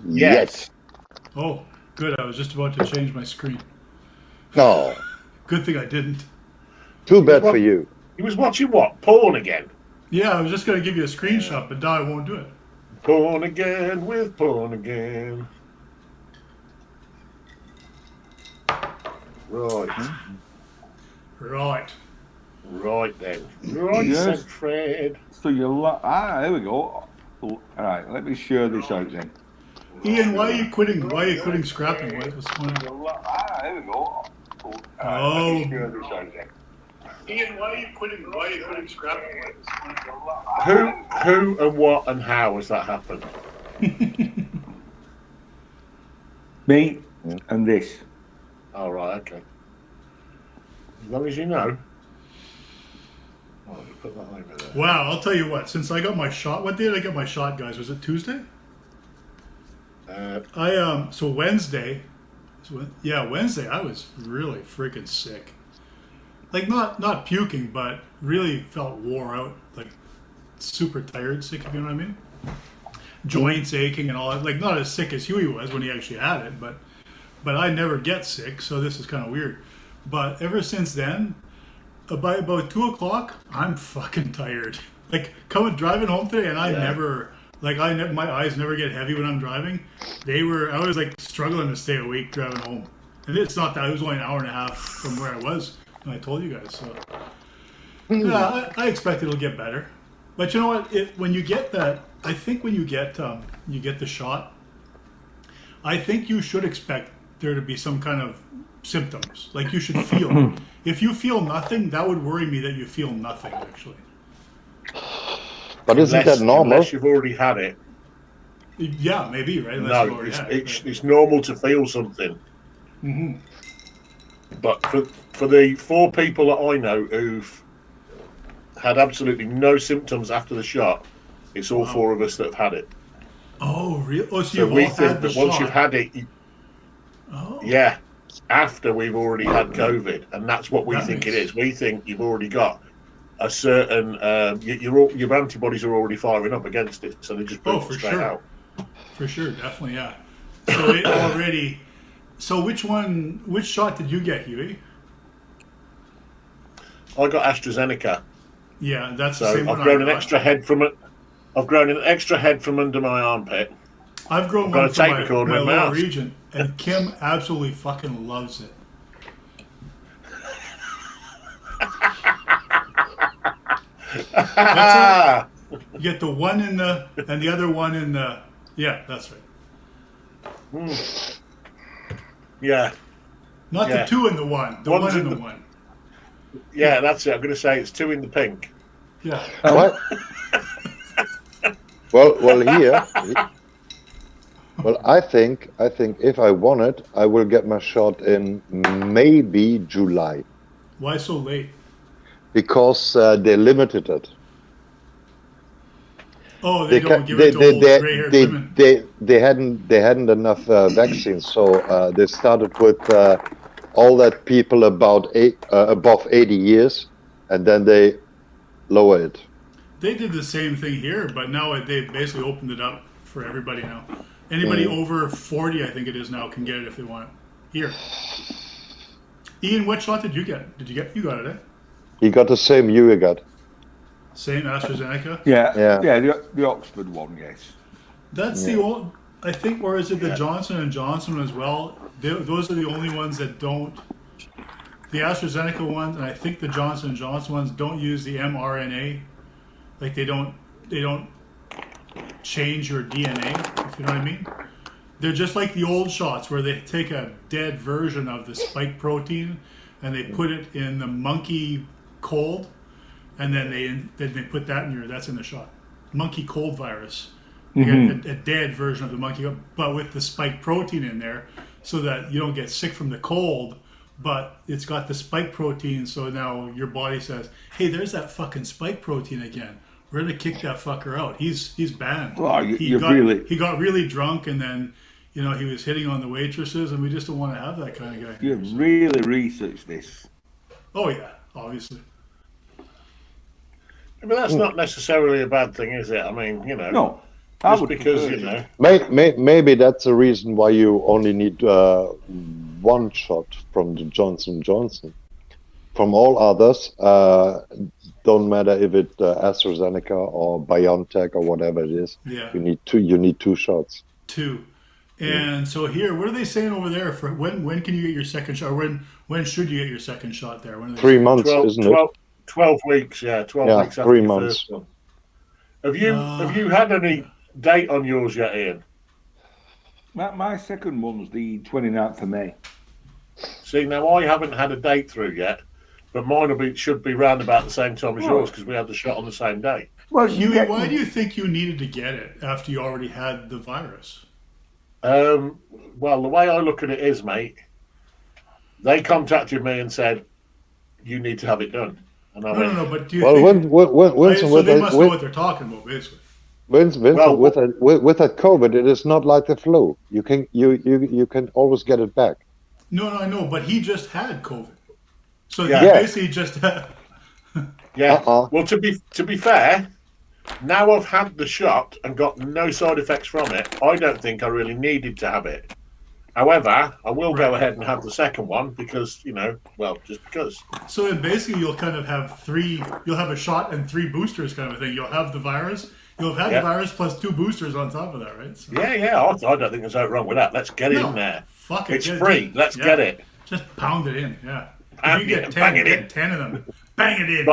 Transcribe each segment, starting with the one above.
Yes. Oh, good. I was just about to change my screen. No. Good thing I didn't. Too He was bad for what? you. He was watching what? Porn again. Yeah, I was just going to give you a screenshot, but now I won't do it. Porn again with porn again. Right. Right. Right then. Right, Yes. said Fred. So here we go. All right, let me share this out then. Ian, why are you quitting? Why are you quitting scrapping? What's going on? Here we go. All right, Oh. let me share this out then. Ian, why are you quitting? Why are you quitting scrapping? What's going on? Who and what and how has that happened? Me and this. Oh, right, okay. As long as you know. Oh, put that over there. Wow, I'll tell you what. Since I got my shot, what day did I get my shot, guys? Was it Tuesday? So Wednesday. Wednesday. I was really freaking sick. Like not puking, but really felt wore out. Like super tired, sick. If you know what I mean. Joints aching and all that. Like not as sick as Huey was when he actually had it, but I never get sick, so this is kind of weird. But ever since then, by about 2 o'clock, I'm fucking tired. Like driving home today, and I never, my eyes never get heavy when I'm driving. I was like struggling to stay awake driving home, and it's not that it was only an hour and a half from where I was when I told you guys. So yeah, I expect it'll get better. But you know what? When you get that, I think when you get the shot, I think you should expect there to be some kind of symptoms. Like you should feel. If you feel nothing, that would worry me that you feel nothing, actually. But isn't that normal? Unless you've already had it. Yeah, maybe, right? No, it's normal to feel something. Mm-hmm. But for the 4 people that I know who've had absolutely no symptoms after the shot, it's all 4 of us that have had it. Oh, really? Oh, so we think that once you've had it, yeah, after we've already had COVID, and that's what we think it is. We think you've already got a certain your antibodies are already firing up against it, so they just boot straight out. For sure, definitely, yeah. So it already. So which shot did you get, Huey? I got AstraZeneca. Yeah, that's the same one. I've grown an extra head from it. I've grown an extra head from under my armpit. I've grown one from my lower region, and Kim absolutely fucking loves it. That's all. You get the one in the, and the other one in the, yeah, that's right. Yeah. Not the 2 in the 1, the one in the 1. Yeah, that's it. I'm going to say it's 2 in the pink. Yeah. What? Well, here. Well, I think if I want it, I will get my shot in maybe July. Why so late? Because they limited it. Oh, they don't give it to old gray-haired women. They hadn't enough vaccines, so they started with all that people above 80 years, and then they lower it. They did the same thing here, but now they basically opened it up for everybody now. Anybody over 40, I think it is now, can get it if they want it. Here. Ian, what shot did you get? You got it, eh? He got the same you got. Same AstraZeneca? Yeah, the Oxford one, yes. That's the old, I think, or is it the Johnson & Johnson as well? Those are the only ones that don't, the AstraZeneca ones, and I think the Johnson & Johnson ones don't use the mRNA. Like they don't change your DNA, if you know what I mean. They're just like the old shots where they take a dead version of the spike protein and they put it in the monkey cold, and then they put that that's in the shot. Monkey cold virus. You get a dead version of the monkey, but with the spike protein in there, so that you don't get sick from the cold. But it's got the spike protein, so now your body says, "Hey, there's that fucking spike protein again. We're gonna kick that fucker out. He's banned." Well, he got really drunk, and then he was hitting on the waitresses, and we just don't want to have that kind of guy. You've really researched this. Oh yeah, obviously. But that's not necessarily a bad thing, is it? I mean, No. Just because, you know. Maybe that's the reason why you only need one shot from the Johnson Johnson. From all others, don't matter if it AstraZeneca or BioNTech or whatever it is. Yeah. You need two. You need 2 shots. 2. And so here, what are they saying over there for when can you get your second shot? Or when should you get your second shot there? When are they 3 saying? months, 12, isn't 12 weeks, yeah, 12 Yeah, weeks after 3 your months. first one. Have you had any date on yours yet, Ian? My second one's the 29th of May. See, now I haven't had a date through yet, but mine should be round about the same time as yours because we had the shot on the same day. Well, Huey, why do you think you needed to get it after you already had the virus? Well, the way I look at it is, mate, they contacted me and said, you need to have it done. And I went, No, but do you Well, think... Winston, so they must know what they're talking about, basically. Vincent, Well, with that COVID, it is not like the flu. You can always get it back. No, I know, but he just had COVID. So Yeah. he basically just had... yeah. Well, to be fair, now I've had the shot and got no side effects from it, I don't think I really needed to have it. However, I will go ahead and have the second one because, you know, well, just because. So then basically you'll kind of have you'll have a shot and 3 boosters kind of a thing. You'll have the virus, you'll have had the virus plus 2 boosters on top of that, right? So, Yeah, I don't think there's anything wrong with that. Let's get it in there. Fuck it. It's free. Let's get it. Just pound it in, yeah. Bang If you get it 10, in. get 10 of them. Bang it in.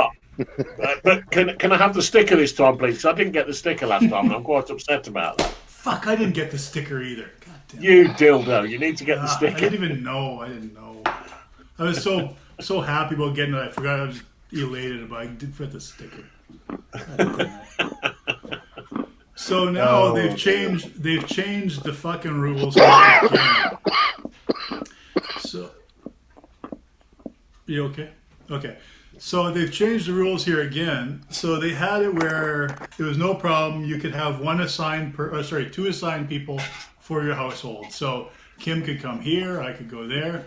But can I have the sticker this time, please? 'Cause I didn't get the sticker last time and I'm quite upset about that. Fuck, I didn't get the sticker either. God damn. You dildo, you need to get the sticker. I didn't even know. I didn't know. I was so happy about getting it. I forgot. I was elated about it. I did put the sticker. So now they've changed the fucking rules again. So you okay? Okay. So they've changed the rules here again. So they had it where it was no problem. You could have 2 assigned people for your household. So Kim could come here, I could go there.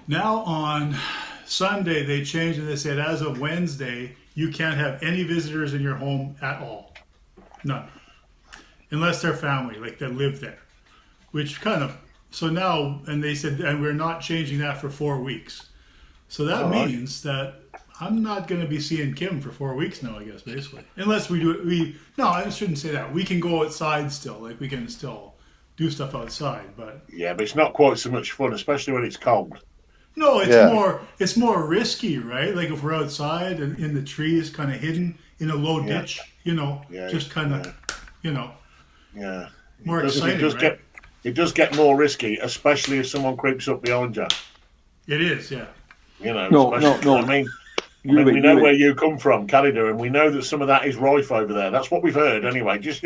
Now on Sunday they changed and they said as of Wednesday you can't have any visitors in your home at all. None. Unless they're family, like that live there. Which kind of, so now, and they said, and we're not changing that for 4 weeks. So that means that I'm not going to be seeing Kim for 4 weeks now, I guess, basically. Unless we do it, no, I shouldn't say that. We can go outside still, like we can still do stuff outside, but. Yeah, but it's not quite so much fun, especially when it's cold. No, it's more risky, right? Like if we're outside and in the trees, kind of hidden in a low ditch, just kind of, Yeah. more exciting, right? It does get more risky, especially if someone creeps up behind you. It is, yeah. No. I mean, we know where you come from, Canada, and we know that some of that is rife over there. That's what we've heard, anyway. Just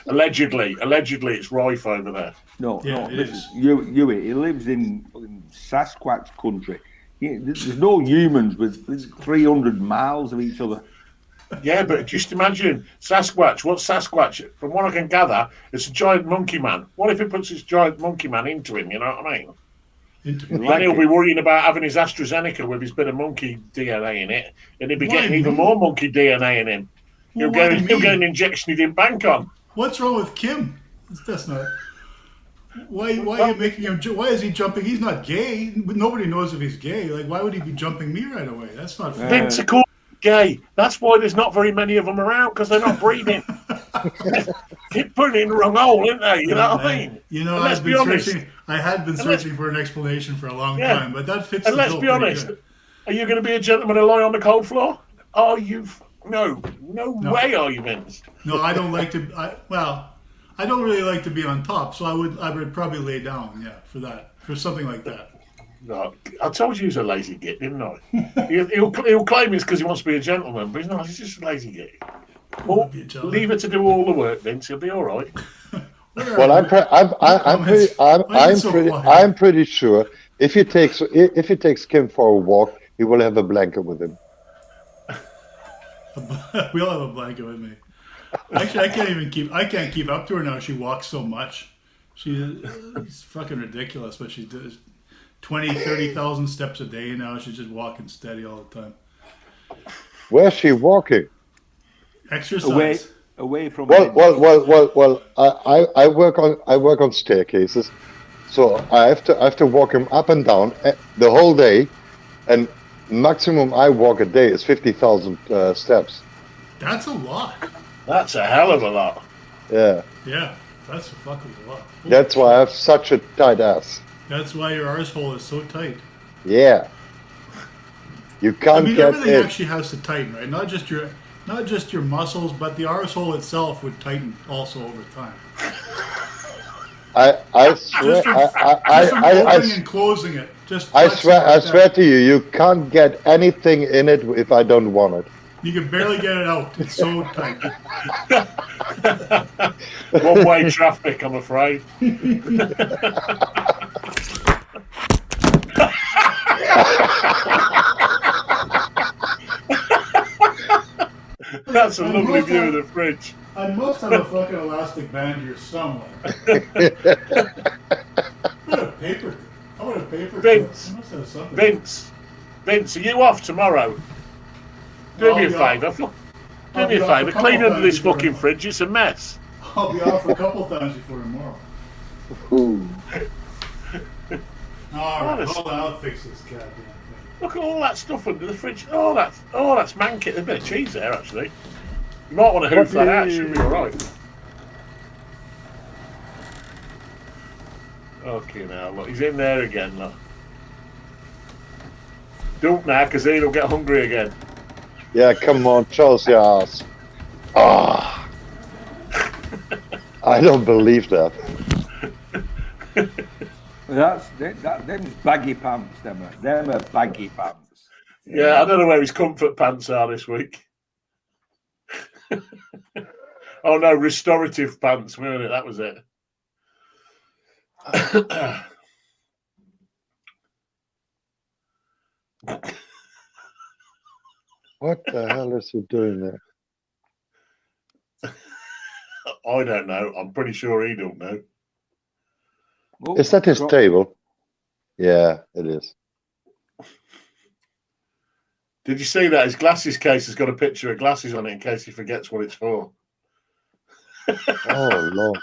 allegedly, it's rife over there. No. Huey, he lives in Sasquatch country. There's no humans with 300 miles of each other. Yeah, but just imagine Sasquatch. What's Sasquatch? From what I can gather, it's a giant monkey man. What if it puts this giant monkey man into him? You know what I mean? Then he'll be worrying about having his AstraZeneca with his bit of monkey DNA in it, and he'll be getting even more monkey DNA in him. He'll get an injection he didn't bank on. What's wrong with Kim? That's not. Why are you making him? Why is he jumping? He's not gay. Nobody knows if he's gay. Like, why would he be jumping me right away? That's not fair. Vince, of course, gay. That's why there's not very many of them around because they're not breeding. Keep putting it in the wrong hole, isn't they? You know what I mean? I had been searching for an explanation for a long time, but that fits. And let's be honest. Good. Are you going to be a gentleman and lie on the cold floor? Are you? No way, are you, Vince? No, I don't like to. I don't really like to be on top, so I would probably lay down, for something like that. No, I told you he's a lazy git, didn't I? he'll claim it's because he wants to be a gentleman, but he's not. He's just a lazy git. Well, leave it to do all the work, Vince. He'll be all right. Well, I'm pretty sure if he takes Kim for a walk, he will have a blanket with him. We'll have a blanket with me. Actually, I can't keep up to her now. She walks so much. She's fucking ridiculous, but she does 20, 30,000 steps a day now. She's just walking steady all the time. Where's she walking? Exercise. away from. Well. I work on staircases, so I have to walk him up and down the whole day, and maximum I walk a day is 50,000 steps. That's a lot. That's a hell of a lot. Yeah. Yeah, that's a fucking lot. Holy That's why I shit. have such a tight ass. That's why your arsehole is so tight. Yeah. You can't get everything it. actually has to tighten, right? Not just your muscles, but the arsehole itself would tighten also over time. I swear. Just from opening and closing it. I swear to you, you can't get anything in it if I don't want it. You can barely get it out. It's so tight. One-way traffic, I'm afraid. That's a lovely view of the fridge. I must have a fucking elastic band here somewhere. Paper. I want a paper. Vince, I must have something. Vince, are you off tomorrow? Do me a favour. Do me a favour. Clean under this fucking fridge. It's a mess. I'll be off a couple times before tomorrow. Alright, hold on, I'll fix this goddamn thing. Look at all that stuff under the fridge. Oh, that's man kit. There's a bit of cheese there, actually. You might want to hoof that out. It should be alright. Okay, now, look. He's in there again, look. Don't now, because he'll get hungry again. Yeah, come on, Charles, your ass. Ah. I don't believe that. Them's baggy pants, them are baggy pants. Yeah, I don't know where his comfort pants are this week. Oh no, restorative pants, weren't it? That was it. What the hell is he doing there? I don't know. I'm pretty sure he don't know. Oh, Is that his table? Yeah, it is. Did you see that? His glasses case has got a picture of glasses on it in case he forgets what it's for. Oh, Lord.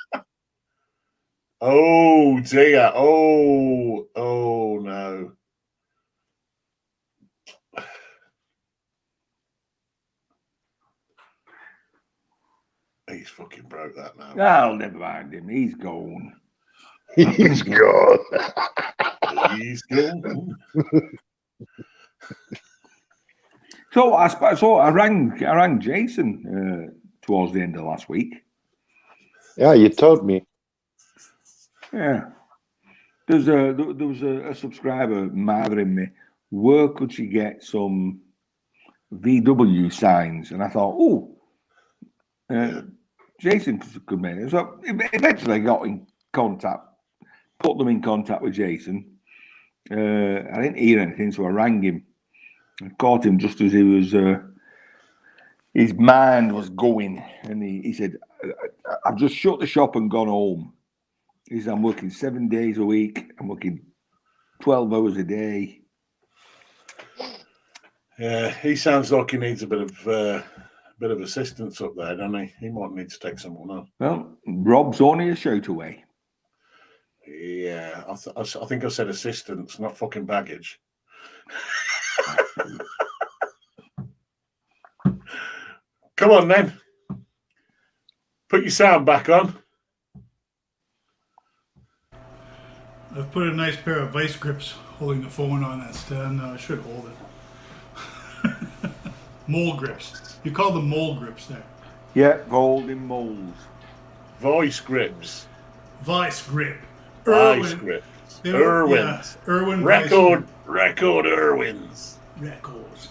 Oh, dear. Oh, no. He's fucking broke that now. I'll never mind him. He's gone. He's gone. He's gone. So I rang Jason towards the end of last week. Yeah, you told me. Yeah, there was a subscriber mothering me. Where could she get some VW signs? And I thought, Jason could make it. So eventually I got in contact, put them in contact with Jason. I didn't hear anything, so I rang him. I caught him just as he was, his mind was going, and he said, I've just shut the shop and gone home. He said, I'm working 7 days a week. I'm working 12 hours a day. Yeah, he sounds like he needs a bit of assistance up there, doesn't he? He might need to take someone on. Well, Rob's only a shout away. Yeah, I think I said assistance, not fucking baggage. Come on, then. Put your sound back on. I've put a nice pair of vice grips holding the phone on that stand. I should hold it. Mole grips. You call them mole grips there. Yeah, golden moles. Voice grips. Vice grip. Vice grips. Irwins. Yeah, Irwin. Record Irwins. Records.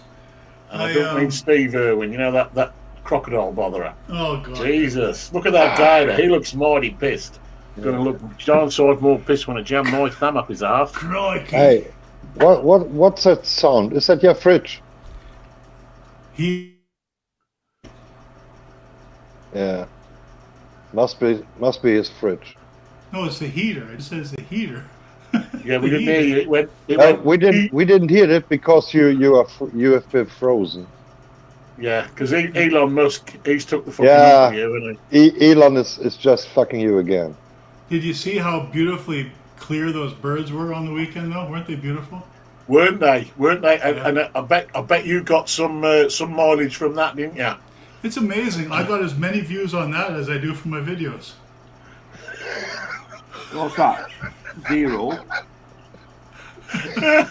I don't mean Steve Irwin. You know that crocodile botherer. Oh, God. Jesus. Look at that guy there. He looks mighty pissed. Going to look John Sword more pissed when I jam my thumb up his ass. Crikey. Hey, what's that sound? Is that your fridge? Yeah. Must be his fridge. No, it's the heater. It says the heater. Yeah, we didn't hear you. We didn't hear it because you have been frozen. Yeah, because Elon Musk, he's took the fucking Yeah, hump with you, hasn't he? Elon is just fucking you again. Did you see how beautifully clear those birds were on the weekend, though? Weren't they beautiful? Weren't they? Weren't they? Yeah. And I bet you got some mileage from that, didn't you? It's amazing. I got as many views on that as I do from my videos. What's that? 0.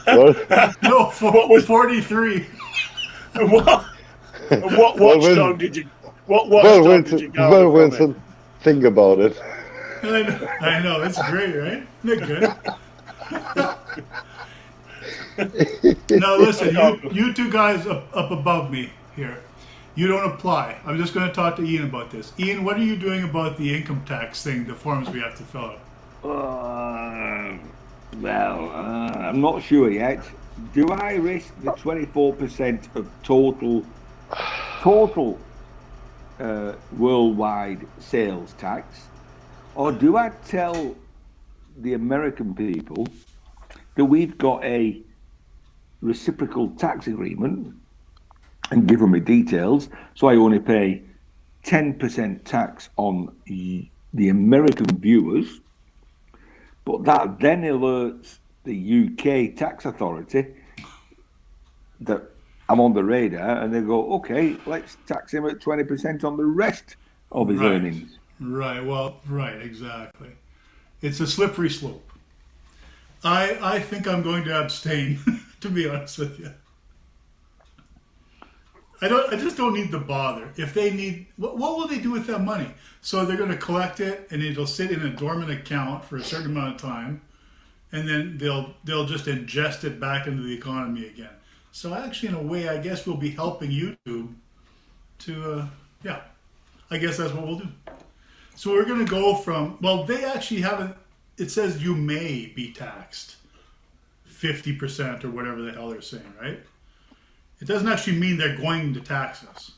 Well, No, What was 43. and what well, watch Win- time did you? What watch well, time did you Vincent, go well, on from it? Vincent, think about it. I know, it's great, right? Isn't it good? Now listen, you two guys up above me here. You don't apply. I'm just going to talk to Ian about this. Ian, what are you doing about the income tax thing, the forms we have to fill out? I'm not sure yet. Do I risk the 24% of total worldwide sales tax, or do I tell the American people that we've got a reciprocal tax agreement and give them the details, so I only pay 10% tax on the American viewers, but that then alerts the UK tax authority that I'm on the radar, and they go, okay, let's tax him at 20% on the rest of his earnings. Right. Well, right. Exactly. It's a slippery slope. I think I'm going to abstain, to be honest with you. I just don't need the bother. If they need, what will they do with that money? So they're going to collect it, and it'll sit in a dormant account for a certain amount of time, and then they'll just ingest it back into the economy again. So actually, in a way, I guess we'll be helping YouTube to, yeah, I guess that's what we'll do. So we're going to go from, well, they actually haven't, it says you may be taxed 50% or whatever the hell they're saying, right? It doesn't actually mean they're going to tax us.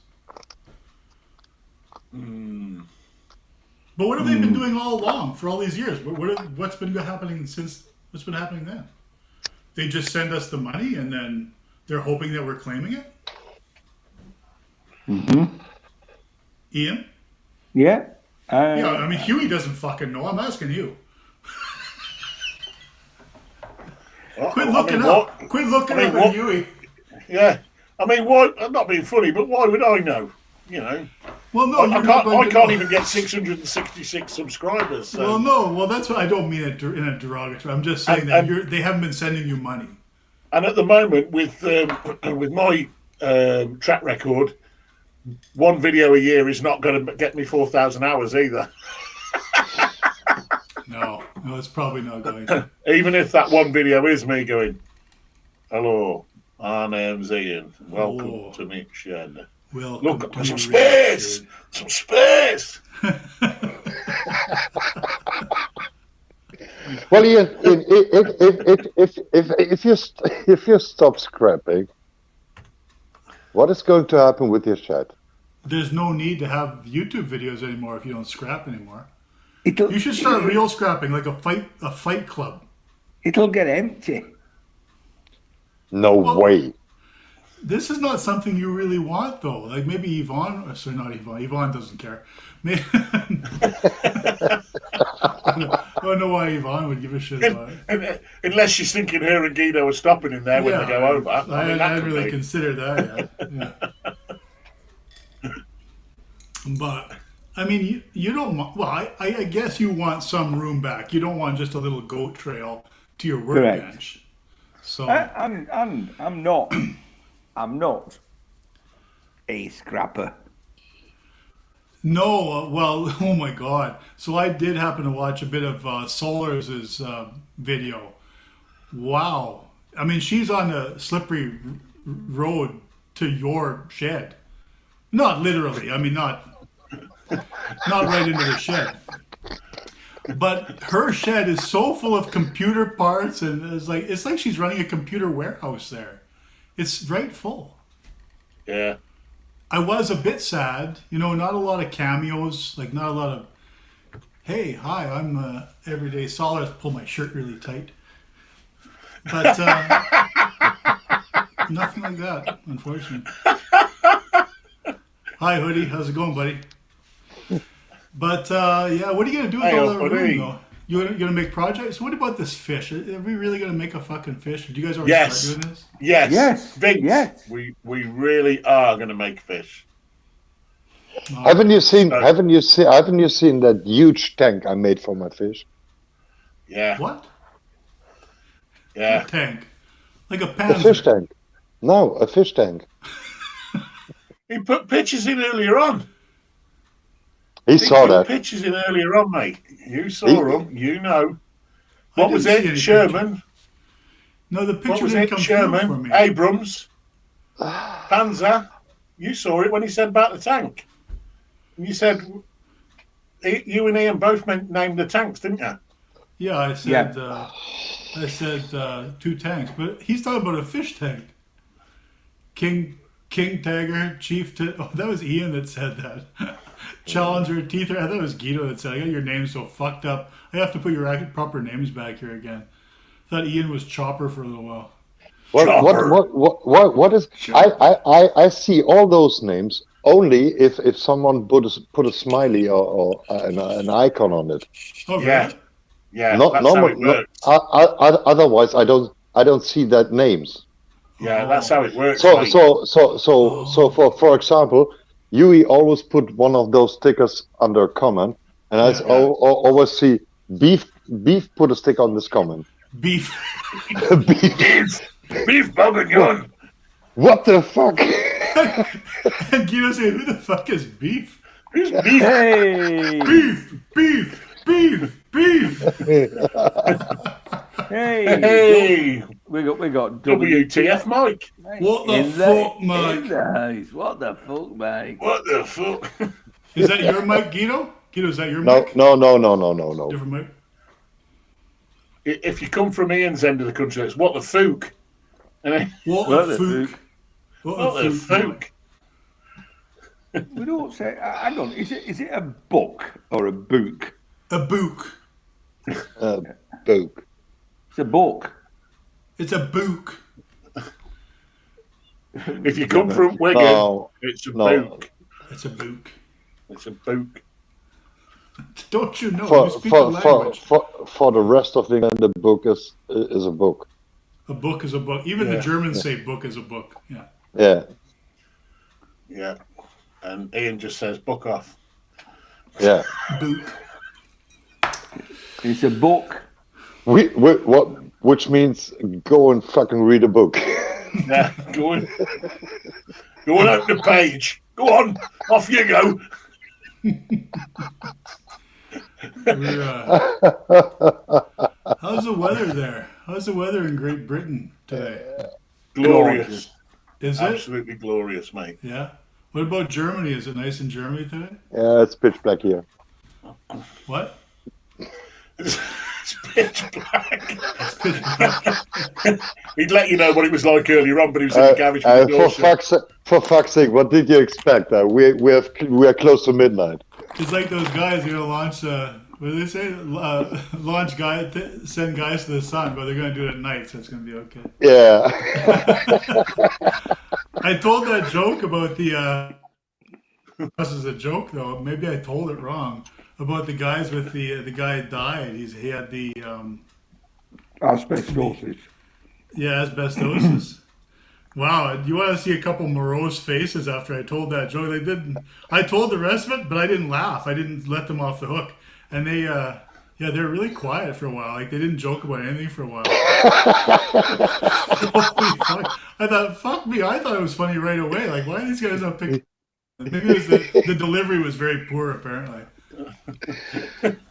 But what have they been doing all along for all these years? What's been happening what's been happening then? They just send us the money and then they're hoping that we're claiming it? Mm-hmm. Ian? Yeah. Yeah, I mean, Huey doesn't fucking know. I'm asking you. Quit looking up. Quit looking up at Huey. Yeah, I mean, why? I'm not being funny, but why would I know? You know, well, no, I can't even get 666 subscribers. So. Well, no, well, that's what I don't mean it in a derogatory. I'm just saying that they haven't been sending you money. And at the moment, with my track record, one video a year is not going to get me 4,000 hours either. No, it's probably not going to. Even if that one video is me going, "Hello, my name's Ian. Welcome to me shed. Look, some space, some space." Well, Ian, if you stop scrapping, what is going to happen with your chat? There's no need to have YouTube videos anymore if you don't scrap anymore. You should start real scrapping, like a fight club. It'll get empty. No way. This is not something you really want, though. Like maybe Yvonne, sorry, not Yvonne. Yvonne doesn't care. Maybe, I don't know why Yvonne would give a shit about it. Unless she's thinking her and Guido are stopping in there when they go over. I hadn't really considered that yet. Yeah. But I mean, you don't want. Well, I guess you want some room back. You don't want just a little goat trail to your workbench. So I'm not. I'm not a scrapper. No, well, oh my God. So I did happen to watch a bit of Solars' video. Wow. I mean, she's on a slippery road to your shed. Not literally. I mean, not right into the shed. But her shed is so full of computer parts, and it's like she's running a computer warehouse there. It's right full. Yeah. I was a bit sad, not a lot of cameos, like not a lot of, hey, hi, I'm Everyday Solid, pull my shirt really tight. But nothing like that, unfortunately. Hi, Hoodie. How's it going, buddy? But yeah, what are you gonna do with Hey, all that room, Hoodie. though? You gonna make projects? What about this fish? Are we really gonna make a fucking fish? Did you guys already Yes. start doing this? Yes. Yes, Vince, yes. we really are going to make fish. All Haven't right. you seen? So- Haven't you seen that huge tank I made for my fish? Yeah. What? Yeah. What tank? Like a A fish panzer? tank. No, a fish tank. He put pictures in earlier on. He saw put that. pictures in earlier on, mate. You saw He- them. You know. I What was didn't see it? any Sherman? No, the What picture was didn't it? come through for Sherman? me. Abrams? Panzer? You saw it when he said about the tank. And you said, you and Ian both named the tanks, didn't you? Yeah, I said. I said 2 tanks, but he's talking about a fish tank. King Tiger, Chief. Oh, that was Ian that said that. Challenger, Teether. I thought it was Guido that said. I got your names so fucked up. I have to put your proper names back here again. I thought Ian was Chopper for a little while. What is? I see all those names only if someone put a smiley or an icon on it. Oh, Yeah. really? Yeah, Not that's normal. how it works. Otherwise, I don't see that names. Yeah, that's how it works, So mate. for example, Yui always put one of those stickers under comment, and I Yeah. always see beef put a sticker on this comment. Beef. Beef bourguignon. What the fuck? And Guido said, "Who the fuck is Beef? Who's beef? Hey, Beef, beef, beef, beef." hey, Hey, we got WTF, Mike? What the In fuck, in Mike? the house. What the fuck, mate? What the fuck? Is that your mic, Guido? Guido, is that your No, mic? no. Different mic. If you come from Ian's end of the country, it's what the fook. And then, What What the the fuck? what the fook? We don't say. Hang on. Is it a book or a book? A book. Book. It's a book. It's a book. If you come from Wigan, No, it's a no. book. It's a book. It's a book. Don't you know? For You speak the language. for the rest of England, the book is a book. A book is a book. Even the Yeah. Germans say book is a book. Yeah. Yeah, Yeah. And Ian just says, book off. yeah. Book. It's a book. Which means go and fucking read a book. Yeah, go on. Go on, open the page. Go on, off you go. How's the weather there? How's the weather in Great Britain today? Glorious. Is it? Absolutely glorious, mate. Yeah. What about Germany? Is it nice in Germany today? Yeah, it's pitch black here. What? It's pitch black. It's pitch black. He'd let you know what it was like earlier on, but he was in the garage with the door shut. For fuck's sake, what did you expect? We are close to midnight. It's like those guys are gonna launch. What do they say? Launch guys, send guys to the sun, but they're gonna do it at night, so it's gonna be okay. Yeah. I told that joke about the. This is a joke though. Maybe I told it wrong about the guys with the guy died. He had the Asbestosis. yeah, asbestosis. Wow, you want to see a couple morose faces after I told that joke? They didn't. I told the rest of it, but I didn't laugh. I didn't let them off the hook, and they yeah, they were really quiet for a while. Like they didn't joke about anything for a while. Holy fuck! I thought, fuck me. I thought it was funny right away. Like, why are these guys not picking? Maybe it was the delivery was very poor, apparently.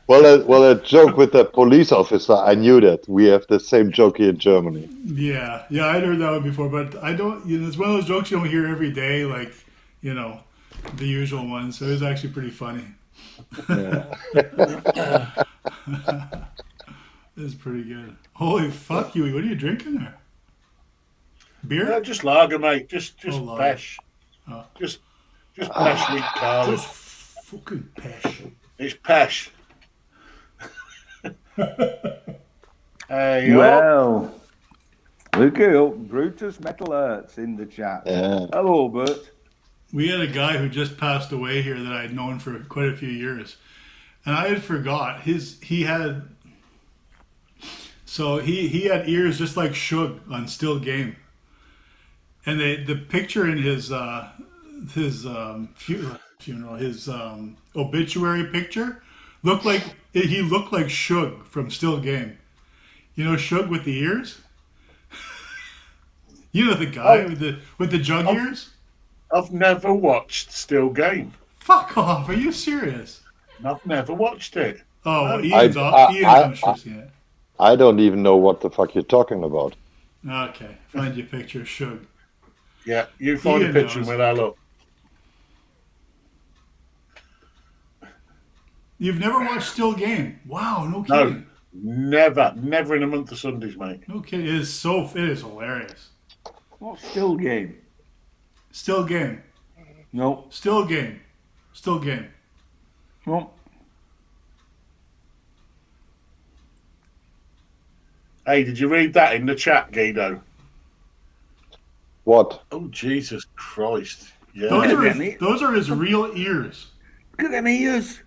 Well, a joke with the police officer. I knew that we have the same joke here in Germany. Yeah, I'd heard that one before, but I don't. You know, it's one of those jokes you don't hear every day, like you know, the usual ones. So it was actually pretty funny. It's pretty good. Holy fuck, Huey! What are you drinking there? Beer? Just lager, mate. Just lager. pesh. Oh. Just pesh wheat barley. Just fucking pesh. It's pesh. Hey, Well, look at up. Brutus Metal Arts in the chat. Yeah. Hello, Bert. we had a guy who just passed away here that I'd known for quite a few years, and I had forgot he had ears just like Suge on Still Game, and the picture in his funeral, his obituary picture, looked like he looked like Suge from Still Game. You know Suge with the ears. You know the guy with the jug ears. I've never watched Still Game. Fuck off! Are you serious? I've never watched it. Oh, Ian's I'm sure seen it. I don't even know what the fuck you're talking about. Okay, find your picture of Suge. Yeah, you find Ian a picture knows. and we'll look. You've never watched Still Game? Wow, no No, kidding. never in a month of Sundays, mate. No kidding. It is hilarious. What's Still Game? Still Game. No. Still Game. Still Game. No. Hey, did you read that in the chat, Guido? What? Oh, Jesus Christ. Yeah. Those are his real ears. Look at them ears.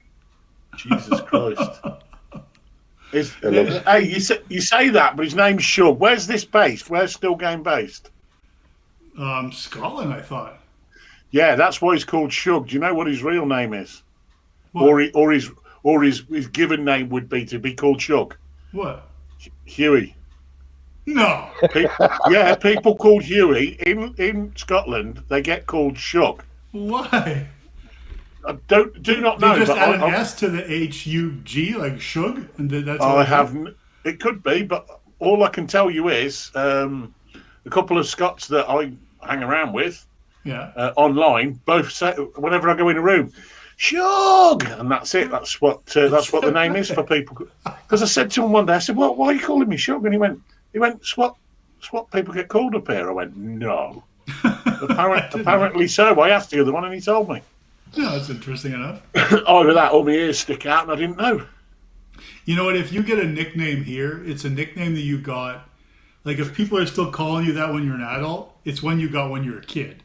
Jesus Christ. Hey, you say that, but his name's Shug. Where's this based? Where's Still Game based? Scotland, I thought. Yeah, that's why he's called Shug. Do you know what his real name is? What? Or his given name would be to be called Shug? What? Huey. No. Yeah, people called Huey in Scotland, they get called Shug. Why? I do not know. They just but add an S to the HUG, like Shug, and that's all. I haven't. It could be, but all I can tell you is a couple of Scots that I hang around with, online, both say whenever I go in a room, Shug, and that's it. That's what the name is for people. Because I said to him one day, I said, "Well, why are you calling me Shug?" And he went, "It's what people get called up here." I went, "No." Apparently so. I asked the other one, and he told me. Yeah, that's interesting enough. Either that or my ears stick out, and I didn't know. You know what? If you get a nickname here, it's a nickname that you got. Like, if people are still calling you that when you're an adult, it's one you got when you're a kid.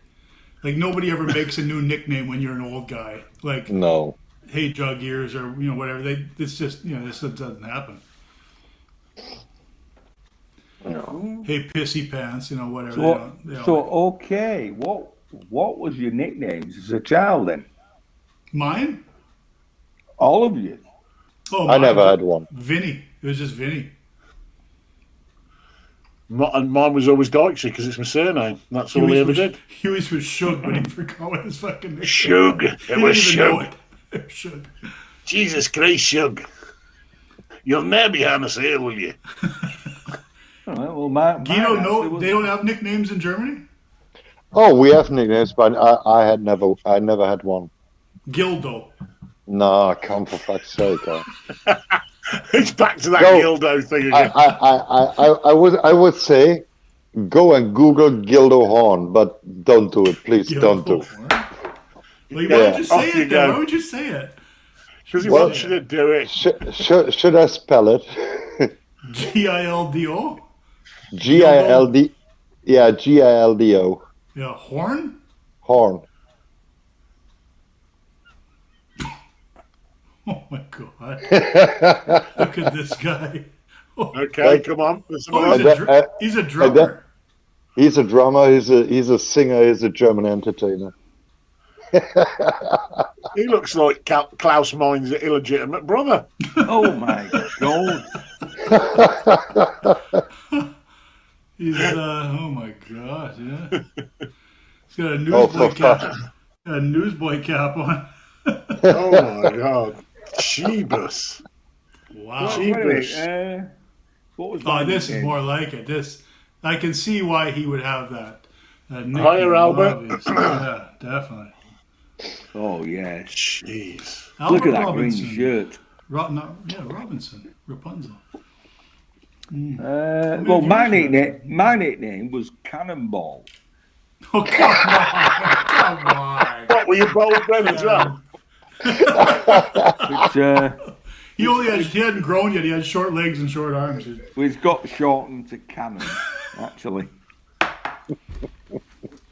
Like, nobody ever makes a new nickname when you're an old guy. Like, No. Hey, jug ears, or whatever. It's just this doesn't happen. No. Hey, pissy pants, whatever. Okay, what was your nicknames as a child then? Mine? All of you? Oh, I never had one. Vinny. It was just Vinny. And mine was always Dykesy because it's my surname. That's all he ever did. Huey's was Shug, but he forgot what his fucking name. Shug. It was Shug. Shug. Jesus Christ, Shug. You'll never be on a sale, will you? All right, well, Guido, they don't have nicknames in Germany? Oh, we have nicknames, but I never had one. Gildo. Nah, come for fuck's sake. It's back to that Gildo thing again. I would say go and Google Gildo Horn, but don't do it, please. Don't do it. Why would you say it then? Why would you say it? Because he wants you to do it. Should I spell it? Gildo? Gild. Yeah, Gildo. Yeah, Horn? Horn. Oh my god. Look at this guy. Okay, come on. He's a drummer. He's a drummer, he's a singer, he's a German entertainer. He looks like Klaus Mein's illegitimate brother. Oh my god. He's oh my god, yeah. He's got a newsboy cap. Got a newsboy cap on. Oh my god. Jeebus. Wow. Jeebus. What was this is more like it. I can see why he would have that. Higher Albert. Yeah, definitely. Oh yeah. Jeez. Look at that Robinson. green shirt. Robinson. Rapunzel. Well, my nickname was Cannonball. Oh, come on. What, were you bold then as well? He hadn't grown yet. He had short legs and short arms. It's got shortened to Cannon, actually.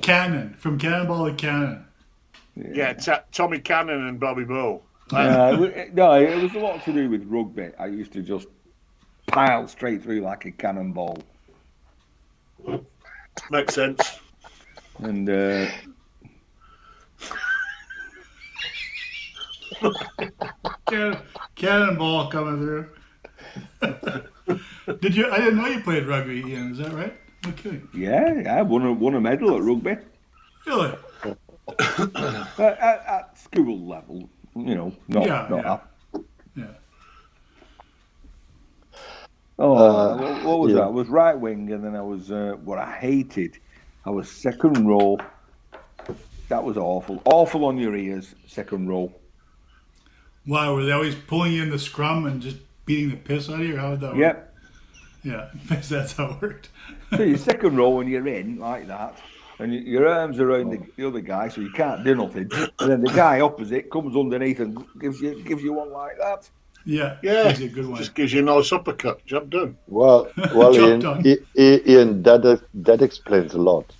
Cannon. From Cannonball to Cannon. Yeah, Tommy Cannon and Bobby Bull. No, it was a lot to do with rugby. I used to just pile straight through like a cannonball. Makes sense. And Cannonball coming through. Did you? I didn't know you played rugby, Ian. Is that right? No kidding. yeah, I won a medal at rugby Really? at school level. You know, not Yeah. up. Yeah. Oh, what was yeah. that? I was right wing, and then I was what I hated. I was second row. That was awful. Awful on your ears, second row. Why were they always pulling you in the scrum and just beating the piss out of you? How would that work? Yep. Yeah, that's how it worked. So you're second row and you're in like that, and your arms around the other guy, so you can't do nothing. And then the guy opposite comes underneath and gives you one like that. Yeah. Yeah, Gives you a good one. just gives you a nice uppercut. Job done. Well, Job done. Ian, that explains a lot.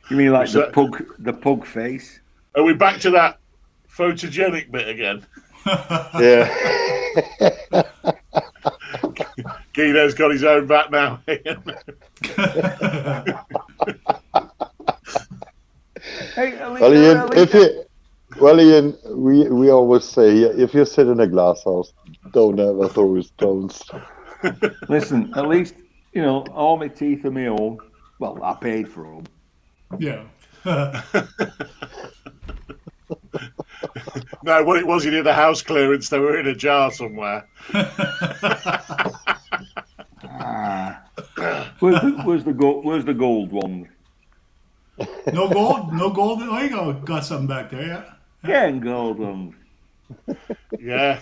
You mean like the pug face? Are we back to that photogenic bit again? Yeah. Guido's got his own back now. Ian, we always say if you sit in a glass house, don't ever throw stones. Listen, at least all my teeth are my own. Well, I paid for them. Yeah. No, what it was, you did a house clearance. They were in a jar somewhere. Where's the gold one? No gold? No gold? Oh, you got something back there, yeah? Yeah, gold one. Yeah.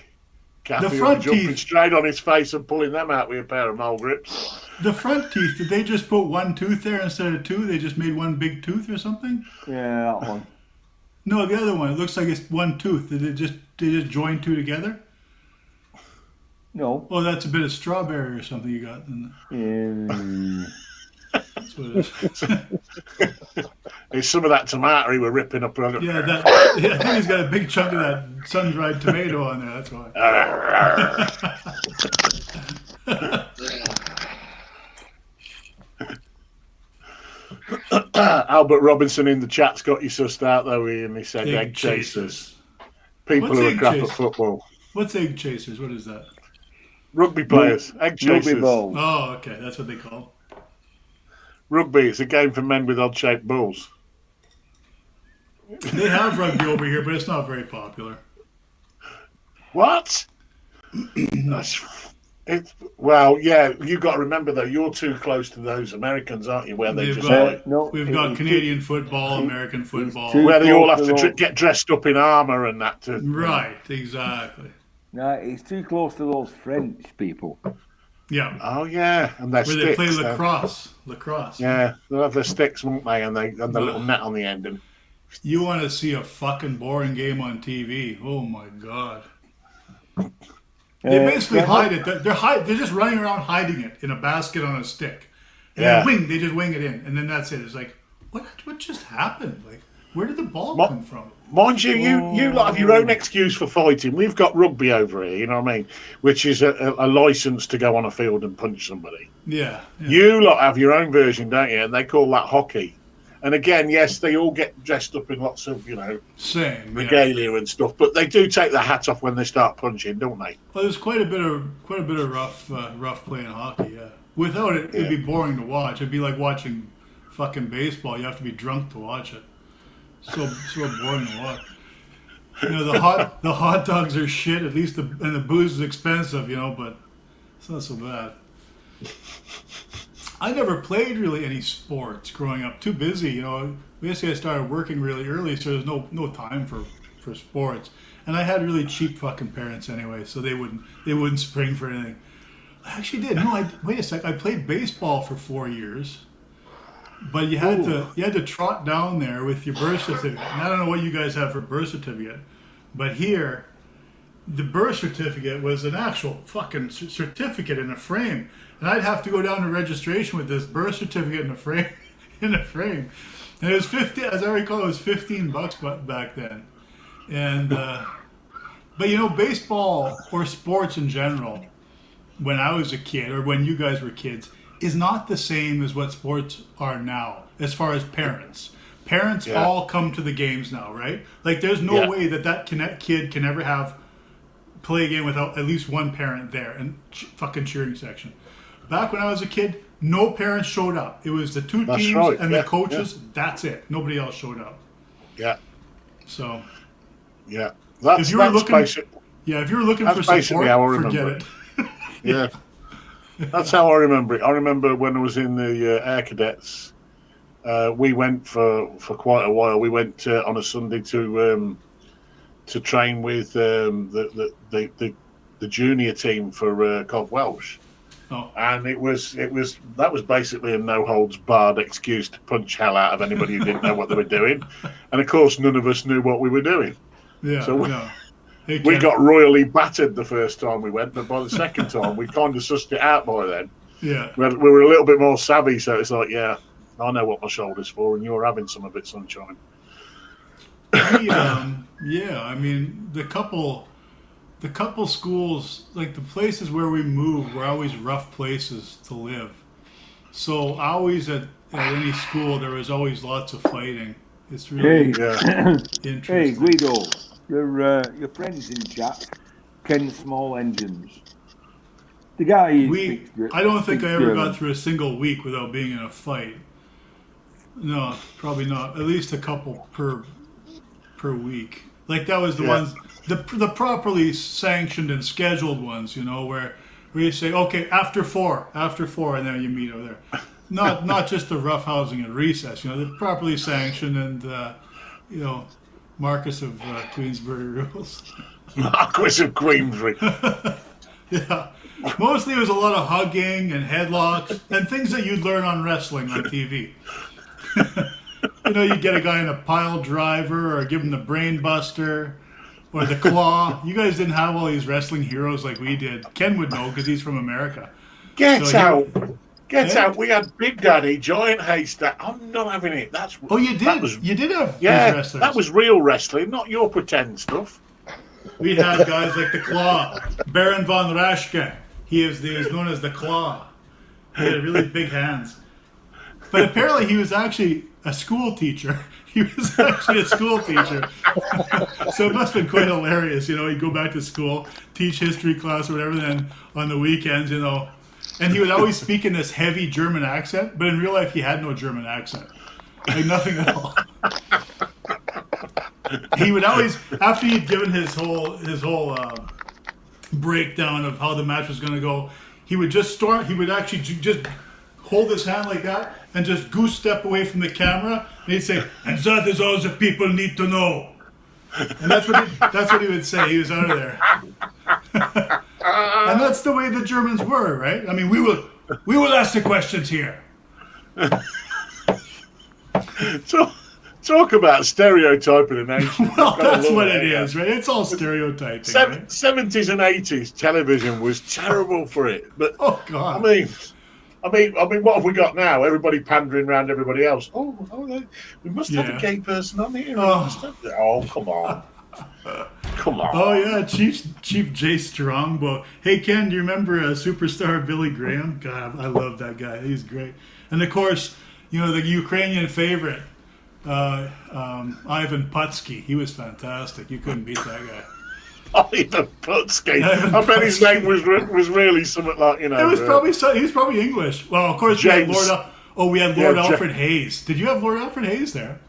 Kathy The front jumping teeth. straight on his face and pulling them out with a pair of mole grips. The front teeth, did they just put one tooth there instead of two? They just made one big tooth or something? Yeah, that one. No, the other one. It looks like it's one tooth. Did they just join two together? No. Oh, that's a bit of strawberry or something you got. That's what it is. There's some of that tomato he were ripping up. Yeah, I think he's got a big chunk of that sun-dried tomato on there. That's why. Albert Robinson in the chat's got you sussed out though, Ian. He said egg chasers. People What's who are egg crap chasers? at football. What's egg chasers? What is that? Rugby players. Egg chasers. Rugby ball. Oh, okay. That's what they call. Rugby is a game for men with odd-shaped balls. They have rugby over here, but it's not very popular. What? Well, yeah, you've got to remember though, you're too close to those Americans, aren't you? Where they We've just got, No, we've got Canadian football, American football. where they all have close to to get dressed up in armour and that. Right, exactly. No, he's too close to those French people. Yeah. Oh yeah, and their Where sticks. they play lacrosse. Lacrosse. Yeah, they'll have their sticks, won't they? And the little net on the end. And You want to see a fucking boring game on TV? Oh my god! They basically hide it. They're just running around hiding it in a basket on a stick, and then they just wing it in, and then that's it. It's like, what just happened? Like, where did the ball come from? mind you, you lot have your own excuse for fighting. We've got rugby over here, you know what I mean? Which is a license to go on a field and punch somebody. Yeah. You lot have your own version, don't you? And they call that hockey. And again, yes, they all get dressed up in lots of, Same regalia and stuff, but they do take their hat off when they start punching, don't they? Well, there's quite a bit of rough playing hockey. Yeah. Without it, it'd be boring to watch. It'd be like watching fucking baseball. You have to be drunk to watch it. So boring to watch. The hot dogs are shit. At least and the booze is expensive, but it's not so bad. I never played really any sports growing up. Too busy, Basically, I started working really early, so there's no time for sports. And I had really cheap fucking parents anyway, so they wouldn't spring for anything. I actually did. No, wait a sec. I played baseball for 4 years. But you had to trot down there with your birth certificate. And I don't know what you guys have for birth certificate, but here, the birth certificate was an actual fucking certificate in a frame, and I'd have to go down to registration with this birth certificate in a frame in a frame, and it was 50. As I recall, it was $15 back then, and but baseball or sports in general, when I was a kid or when you guys were kids, is not the same as what sports are now as far as parents. Parents all come to the games now, right? Like there's no way that kid can ever play a game without at least one parent there and fucking cheering section. Back when I was a kid, no parents showed up. It was the two teams and the coaches. Yeah. That's it. Nobody else showed up. Yeah. So. Yeah. If you were looking for support, forget it. Yeah. That's how I remember it. I remember when I was in the Air Cadets, we went for quite a while. We went on a Sunday to train with the junior team for Cov Welsh. Oh. And that was basically a no holds barred excuse to punch hell out of anybody who didn't know what they were doing. And of course, none of us knew what we were doing. Yeah. So we got royally battered the first time we went, but by the second time, we kind of sussed it out by then. Yeah. We were a little bit more savvy, so it's like, yeah, I know what my shoulder's for, and you're having some of it, sunshine. Yeah, I mean, the couple schools, like the places where we moved, were always rough places to live. So always at any school, there was always lots of fighting. It's really interesting. Hey, Guido, your friends in chat, Ken Small Engines. The guy I don't think I ever got through a single week without being in a fight. No, probably not. At least a couple per week. Like that was the ones, the properly sanctioned and scheduled ones, where you say, okay, after four, and then you meet over there. Not just the roughhousing at recess. They're properly sanctioned and Marcus of Queensbury rules. Marquis of Queensbury. Yeah. Mostly it was a lot of hugging and headlocks and things that you'd learn on wrestling on TV. You get a guy in a pile driver or give him the brain buster or the claw. You guys didn't have all these wrestling heroes like we did. Ken would know because he's from America. Get out. We had Big Daddy, Giant Haystack. I'm not having it. You did? You did have these wrestlers. That was real wrestling, not your pretend stuff. We had guys like the Claw, Baron von Raschke. He was known as the Claw. He had really big hands. But apparently he was actually a school teacher. He was actually a school teacher. So it must have been quite hilarious. He'd go back to school, teach history class or whatever, then on the weekends, and he would always speak in this heavy German accent, but in real life he had no German accent. Like nothing at all. He would always, after he'd given his whole breakdown of how the match was going to go, he would actually just hold his hand like that and just goose step away from the camera, and he'd say, "And that is all the people need to know." And that's what he would say. He was out of there. And that's the way the Germans were, right? I mean, we will ask the questions here. Talk about stereotyping a nation. Well, that's what it is, right? It's all stereotyping. 70s and 80s television was terrible for it. But oh God, I mean, what have we got now? Everybody pandering around everybody else. Oh, we must have a gay person on here. Oh, come on. Come on. Oh yeah, Chief J Strongbow. Hey Ken, do you remember superstar Billy Graham? God, I love that guy. He's great. And of course, the Ukrainian favorite, Ivan Putski. He was fantastic. You couldn't beat that guy. Ivan Putski. I bet his name was really something like It was he was probably English. Well, of course James. we had Lord Alfred Hayes. Did you have Lord Alfred Hayes there?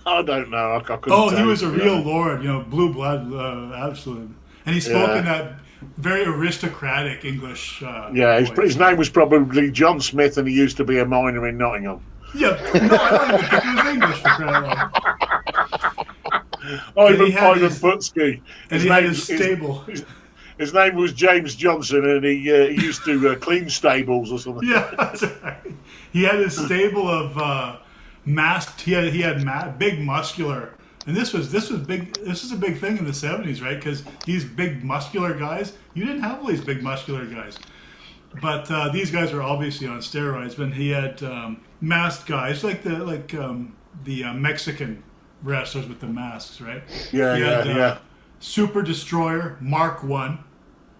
I don't know. I couldn't he was a real lord. Blue blood, absolutely. And he spoke in that very aristocratic English. His name was probably John Smith, and he used to be a miner in Nottingham. Yeah, no, I don't even think he was English for crying out loud. Ivan Putski. And he had his stable. His name was James Johnson, and he used to clean stables or something. Yeah, that's right. He had his stable of masked. He had big muscular, and this was big. This is a big thing in the 70s, right? Because these big muscular guys, you didn't have all these big muscular guys. But these guys were obviously on steroids. But he had masked guys like the Mexican wrestlers with the masks, right? Yeah, he had, yeah. Super Destroyer Mark 1,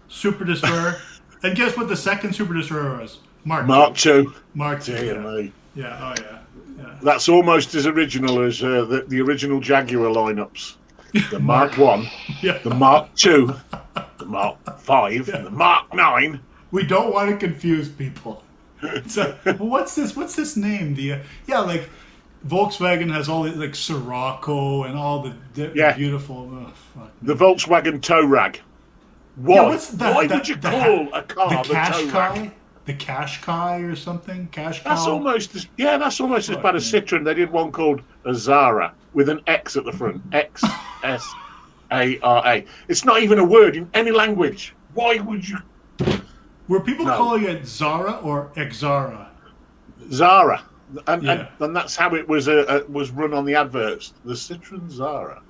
Super Destroyer, and guess what the second Super Destroyer was? Mark 2. Mark 2. Dear Yeah. me. Yeah. Oh yeah. Yeah. That's almost as original as the original Jaguar lineups. The Mark 1, Yeah. the Mark 2, the Mark 5, and the Mark 9. We don't want to confuse people. So, what's this name? Like Volkswagen has all the like Sirocco and all the beautiful. Oh, fuck. The Volkswagen tow rag. Why? Yeah, Why would you call a car the tow rag? The Qashqai or something? Qashqai? That's almost as bad as Citroen. They did one called a Zara with an X at the front. X-S-A-R-A. It's not even a word in any language. Why would you? Were people calling it Zara or Exara? Zara. And that's how it was run on the adverts. The Citroen Zara.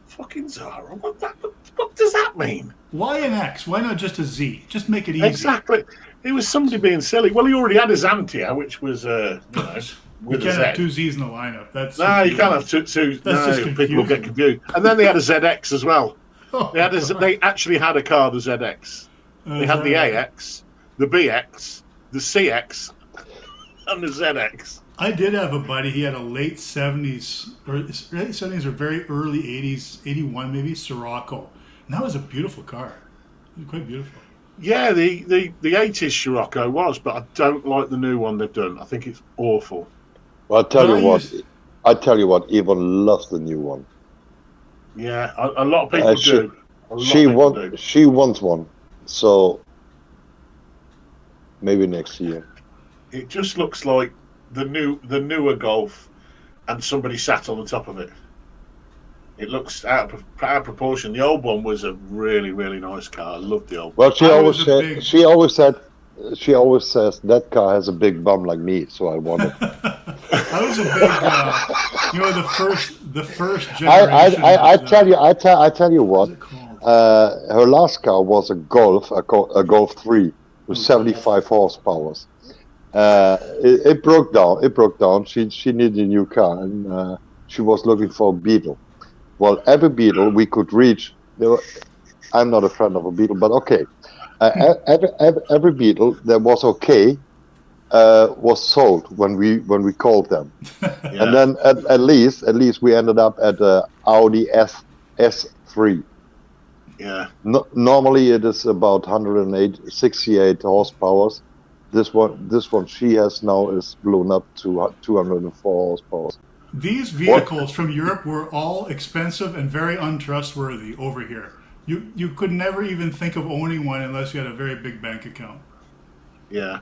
Fucking Zara. What does that mean? Why an X? Why not just a Z? Just make it easy. Exactly. It was somebody being silly. Well, he already had a Xantia, which was, with you can't have two Z's in the lineup. You can't have two. People get confused. And then they had a ZX as well. They actually had a car, the ZX. They had the AX, the BX, the CX, and the ZX. I did have a buddy. He had a late 70s or very early 80s, 81 maybe, Sirocco. And that was a beautiful car. It was quite beautiful. Yeah, the 80s Scirocco was, but I don't like the new one they've done. I think it's awful. Well, I tell you what, Yvonne loves the new one. Yeah, a lot of people do. She wants one, so maybe next year. It just looks like the newer Golf, and somebody sat on the top of it. It looks out of proportion. The old one was a really, really nice car. I loved the old one. Well, she always says that car has a big bum like me, so I want it. I was a big, the first generation. I tell you what. Her last car was a Golf 3 with 75 horsepower. It broke down. She needed a new car, and she was looking for a Beetle. Well, every Beetle we could reach. I'm not a friend of a Beetle, but okay. Every Beetle that was okay was sold when we called them, and then at least we ended up at the Audi S3. Yeah. Normally it is about 168 horsepower. This one she has now is blown up to 204 horsepower. These vehicles from Europe were all expensive and very untrustworthy over here. You could never even think of owning one unless you had a very big bank account. Yeah.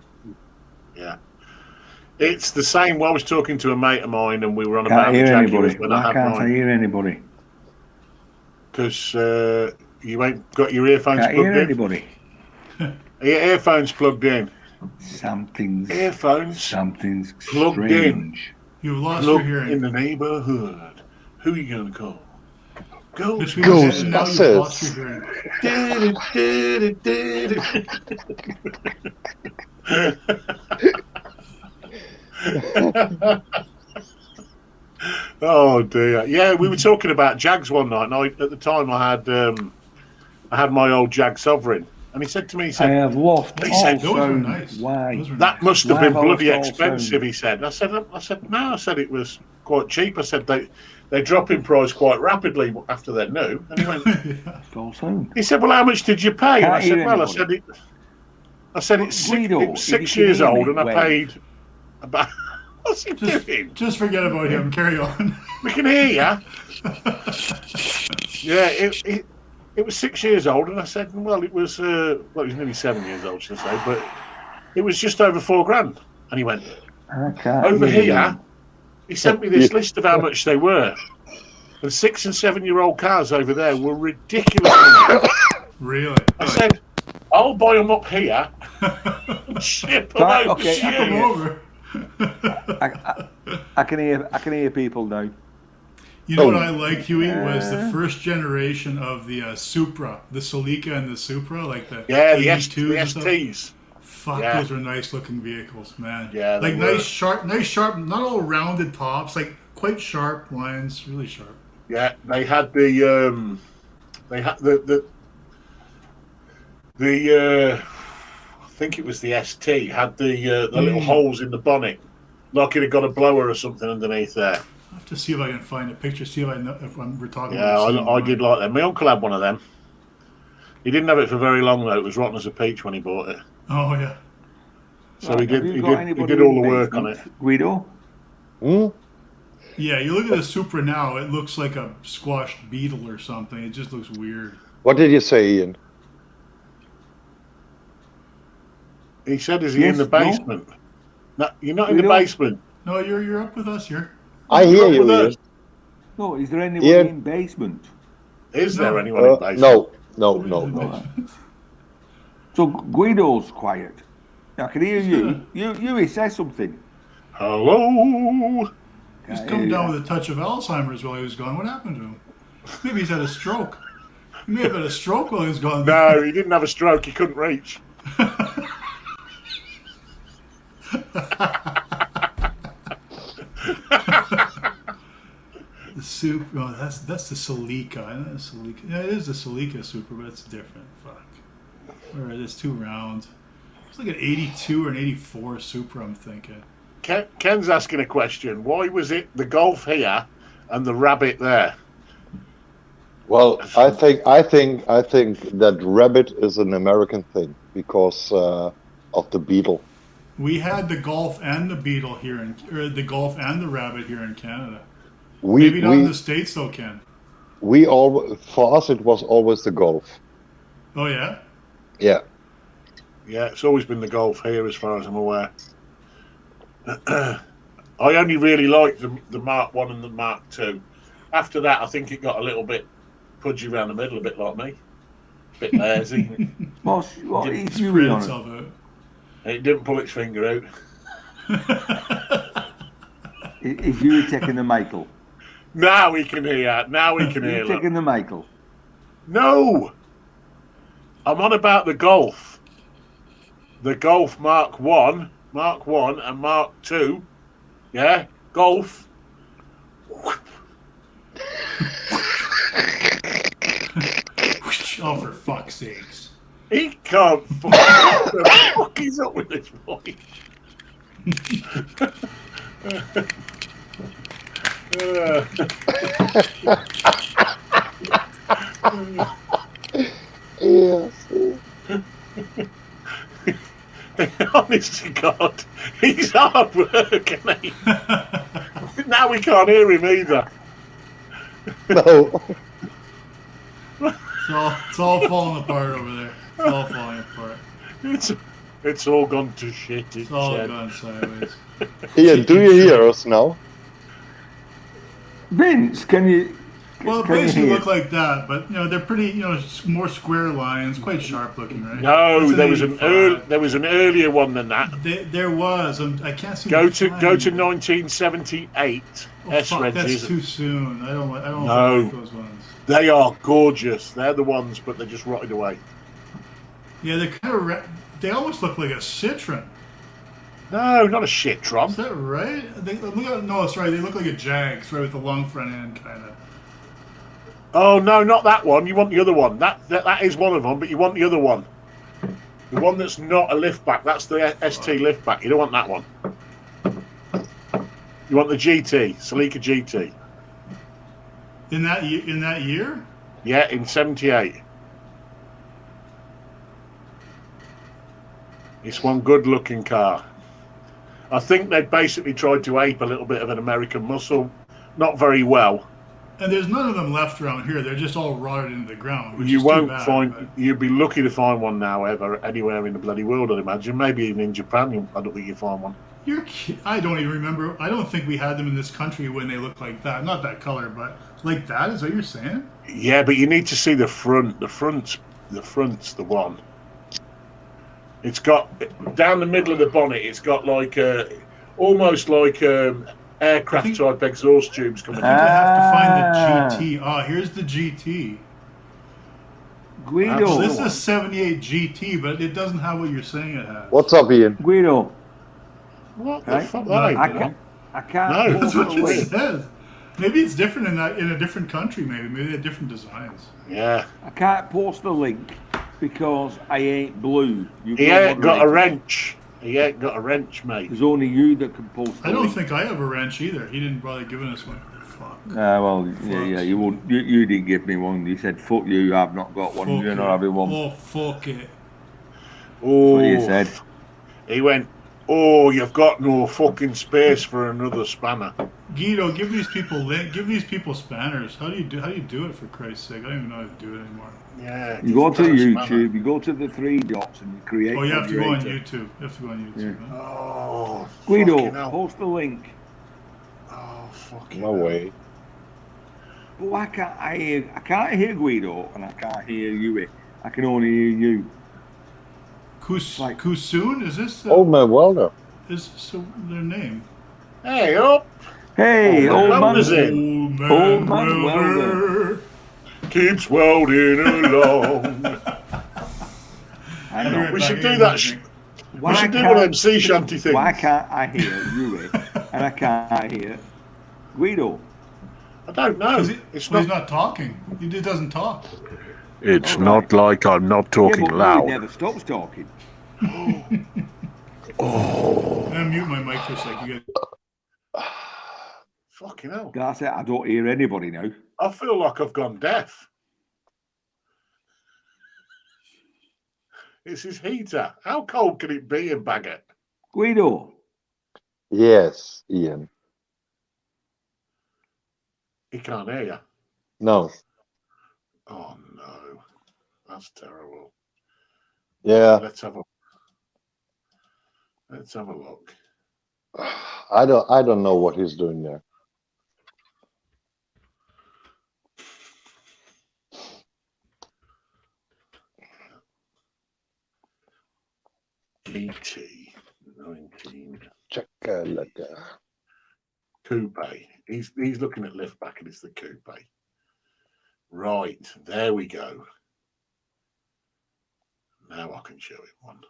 It's the same. Well, I was talking to a mate of mine, and we were on about the Jaguars when I had mine. Why can't I hear anybody? Because you ain't got your earphones plugged in. Can't hear anybody. Your earphones plugged in. Something's plugged strange. in. You've lost your hearing. In the neighborhood. Who are you going to call? Ghostbusters. Oh dear. Yeah, we were talking about Jags one night, and at the time I had my old Jag Sovereign, and he said to me, I have lost. Those were nice. Why? That must have been bloody expensive. He said. I said no. I said it was quite cheap. I said they drop in price quite rapidly after they're new. And he went. He said, "Well, how much did you pay?" And I said, "Well, I said it's 6 years old, and I paid about." What's he doing? Just forget about him. Carry on. We can hear you. Yeah, it was 6 years old, and I said, well, it was nearly 7 years old, should I say, but it was just over $4,000. And he went, over here, he sent me this list of how much they were. And 6 and 7 year old cars over there were ridiculous. Really? I said, I'll buy them up here and ship them over. Ship them over. I can hear people now. You know what I liked, Huey, was the first generation of the Supra, the Celica and the Supra, like the the STs. Fuck, Yeah. those are nice looking vehicles, man. Yeah, they like were. nice sharp, not all rounded tops, like quite sharp lines, really sharp. Yeah, they had the I think it was the ST had the little holes in the bonnet, like it had got a blower or something underneath there. I'll have to see if I can find a picture. See if I know if we're talking Yeah, about the same I one. did like them. My uncle had one of them. He didn't have it for very long though. It was rotten as a peach when he bought it. Oh yeah. So Right, he have you did got anybody all the in work on it. basement, Guido? Yeah, you look at the Supra now, it looks like a squashed beetle or something. It just looks weird. What did you say, Ian? He said, "Is he Yes, in the no? basement?" No, you're not in the We don't- basement. No, you're up with us here. I You're hear up you, with Ian. us. No, is there anybody Ian? in basement? Is No. there anyone in the basement? No. So Guido's quiet. I can hear He's you. gonna- You say something. Hello. He's Can't come hear down you. with a touch of Alzheimer's while he was gone. What happened to him? Maybe he's had a stroke. He may have had a stroke while he was gone. No, he didn't have a stroke. He couldn't reach. The Supra. Oh, that's the Celica. I know the Celica. Yeah, it is the Celica Supra, but it's different. Fuck. All right, it's too round. It's like an 82 or an 84 Supra. I'm thinking. Ken's asking a question. Why was it the Golf here and the Rabbit there? Well, I think that rabbit is an American thing because of the beetle. We had the Golf and the Beetle here, or the Golf and the Rabbit here in Canada. We Maybe not in we the States, though, Ken. we all for us it was always the Golf. Oh yeah. Yeah. Yeah, it's always been the Golf here, as far as I'm aware. I only really liked the Mark 1 and the Mark 2. After that, I think it got a little bit pudgy around the middle, a bit like me. A bit lazy. What is you Spread on it? itself out. It didn't pull its finger out. If you were taking the Michael. Now we can hear. Now we can hear. You're Look. taking the Michael. No! I'm on about the Golf. The Golf Mark 1 and Mark 2. Yeah? Golf. Oh, for fuck's sakes. He can't fuck. What the fuck is up with this boy? Yes. Honest to God, he's hard work, isn't he? Now we can't hear him either. No. It's all falling apart over there. It's all falling apart. It's all gone to shit. It's all gone sideways. Ian, do you hear us now? Vince, can you? Well, it can you basically hear? look like that, but they're pretty, more square lines, quite sharp looking, right? No, That's there was an 85. earlier one than that. There was. I can't see. Go to 1978. Oh, fuck, S-Reds that's is- too soon. I don't No. like those ones. They are gorgeous. They're the ones, but they're just rotted away. Yeah, they're kind of. They almost look like a Citroen. No, not a Is shit-tron. that right? No, it's right. They look like a Jag, right, with the long front end, kind of. Oh no, not that one. You want the other one. That is one of them, but you want the other one. The one that's not a liftback. That's the ST liftback. You don't want that one. You want the GT, Celica GT. In that year? Yeah, in 78. It's one good-looking car. I think they basically tried to ape a little bit of an American muscle. Not very well. And there's none of them left around here. They're just all rotted into the ground. Which You is too won't bad, find. but- You'd be lucky to find one now, ever anywhere in the bloody world. I'd imagine. Maybe even in Japan. I don't think you find one. I don't even remember. I don't think we had them in this country when they looked like that. Not that color, but like that. Is what you're saying? Yeah, but you need to see the front. The front's the one. It's got down the middle of the bonnet. It's got like almost like aircraft type exhaust tubes coming. I think I have to find the GT. Ah, here's the GT. Guido. Well, this is 78 GT, but it doesn't have what you're saying it has. What's up, Ian? Guido. What the Right? fuck? No, That ain't I the can't- one. I can't No, That's post what the it link. says. Maybe it's different in a different country. Maybe they have different designs. Yeah. I can't post the link because I ain't blue. You've He not ain't got a moderated. wrench. He ain't got a wrench, mate. There's only you that can post the I don't link. think I have a wrench either. He didn't bother giving us one. Fuck. Well, yeah, you won't. You didn't give me one. You said, "Fuck you, I've not got one. Fuck You're it. not having one." Oh, fuck it. That's what you Oh, said. he went, oh, you've got no fucking space for another spanner. Guido, give these people spanners. How do you do it, for Christ's sake? I don't even know how to do it anymore. Yeah. You go just to got a YouTube, spanner. you go to the three dots, and you create. Oh, you have to go on moderator. YouTube. You have to go on YouTube. Huh? Oh, Guido, fucking hell. post the link. Oh, fucking No hell. way. But I can't hear Guido, and I can't hear you. I can only hear you. Kusun? Is this Old man welder. is this their name? Hey, up. Hey, Oh, old Welder's man. in. Old man welder. Keeps welding along. Hang on. We should do that. We should do one of them sea shanty things. Why can't I hear Rui and I can't hear Guido? I don't know. He's not talking. He just doesn't talk. It's All right. not like I'm not talking yeah, but loud. Rui never stops talking. Oh, I'm gonna mute my mic for a second. You guys. fucking hell. That's it. I don't hear anybody now. I feel like I've gone deaf. It's his heater. How cold can it be in Baggett? Guido. Yes, Ian. He can't hear you. No. Oh no, that's terrible. Yeah. Let's have a look. I don't know what he's doing there. ET 19 Check like coupe. He's looking at lift back and it's the coupe. Right, there we go. Now I can show him one.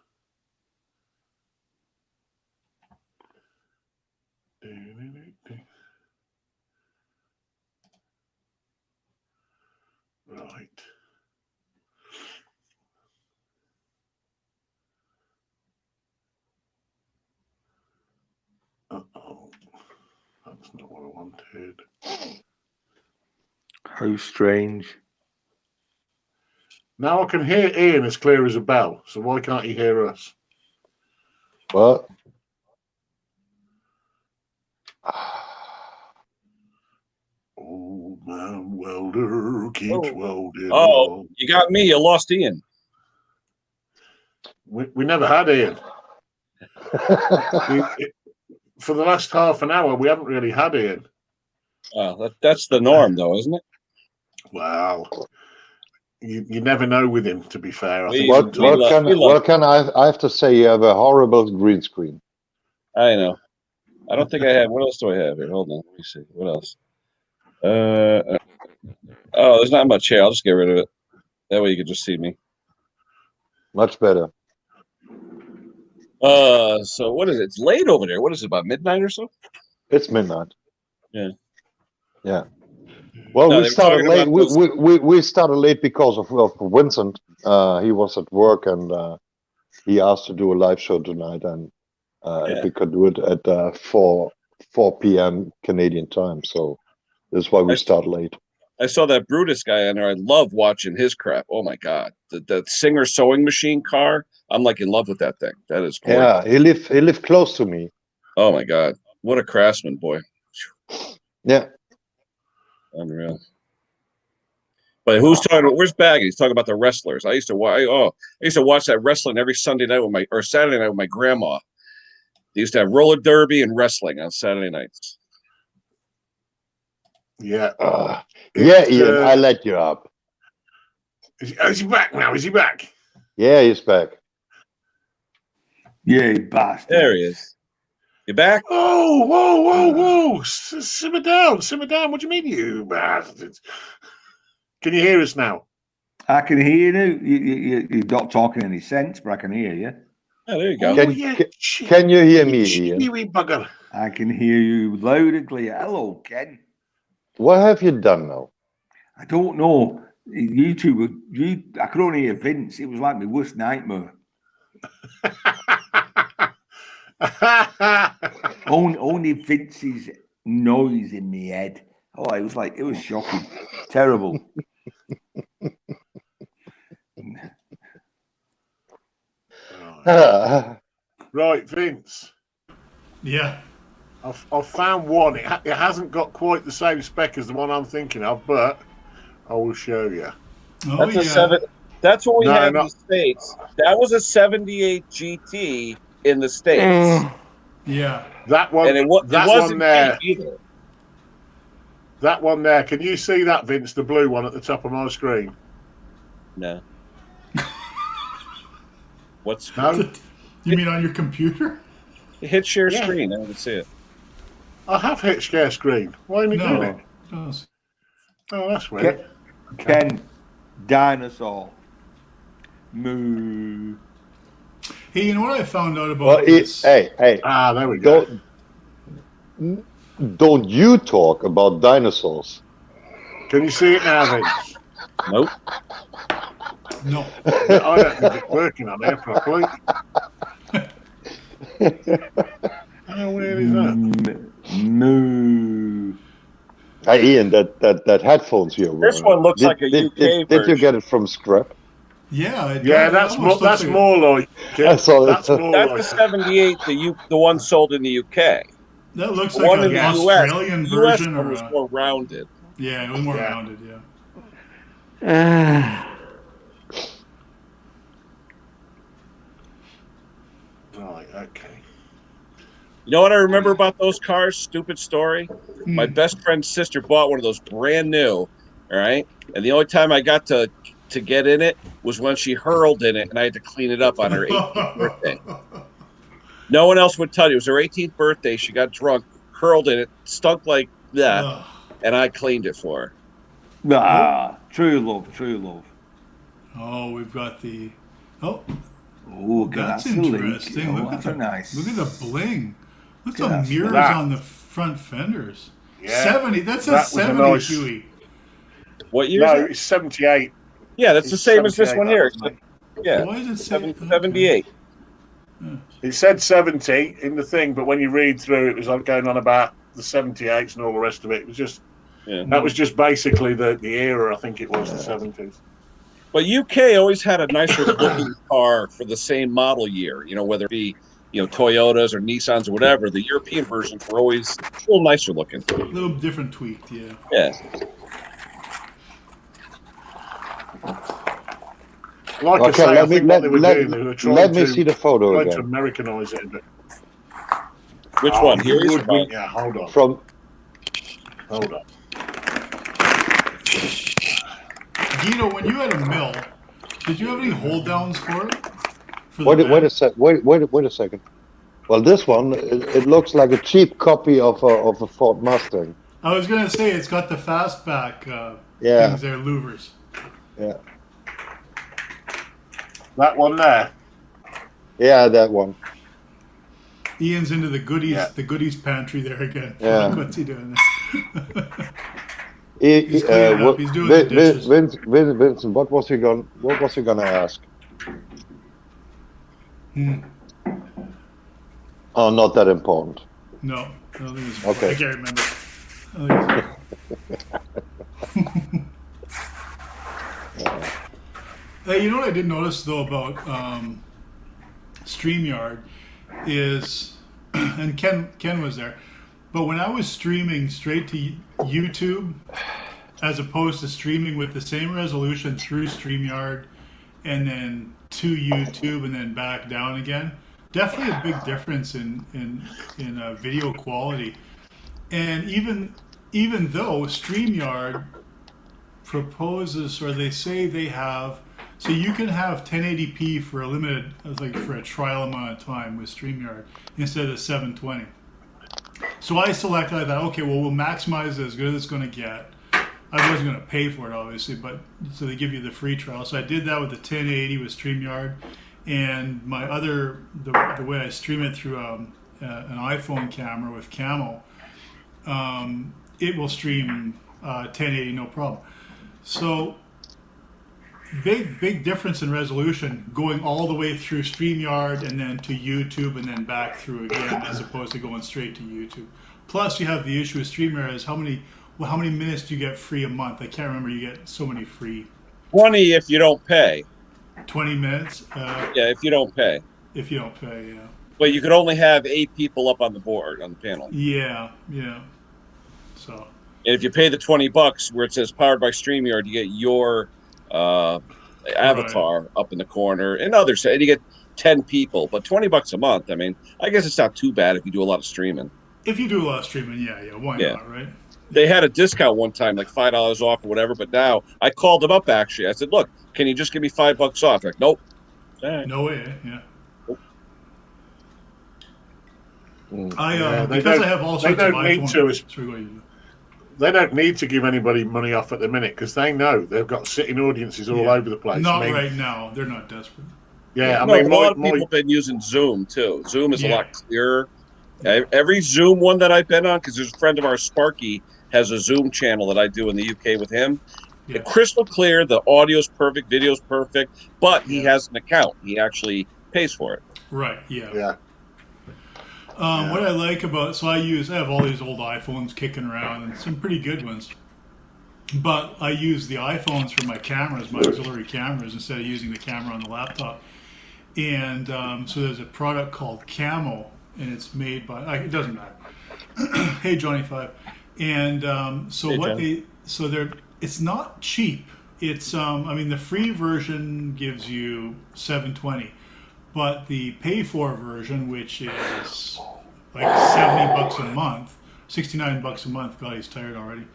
Right. Uh-oh. That's not what I wanted. How strange. Now I can hear Ian as clear as a bell, so why can't he hear us? what? Old man welder keeps welding. Oh, along. you got me. You lost Ian. We never had Ian. For the last half an hour, we haven't really had Ian. That's the norm, though, isn't it? Wow. You never know with him, to be fair. I We- think what sometimes- what can I have to say? You have a horrible green screen. I know. I don't think I have. What else do I have here? Hold on. Let me see. What else? Oh, there's not much here. I'll just get rid of it. That way you can just see me. Much better. So what is it? It's late over there. What is it, about midnight or so? It's midnight. Yeah. Yeah. Well, No, we they were started talking late. about those- We started late because of Vincent. He was at work and he asked to do a live show tonight, and if Yeah. we could do it at 4 p.m. Canadian time. So that's why we start late. I saw that Brutus guy on there. I love watching his crap. Oh my god, the Singer sewing machine car. I'm like in love with that thing. That is gorgeous. Yeah, he lived close to me. Oh my god, what a craftsman, boy. Yeah. Unreal. But who's talking? Where's Baggy? He's talking about the wrestlers. I used to watch. I used to watch that wrestling every Sunday night or Saturday night with my grandma. They used to have roller derby and wrestling on Saturday nights. Yeah. Yeah, Ian, I let you up. Is he back now? Is he back? Yeah, he's back. Yeah, you bastard. There he is. You back? Oh, whoa. Simmer down. What do you mean, you bastards? Can you hear us now? I can hear you now. You're not talking any sense, but I can hear you. Oh, there you go. Can you hear me, Ian? Bugger. I can hear you loud and clear. Hello, Ken. What have you done now? I don't know. I could only hear Vince. It was like my worst nightmare. Only Vince's noise in my head. Oh, it was shocking. Terrible. Right, Vince. Yeah. I've found one. It hasn't got quite the same spec as the one I'm thinking of, but I will show you. Oh, That's a 7. That's what we have in the States. That was a 78 GT in the States. Yeah. That one. And it wasn't there. cheap either. That one there. Can you see that, Vince? The blue one at the top of my screen. No. What's no? You mean on your computer? Hit share screen. I don't see it. I have hit share screen. Why are you doing it? No. Oh, that's weird. Ken, dinosaur. Moo. Hey, you know what I found out about this? Hey. There we go. Don't you talk about dinosaurs? Can you see it now, Vince? Nope. No. I don't think it's working on here properly. How weird is that? Moo. Hey, Ian, that headphones you're wearing. This one looks like a UK version. Did you get it from scrap? Yeah. That's more like. That's the 78. The one sold in the UK. That looks the like one an in the Australian US, version. US one was more rounded. Yeah, it was more rounded. Yeah. Right. Okay. You know what I remember about those cars? Stupid story. My best friend's sister bought one of those brand new. All right, and the only time I got to get in it was when she hurled in it, and I had to clean it up on her 18th birthday. No one else would tell you. It was her 18th birthday. She got drunk, hurled in it, stunk like that, and I cleaned it for her. True love. Oh, we've got the. Oh, that's interesting. Look at the bling. Look at the mirrors on the front fenders. Yeah. 70. That's a 70, Huey. What year? No, it's 78. Yeah, that's the same as this one here. Yeah. Why is it 78? Okay. It said 70 in the thing, but when you read through, it was like going on about the 78s and all the rest of it. It was just that was just basically the era. I think it was the 70s. But UK always had a nicer looking car for the same model year. You know, whether it be Toyotas or Nissans or whatever. The European versions were always a little nicer looking. A little different tweaked, yeah. Yeah. Like I say, I think what they were doing, they were trying to see the photo again. To Americanise it a bit. Which one? Here is one. Yeah, hold on. Hold on. Guido, when you had a mill, did you have any hold downs for it? Wait a second. Well, this one it looks like a cheap copy of a Ford Mustang. I was gonna say it's got the fastback things there, louvers. Yeah. That one there. Yeah, that one. Ian's into the goodies pantry there again. Yeah. What's he doing there? He's cleaning up. He's doing the dishes. Vincent, what was he gonna ask? Oh, not that important. No, I don't think it's okay. I can't remember. Hey, you know what I did notice though about StreamYard is, and Ken was there, but when I was streaming straight to YouTube, as opposed to streaming with the same resolution through StreamYard, and then to YouTube and then back down again, definitely a big difference in video quality. And even though StreamYard proposes, or they say they have, so you can have 1080p for a limited, like for a trial amount of time with StreamYard instead of 720. So I selected, I thought, okay, well, we'll maximize it as good as it's going to get. I wasn't going to pay for it, obviously, but so they give you the free trial. So I did that with the 1080 with StreamYard, and my the way I stream it through an iPhone camera with Camo, it will stream 1080 no problem. So big difference in resolution going all the way through StreamYard and then to YouTube and then back through again, as opposed to going straight to YouTube. Plus, you have the issue with StreamYard is how many minutes do you get free a month? I can't remember. You get so many free. 20 if you don't pay. 20 minutes? Yeah, if you don't pay. If you don't pay, yeah. But you could only have 8 people up on the board, on the panel. Yeah. So. And if you pay the $20 where it says powered by StreamYard, you get your avatar up in the corner, and others, and you get 10 people. But $20 a month, I mean, I guess it's not too bad if you do a lot of streaming. If you do a lot of streaming, yeah, why not, right? They had a discount one time, like $5 off or whatever. But now I called them up. Actually, I said, "Look, can you just give me $5 off?" They're like, nope. Right. No way. Yeah. Nope. Because I have all sorts of iPhones. They don't need to give anybody money off at the minute because they know they've got sitting audiences all over the place. Not right now. They're not desperate. Yeah, a lot of people have been using Zoom too. Zoom is a lot clearer. Every Zoom one that I've been on, because there's a friend of ours, Sparky, has a Zoom channel that I do in the UK with him. Yeah. It's crystal clear. The audio's perfect, video's perfect, but he has an account. He actually pays for it. Right. Yeah. Yeah. What I like about I have all these old iPhones kicking around and some pretty good ones, but I use the iPhones for my cameras, my auxiliary cameras, instead of using the camera on the laptop. And so there's a product called Camo, and it's made by it doesn't matter. Hey Johnny Five, and it's not cheap. It's the free version gives you $720. But the pay-for version, which is like $70 a month, $69 a month, God, he's tired already,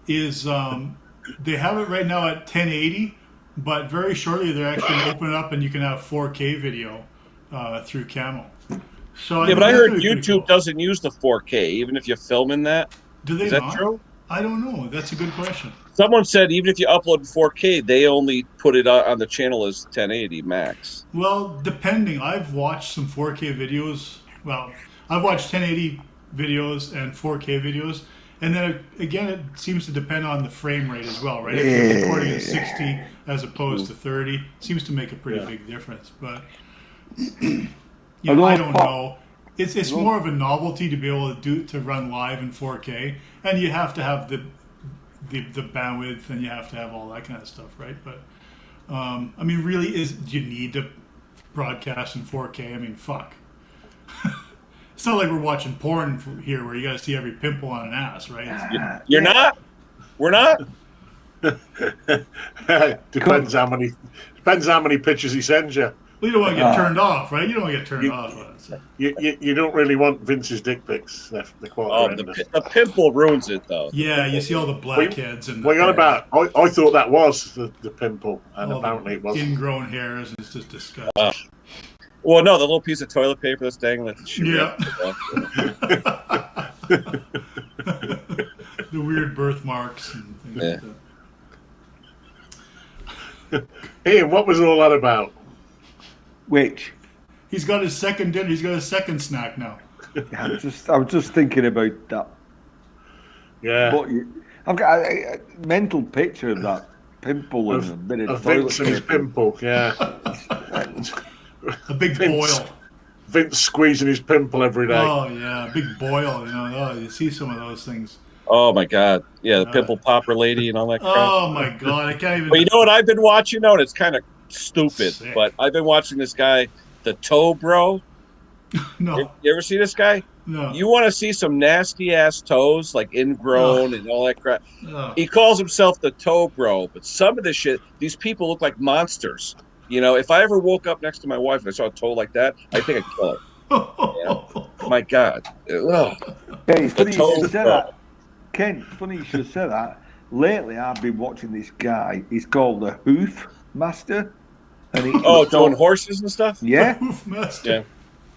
is they have it right now at 1080, but very shortly they're actually going to open it up and you can have 4K video through Camo. So but I heard YouTube doesn't use the 4K, even if you film in that. Do they Is that not? true? I don't know. That's a good question. Someone said even if you upload 4K, they only put it on the channel as 1080 max. Well, depending. I've watched some 4K videos. Well, I've watched 1080 videos and 4K videos. And then, again, it seems to depend on the frame rate as well, right? If you're recording at 60 as opposed to 30, it seems to make a pretty big difference. But, I don't know. It's more of a novelty to be able to run live in 4K. And you have to have the bandwidth, and you have to have all that kind of stuff, right? But really, do you need to broadcast in 4K? I mean, fuck. It's not like we're watching porn here, where you got to see every pimple on an ass, right? You're not. We're not. Depends how many pictures he sends you. Well, you don't want to get turned off, right? You don't want to get turned off. You don't really want Vince's dick pics. The pimple ruins it, though. Yeah, you see all the blackheads and. What you on about? I thought that was the pimple, and apparently it wasn't. Ingrown hairs, and it's just disgusting. Well, no, the little piece of toilet paper that's dangling. Yeah. The weird birthmarks and things like that. Ian, what was all that about? Which? He's got his second dinner. He's got his second snack now. I was just thinking about that. Yeah. But I've got a mental picture of that pimple and a bit of toilet Vince and his pimple. Yeah. A big boil. Vince squeezing his pimple every day. Oh yeah, a big boil. You see some of those things. Oh my God! Yeah, the pimple popper lady and all that crap. Oh my God, I can't even. But you know what I've been watching though, and it's kind of stupid. Sick. But I've been watching this guy, the Toe Bro. No. You ever see this guy? No. You want to see some nasty ass toes, like ingrown and all that crap? He calls himself the Toe Bro, but some of this shit, these people look like monsters. You know, if I ever woke up next to my wife and I saw a toe like that, I think I'd kill her. My God. Ugh. Yeah, it's funny you should say that. Ken, it's funny you should say that. Lately, I've been watching this guy. He's called the Hoof Master. And doing horses and stuff? Yeah. Hoof Master. Yeah.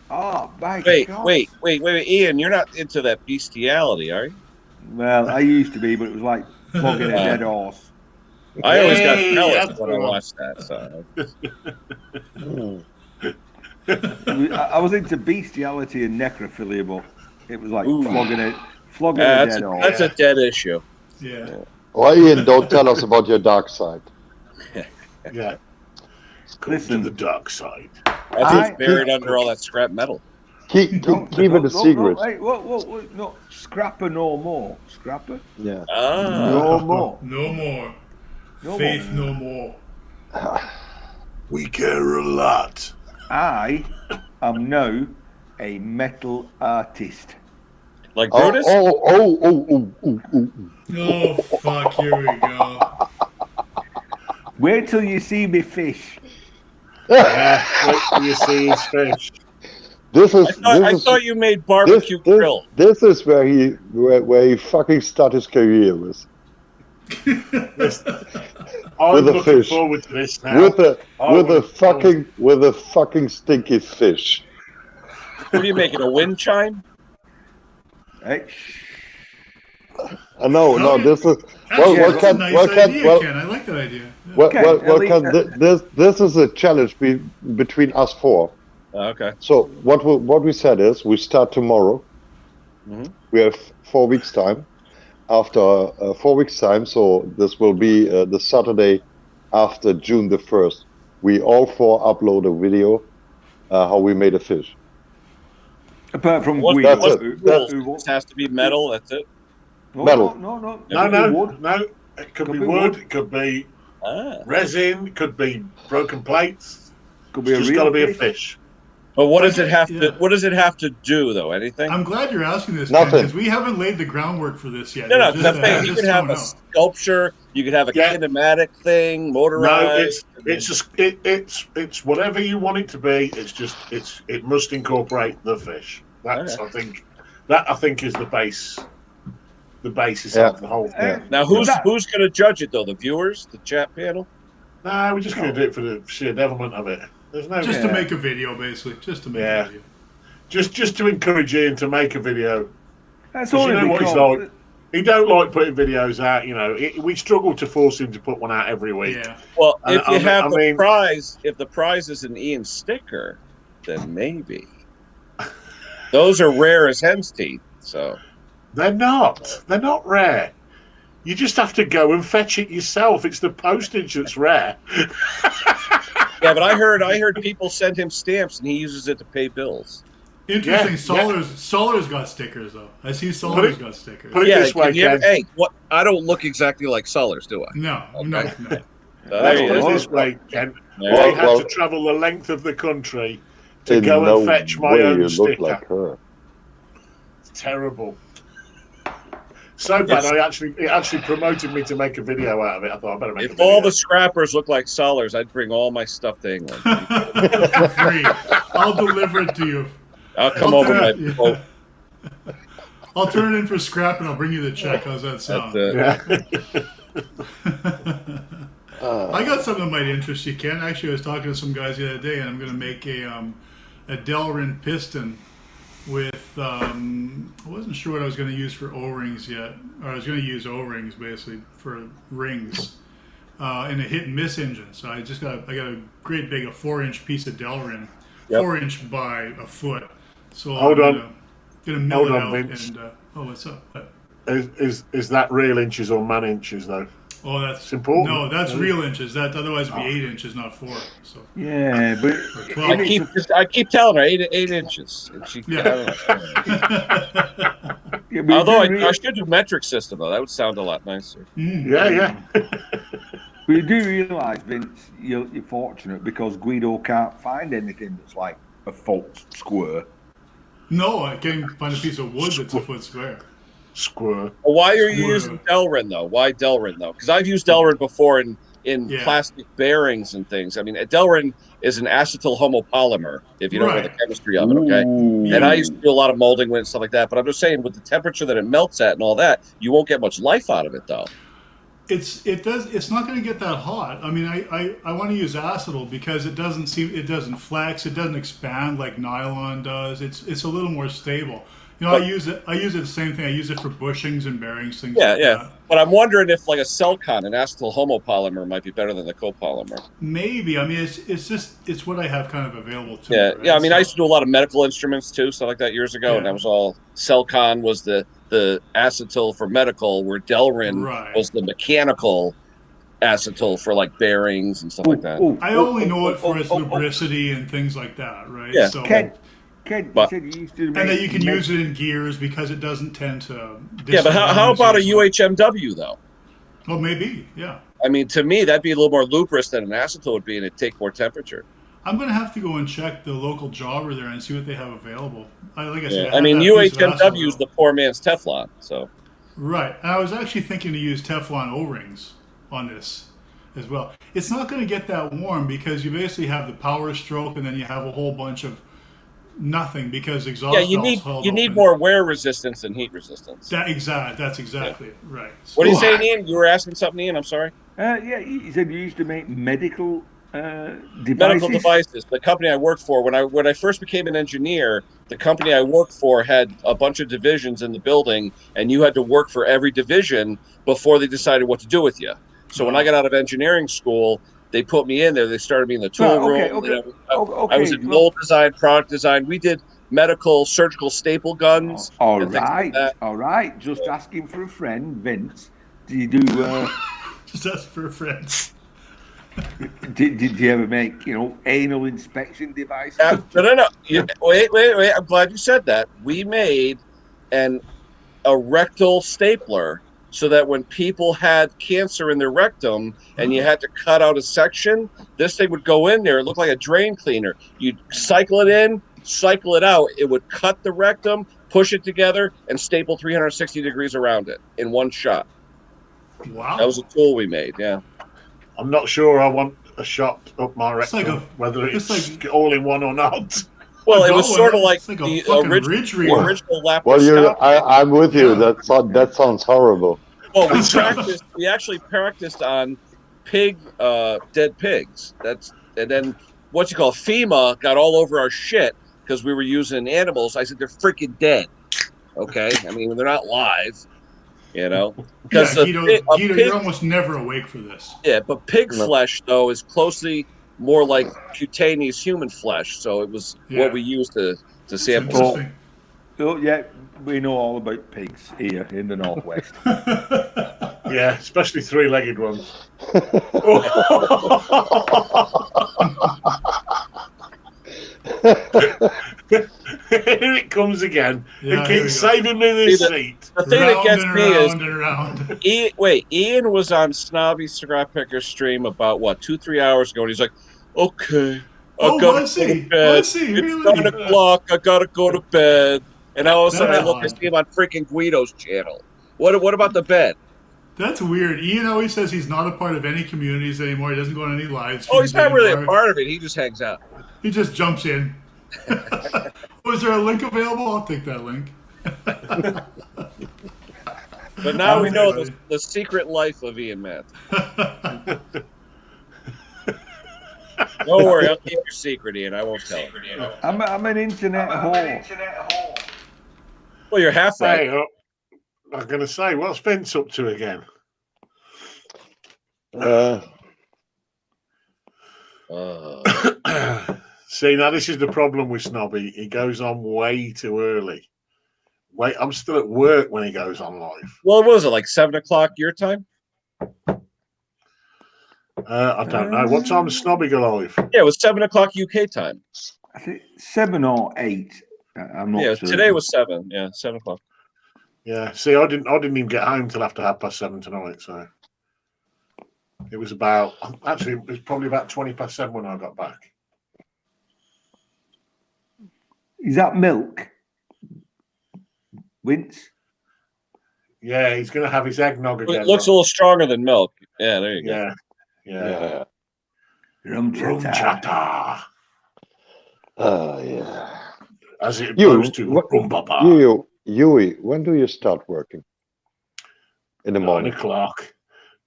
Oh, my God. Wait, Ian, you're not into that bestiality, are you? Well, I used to be, but it was like flogging a dead horse. I always got Hey, pellets that's when the I one. watched that. So I was into bestiality and necrophilia, but it was like Ooh. flogging a that's dead horse. that's a dead issue. Yeah. Well, Ian, don't tell us about your dark side. Yeah. Come Listen. to the dark side. That's what's buried under all that scrap metal. Keep it a secret. Hey, whoa, no, scrapper no more. Scrapper? Yeah. No more. No more. No Faith more. no more. We care a lot. I am now a metal artist. Like Oh, Brutus? Oh, fuck, here we go. Wait till you see me fish. Yeah, wait till you see his fish. I thought you made barbecue grill. This is where he fucking start his career with. I'm With a looking fish. forward to this now. With a fucking stinky fish. What are you making, a wind chime? Hey, No, this is Actually, that's a nice idea, well, Ken. I like that idea. Yeah. well, Ken, Ken, this is a challenge between us four. Okay. So what we said is we start tomorrow. Mhm. We have 4 weeks time. After 4 weeks time, so this will be the Saturday after June the 1st. We all four upload a video how we made a fish. apart from What's Guido, that's the it. rules? It has to be metal, that's it? metal. No. No. It could be wood. It could be Ah. resin. It could be broken plates. Could be It's a just real got to be a fish. fish. But what does it have Yeah. to? What does it have to do, though? Anything? I'm glad you're asking this, Nothing. because we haven't laid the groundwork for this yet. No. It's Because just, I'm saying you just could have thrown a out. sculpture. You could have a Yeah. kinematic thing, No, motorized. it's whatever you want it to be. It's just it must incorporate the fish. That's Okay. I think is the base. The basis Yeah. of the whole thing. Yeah. Now, who's going to judge it though? The viewers, the chat panel. No, we're just going to do it for the sheer devilment of it. There's no Just to make a video, basically. Just to make Yeah. a video. just to encourage Ian to make a video. That's 'Cause you only know what he's because like. He don't like putting videos out. You know, we struggle to force him to put one out every week. Yeah. Well, And if you have I the mean- prize, if the prize is an Ian sticker, then maybe. Those are rare as hen's teeth. So They're not. They're not rare. You just have to go and fetch it yourself. It's the postage that's rare. yeah, but I heard people send him stamps and he uses it to pay bills. Interesting. Yeah, Solar's got stickers, though. I see Put Solar's it- got stickers. put it- this way, can you ever- Ken. hey, what? I don't look exactly like Sullers, do I? No. Let's There put you it go. this way, Ken. Yeah. I had Well- to travel the length of the country to In go no and fetch my way own you sticker. look like her. It's terrible. So bad, it actually promoted me to make a video out of it. I thought I better make a If video. all the scrappers look like Sullers, I'd bring all my stuff to England. For free. I'll deliver it to you. I'll come I'll over my turn- boat. I'll turn it in for scrap and I'll bring you the check. How's that sound? I got something that might interest you, Ken. Actually, I was talking to some guys the other day, and I'm going to make a Delrin piston with. I wasn't sure what I was going to use for O-rings yet. Or I was going to use O-rings basically for rings in a hit and miss engine. So I got a great big 4-inch piece of Delrin, 4-inch by a foot. So Hold I'm on. gonna mill Hold it on, out Vince. and what's up? What? Is that real inches or man inches though? Oh, that's It's important. No, that's real inches. That otherwise would be 8 inches, not 4. So Yeah, but or I 12. keep telling her 8 inches. And she, Yeah. I don't know. yeah, but Although you do I should do metric system though, that would sound a lot nicer. Yeah. but you do realise, Vince, you're fortunate because Guido can't find anything that's like a foot square. No, I can't find a piece of wood that's a foot square. Square. Well, why are you Square. using Delrin though? Why Delrin though? Because I've used Delrin before in Yeah. plastic bearings and things. I mean, Delrin is an acetyl homopolymer, if you don't know Right. the chemistry of it, okay? Ooh. And I used to do a lot of molding with it and stuff like that. But I'm just saying, with the temperature that it melts at and all that, you won't get much life out of it though. It's not going to get that hot. I mean, I want to use acetal because it doesn't flex, it doesn't expand like nylon does. It's a little more stable. You know, I use it the same thing. I use it for bushings and bearings, things Yeah, like yeah. that. But I'm wondering if like a Celcon, an acetyl homopolymer, might be better than the copolymer. Maybe. I mean, it's what I have kind of available to me. Yeah, Right? yeah. I mean, I So, used to do a lot of medical instruments too, stuff like that years ago, and that yeah. was all Celcon was the acetyl for medical, where Delrin Right. was the mechanical acetyl for like bearings and stuff like that. I only know it for its lubricity and things like that, right? Yeah. So, Ken, you But said you used to and make. that you can use it in gears because it doesn't tend to. yeah, but how disallow about a as easily. UHMW though? Well, maybe. Yeah. I mean, to me, that'd be a little more lubrous than an acetyl would be, and it'd take more temperature. I'm gonna have to go and check the local jobber there and see what they have available. Like I Yeah. said, I I have mean, that piece of UHMW asphalt is though. the poor man's Teflon. So Right. And I was actually thinking to use Teflon O-rings on this as well. It's not going to get that warm because you basically have the power stroke and then you have a whole bunch of nothing because exhaust yeah, valves held you need open. more wear resistance than heat resistance. That's exactly it. Right. What are you saying, Ian? You were asking something, Ian? I'm sorry. Yeah, you said you used to make medical devices. Medical devices. The company I worked for, when I first became an engineer, the company I worked for had a bunch of divisions in the building, and you had to work for every division before they decided what to do with you. So when I got out of engineering school, they put me in there. They started me in the tool room. I was in mold design, product design. We did medical, surgical staple guns. All and things like that. all right. Just asking for a friend, Vince. Do you do? Just ask for a friend. Did you ever make anal inspection devices? No. Wait. I'm glad you said that. We made a rectal stapler so that when people had cancer in their rectum and you had to cut out a section, this thing would go in there. It looked like a drain cleaner. You'd cycle it in, cycle it out. It would cut the rectum, push it together, and staple 360 degrees around it in one shot. Wow. That was a tool we made, yeah. I'm not sure I want a shot up my rectum, whether it's like all in one or not. Well, it was sort of like the original laparoscopy. Well, I'm with you. That sounds horrible. Well, we actually practiced on dead pigs. And then FEMA got all over our shit because we were using animals. I said they're freaking dead. Okay, I mean they're not live. Because Guido, you're almost never awake for this. Yeah, but pig flesh though is closely more like cutaneous human flesh, so it was what we used to sample. Oh, yeah, we know all about pigs here in the Northwest. Yeah, especially three-legged ones. Here it comes again. It keeps saving me this seat. The thing that gets me is Ian was on Snobby Scrap Picker stream about 2-3 hours ago, and he's like, "Okay, I gotta go to bed. It's 9 o'clock. I gotta go to bed." And all of a sudden, I look at him on freaking Guido's channel. What about the bed? That's weird. Ian always says he's not a part of any communities anymore. He doesn't go on any live streams. Oh, he's not really a part of it. He just hangs out. He just jumps in. Was there a link available? I'll take that link. But now we know the secret life of Ian Matt. Don't worry, I'll keep your secret, Ian. I won't tell it. I'm an internet whore. Well, you're half right. Hey, I'm going to say, what's Vince up to again? See, now this is the problem with Snobby. He goes on way too early. Wait, I'm still at work when he goes on live. Well, what was it, like 7 o'clock your time? I don't know. What time does Snobby go live? Yeah, it was 7 o'clock UK time. I think 7 or 8. I'm not certain. Today was 7. Yeah, 7 o'clock. Yeah. See, I didn't even get home till after 7:30 tonight. So it was it was probably about 7:20 when I got back. Is that milk, Vince? Yeah, he's going to have his eggnog again. It looks a little stronger than milk. Yeah, there you go. Yeah. Rum chata. Oh, yeah. As it opposed to Rumbaba. Yui, when do you start working? In the morning? 9 o'clock.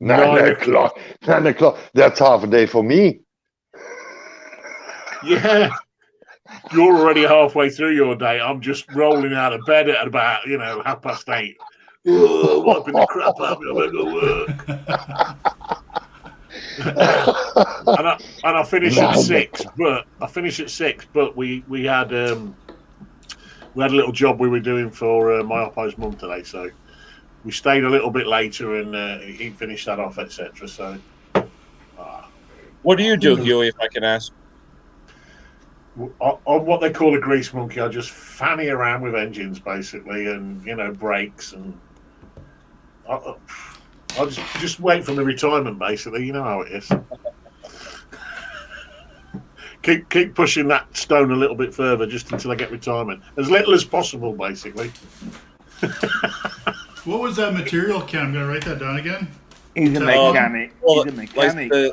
9 o'clock. 9 o'clock. That's half a day for me. Yeah. You're already halfway through your day. I'm just rolling out of bed at about 8:30. Wiping the crap out of me. I better go work. and I finish at 6. But we had a little job we were doing for my oppo's mum today, so we stayed a little bit later and he finished that off, etc. So, what do you do, Huey? If I can ask. On what they call a grease monkey, I just fanny around with engines basically, and brakes, and I'll just wait for my retirement basically. You know how it is. keep pushing that stone a little bit further just until I get retirement, as little as possible basically. What was that material, Ken? I'm gonna write that down again. He's a mechanic. Well, He's a mechanic. Like the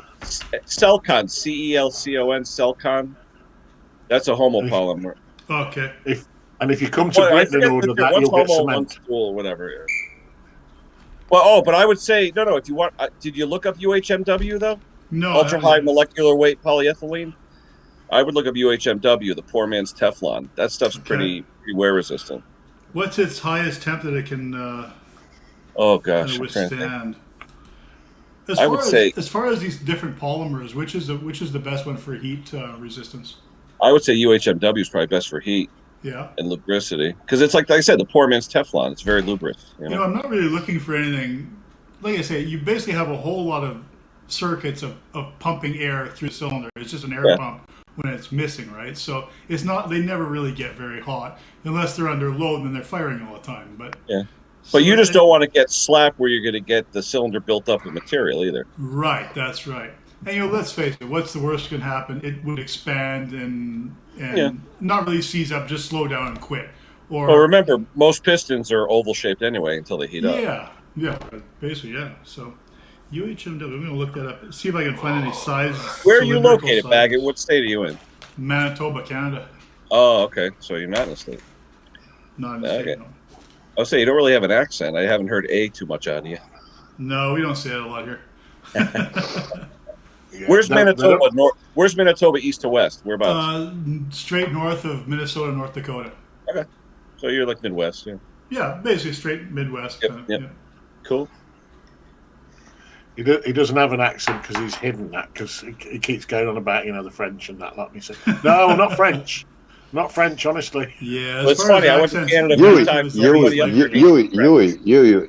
Celcon, CELCON, Celcon. That's a homopolymer. Okay. If you come to Britain and order that, you'll get cement. Or whatever. Well, but I would say no. If you want, did you look up UHMW though? No. Ultra high molecular weight polyethylene. I would look up UHMW, the poor man's Teflon. That stuff's pretty wear resistant. What's its highest temp that it can withstand? As far as these different polymers, which is the best one for heat resistance? I would say UHMW is probably best for heat. Yeah. And lubricity, because it's like I said, the poor man's Teflon. It's very lubricant. I'm not really looking for anything. Like I say, you basically have a whole lot of circuits of pumping air through the cylinder. It's just an air pump when it's missing, right? So it's not. They never really get very hot unless they're under load and then they're firing all the time. But but you just don't want to get slapped where you're going to get the cylinder built up with material either. Right. That's right. And let's face it. What's the worst that can happen? It would expand and not really seize up, just slow down and quit. Well, remember, most pistons are oval shaped anyway until they heat up. Yeah, basically, yeah. So UHMW, I'm going to look that up. See if I can find any size. Where are you located, Baggett? What state are you in? Manitoba, Canada. Oh, okay. So you're not in the state. Not in the state, no. I'll say you don't really have an accent. I haven't heard too much out of you. No, we don't say that a lot here. Where's Manitoba? Where's Manitoba east to west? Whereabouts? Straight north of Minnesota, North Dakota. Okay. So you're like Midwest, yeah. Yeah, basically straight Midwest. Yep. Yeah. Cool. He doesn't have an accent because he's hidden that, because he keeps going on about the French and that. Like me say, no, not French, not French. Honestly, yeah. Well, it's funny. I went to Canada many times. You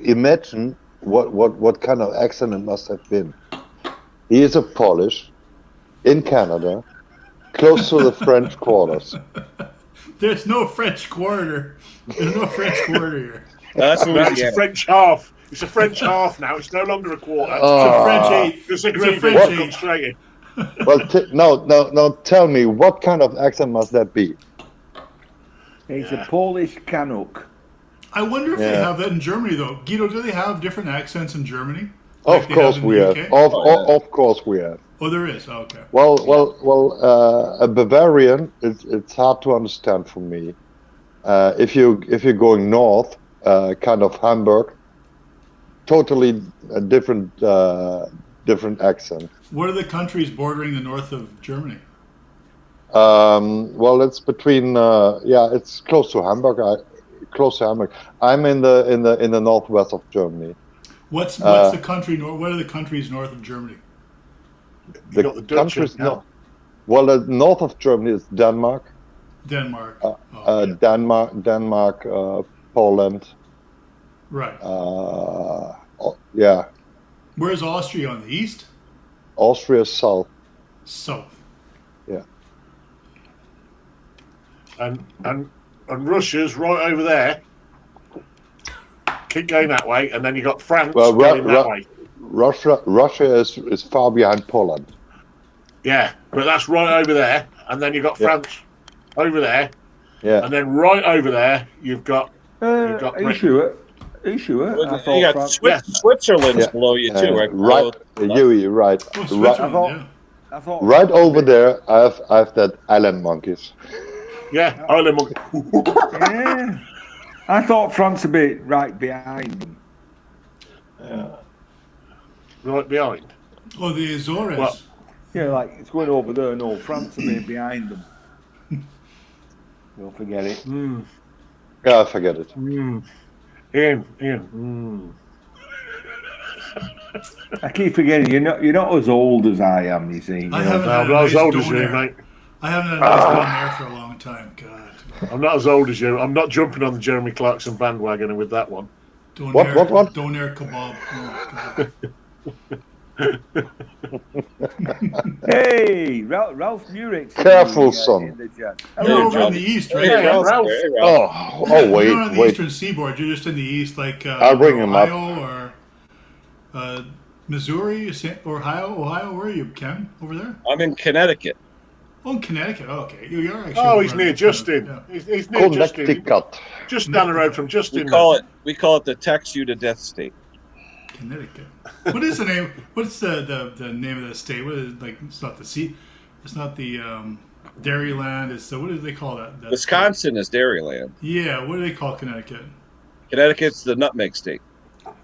imagine what kind of accent it must have been. He is a Polish in Canada, close to the French quarters. There's no French quarter. There's no French quarter here. That's it's a French half. It's a French half now. It's no longer a quarter. It's a French eighth. It's a French eighth. Straight in. Well, no. Tell me, what kind of accent must that be? It's a Polish Canuck. I wonder if they have that in Germany, though. Guido, do they have different accents in Germany? Of course we have. Of course we have. Oh, there is. Oh, okay. Well. A Bavarian, it's hard to understand for me. If you're going north, kind of Hamburg, totally a different accent. What are the countries bordering the north of Germany? Well, it's between. It's close to Hamburg. I'm in the northwest of Germany. What's the country? What are the countries north of Germany? The countries well, the north of Germany is Denmark. Denmark. Denmark, Poland. Right. Yeah. Where's Austria on the east? Austria south. South. Yeah. And Russia's right over there. Keep going that way, and then you got France going that way. Russia is far behind Poland. Yeah, but that's right over there, and then you got France over there. Yeah. And then right over there, you've got. Are you sure? Well, you got Switzerland's below you too, right? Right, Yui, right. Oh, I thought right over there, I have that island monkeys. Yeah, island monkey. Yeah. I thought France would be right behind them. Yeah. Right behind. Oh, the Azores. Well, Yeah, like it's going over there, and all France will be behind them. Don't forget it. Yeah, forget it. Ian. I keep forgetting you're not as old as I am. You see. I haven't had I'm a not as nice old as you, donair. mate. I haven't had a nice donair for a long time. God. I'm not as old as you. I'm not jumping on the Jeremy Clarkson bandwagon with that one. Donair, What? Donair kebab. Oh, God. Hey, Ralph Murex. Careful, in son. the chat. You're Hello, over in Ralph. the east, right? Hey, Yeah, Ralph. Ralph. Hey, Ralph. Oh, You're not on the wait. eastern seaboard. You're just in the east, like I'll bring him up. Ohio or Missouri, Ohio. Where are you, Ken? Over there? I'm in Connecticut. Oh, in Connecticut. Oh, okay. You are actually. Oh, over he's on near the- Justin. Yeah. He's near Justin. Connecticut. Just down the road from Justin. We call it the tax you to death state. Connecticut. What is the name? What's the name of the state? What is like? It's not the sea. It's not the Dairyland. It's the what do they call that? Wisconsin is Dairyland. Yeah. What do they call Connecticut? Connecticut's the nutmeg state.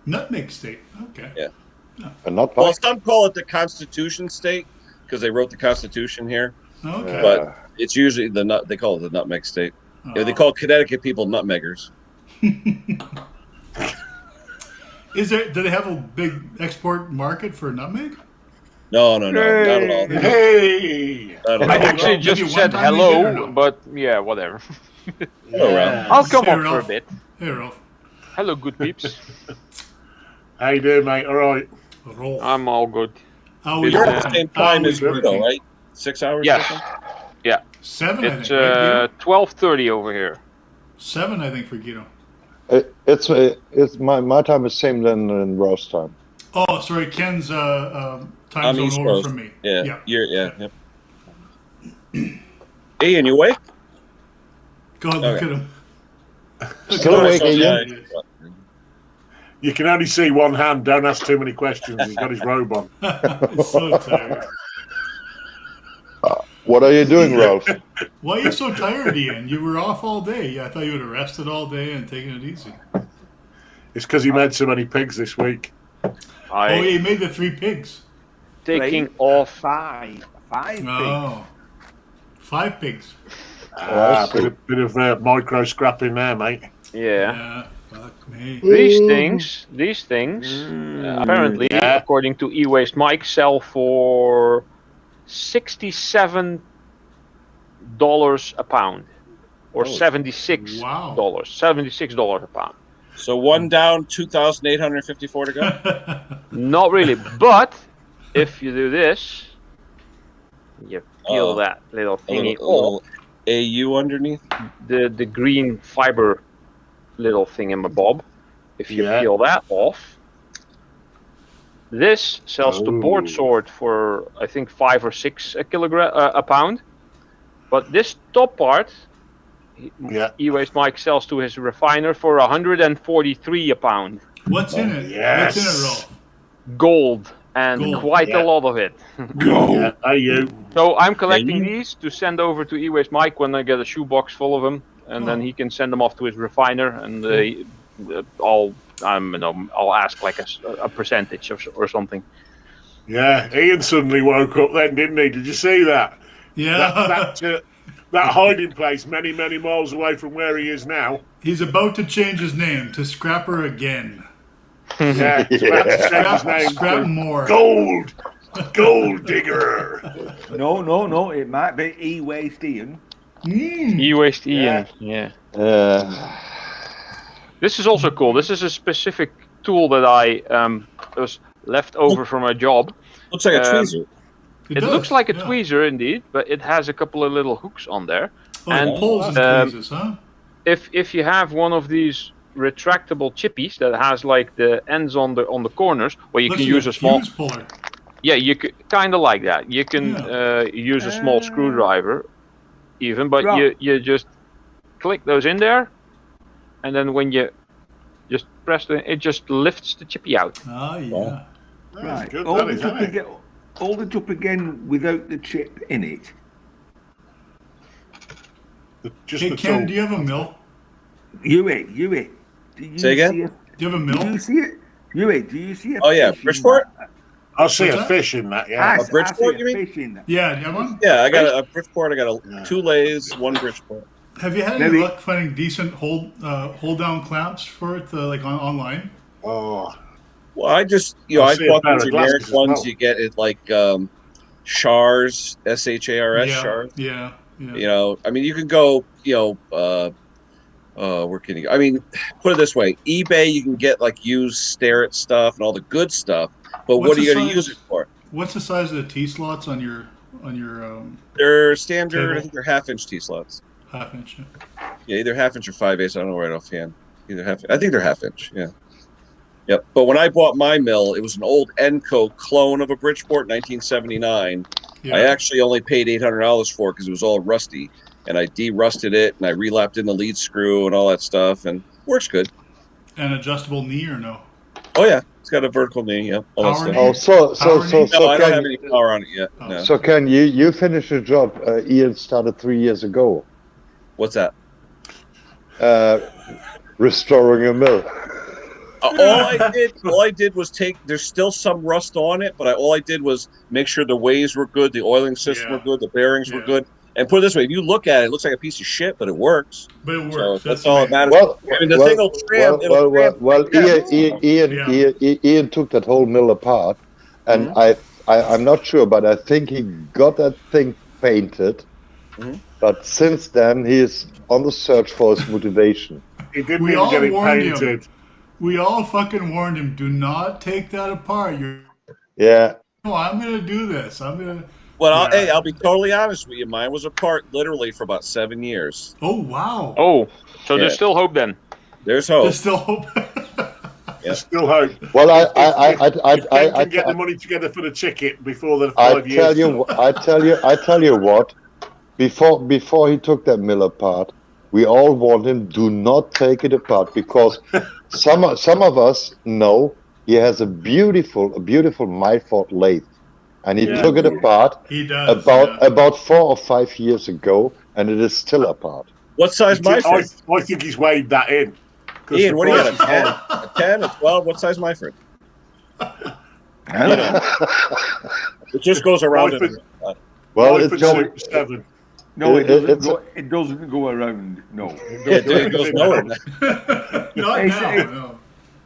Nutmeg state. Okay. Yeah. And not Well, pie. some call it the Constitution state because they wrote the Constitution here. Okay. But it's usually they call it the nutmeg state. Yeah, they call Connecticut people nutmeggers. Do they have a big export market for nutmeg? No, not at all. Hey! Not at I all. actually Maybe just one said time they did or hello, no? but yeah, whatever. Hello, Ralph. I'll come Hey, up for a Ralph. bit. Hey, Ralph. Hello, good peeps. How you doing, mate? All right. Rolf. I'm all good. Always You're at the working. same time Always as Vito, working. right? 6 hours? Yes. difference? Yeah, 7, I it's think. Right, Guido? 12:30 over here. 7, I think, for Guido. It's my time is same than in Rose time. Oh, sorry. Ken's time I'm zone East over Coast. from me. Yeah. Yep. Ian, you awake? Go ahead, look Okay. at him. Still awake, Ian? You can only see one hand. Don't ask too many questions. He's got his robe on. It's so tired. What are you doing, Ralph? Why are you so tired, Ian? You were off all day. I thought you would have rested all day and taken it easy. It's because he made so many pigs this week. Oh, I yeah, you made the 3 pigs. taking off. Five things. Oh. 5 pigs. Bit of micro scrapping there, mate. Yeah. Yeah, fuck me. These things, apparently, Yeah. according to e-waste Mike, sell for $67 a pound, or $76. Wow. $76 a pound. So one down, 2,854 to go? Not really, but if you do this, you peel that little A thingy little off, AU underneath? the green fiber little thingamabob. If you Yeah. peel that off, this sells to board Oh. sort for I think 5 or 6 a pound, but this top part, Yeah. e-waste Mike sells to his refiner for 143 a pound. What's in it? Yes. What's in it, Rolf? Gold, and Gold, quite yeah. a lot of it. Yeah. Hey, you. So I'm collecting you? these to send over to e-waste Mike when I get a shoebox full of them, and then Oh. he can send them off to his refiner, and I'll ask like a percentage or something. Yeah. Ian suddenly woke up then, didn't he? Did you see that? Yeah. That hiding place many, many miles away from where he is now. He's about to change his name to Scrapper again. Yeah. He's about to change his name Scrap to more. Gold Digger. No. It might be e-waste Ian. E-waste Ian, yeah. This is also cool. This is a specific tool that I was left over from a job. Looks like a tweezer. It does, looks like a yeah. tweezer indeed, but it has a couple of little hooks on there. Oh, And, it pulls and tweezes, huh? If you have one of these retractable chippies that has like the ends on the corners, where you Looks can like use a a small, fuse puller. yeah, you could kind of like that. You can use a small screwdriver, even, but Right. you just click those in there, and then when you just press it just lifts the chippy out. Ah, yeah. Wow. Right. Good, Hold that is, it up isn't it? again. Hold it up again without the chip in it. Just Hey, the Ken, tool. do you have a mill? You it. Do you Say again? see Do you have a Do you mill? see it? Do you see a Oh, yeah, fish in Bridgeport? that? I see What's a that? fish in that, I yeah. see- I Bridgeport, see you a mean? fish in that. Yeah, do you have one? Yeah, I got a Bridgeport. I got 2 lays, 1 Bridgeport. Have you had any luck finding decent hold down clamps for it, like online? Oh, Well, I just I bought the generic ones you get at like Shars, SHARS, Shars. Yeah. I mean, you can go, where can you go? I mean, put it this way: eBay, you can get like used Starrett stuff and all the good stuff, but what are you going to use it for? What's the size of the T slots on your They're standard. table? I think they're 1/2-inch T slots. 1/2 inch. Yeah, either 1/2 inch or 5/8. I don't know right offhand. I think they're 1/2 inch. Yeah. Yep. But when I bought my mill, it was an old Enco clone of a Bridgeport, 1979. Yeah. I actually only paid $800 for it because it was all rusty, and I de-rusted it and I relapped in the lead screw and all that stuff, and works good. An adjustable knee or no? Oh yeah, it's got a vertical knee. Yeah. Oh, no, I don't have any power on it yet. Oh. No. So Ken, you finished a job Ian started 3 years ago. What's that? Restoring a mill. All I did was there's still some rust on it, but all I did was make sure the ways were good, the oiling system were good, the bearings were good. And put it this way, if you look at it, it looks like a piece of shit, but it works. But it works. So that's all that matters. Ian took that whole mill apart, and I'm not sure, but I think he got that thing painted. Mm-hmm. But since then, he is on the search for his motivation. He didn't even get it painted. We all fucking warned him, do not take that apart. Yeah. No, I'm going to do this. Well, I'll be totally honest with you. Mine was apart literally for about 7 years. Oh, wow. Oh, so there's still hope then. There's hope. There's still hope. There's still hope. Well, I get the money together for the ticket before the 5 years. I tell you what. Before he took that mill apart, we all warned him, do not take it apart, because some of us know he has a beautiful Myford lathe, and he took it apart. He does about 4 or 5 years ago, and it is still apart. What size Myford? I think he's weighed that in. Ian, what do you got? A 10, a 12? What size Myford? It just goes around. Well, it's 7. No, it doesn't go around. No. It goes nowhere. No.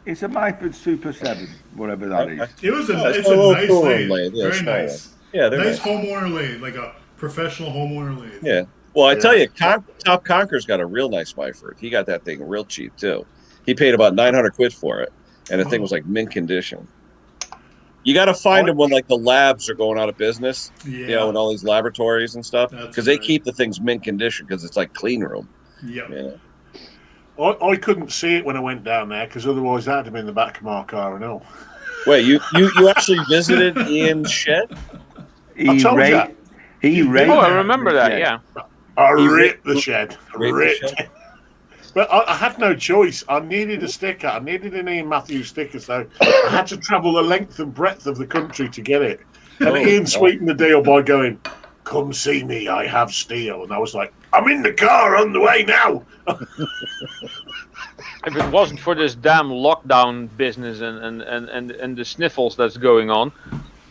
It's a Myford Super 7, whatever that is. It was a nice lathe. Yeah, very nice. Yeah, they're nice homeowner lathe, like a professional homeowner lathe. Yeah. Well, I tell you, Top Conqueror's got a real nice Myford. He got that thing real cheap too. He paid about 900 quid for it, and the thing was like mint condition. You got to find them when like the labs are going out of business, and all these laboratories and stuff, because they keep the things mint condition because it's like clean room. Yeah. I couldn't see it when I went down there because otherwise that'd have been in the back of my car and all. Wait, you actually visited Ian's shed? I told you. Oh, I remember that. Yeah. I ripped the shed. But I had no choice. I needed a sticker. I needed an Ian Matthews sticker, so I had to travel the length and breadth of the country to get it. And Ian sweetened the deal by going, "Come see me, I have steel." And I was like, "I'm in the car on the way now." If it wasn't for this damn lockdown business and the sniffles that's going on,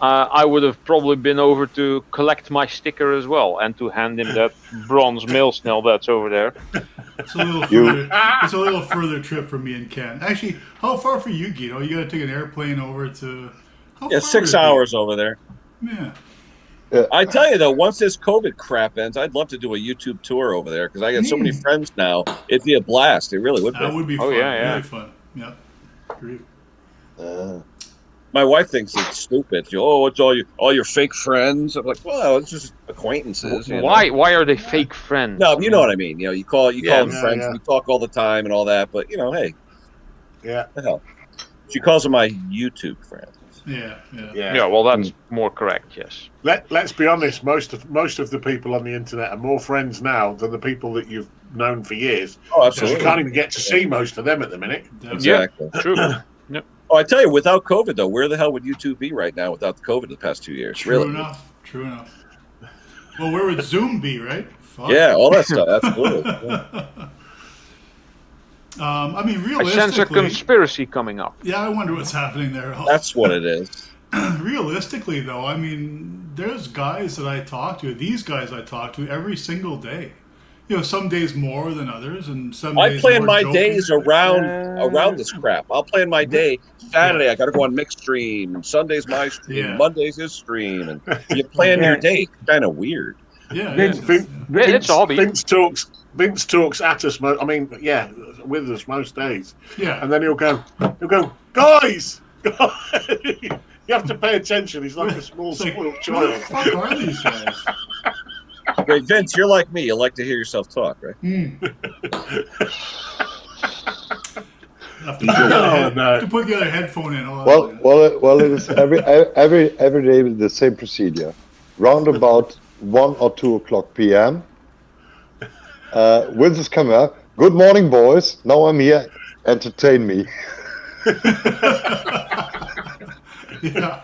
I would have probably been over to collect my sticker as well and to hand him that bronze mill snail that's over there. It's a little further trip for me and Ken. Actually, how far for you, Guido? You got to take an airplane over to... 6 hours over there. Yeah. I tell you, though, once this COVID crap ends, I'd love to do a YouTube tour over there because I got so many friends now. It'd be a blast. It really would be. That would be fun. Really fun. Yeah. Agreed. My wife thinks it's stupid. It's all your fake friends. I'm like, well, it's just acquaintances. Why are they fake friends? No, you know what I mean. You call them friends. Yeah. We talk all the time and all that. But hey, the hell, she calls them my YouTube friends. Yeah. Well, that's more correct. Yes. Let's be honest. Most of the people on the internet are more friends now than the people that you've known for years. Oh, absolutely. You can't even get to see most of them at the minute. Exactly. Yeah, true. Yep. Oh, I tell you, without COVID, though, where the hell would YouTube be right now without the COVID the past 2 years? True enough. Well, where would Zoom be, right? Fuck. Yeah, all that stuff. Absolutely. Yeah. I mean, realistically... I sense a conspiracy coming up. Yeah, I wonder what's happening there. That's what it is. Realistically, though, I mean, there's guys that I talk to, these guys I talk to every single day. some days more than others, and some I days plan more my joking. days around this crap. I'll plan my day. Saturday, I got to go on mixed stream, and Sunday's my stream, Yeah. Monday's his stream, and you plan your day. Kind of weird. Yeah, Vince, It's a hobby. Vince talks at us. With us most days. Yeah. And then he'll go, guys. You have to pay attention. He's like a small spoiled Who the child. fuck are these guys? Wait, Vince, you're like me. You like to hear yourself talk, right? Have to put the other headphone in. Well, it is every day with the same procedure. Round about 1 or 2 o'clock p.m. Vince is coming up. Good morning, boys. Now I'm here. Entertain me. Yeah.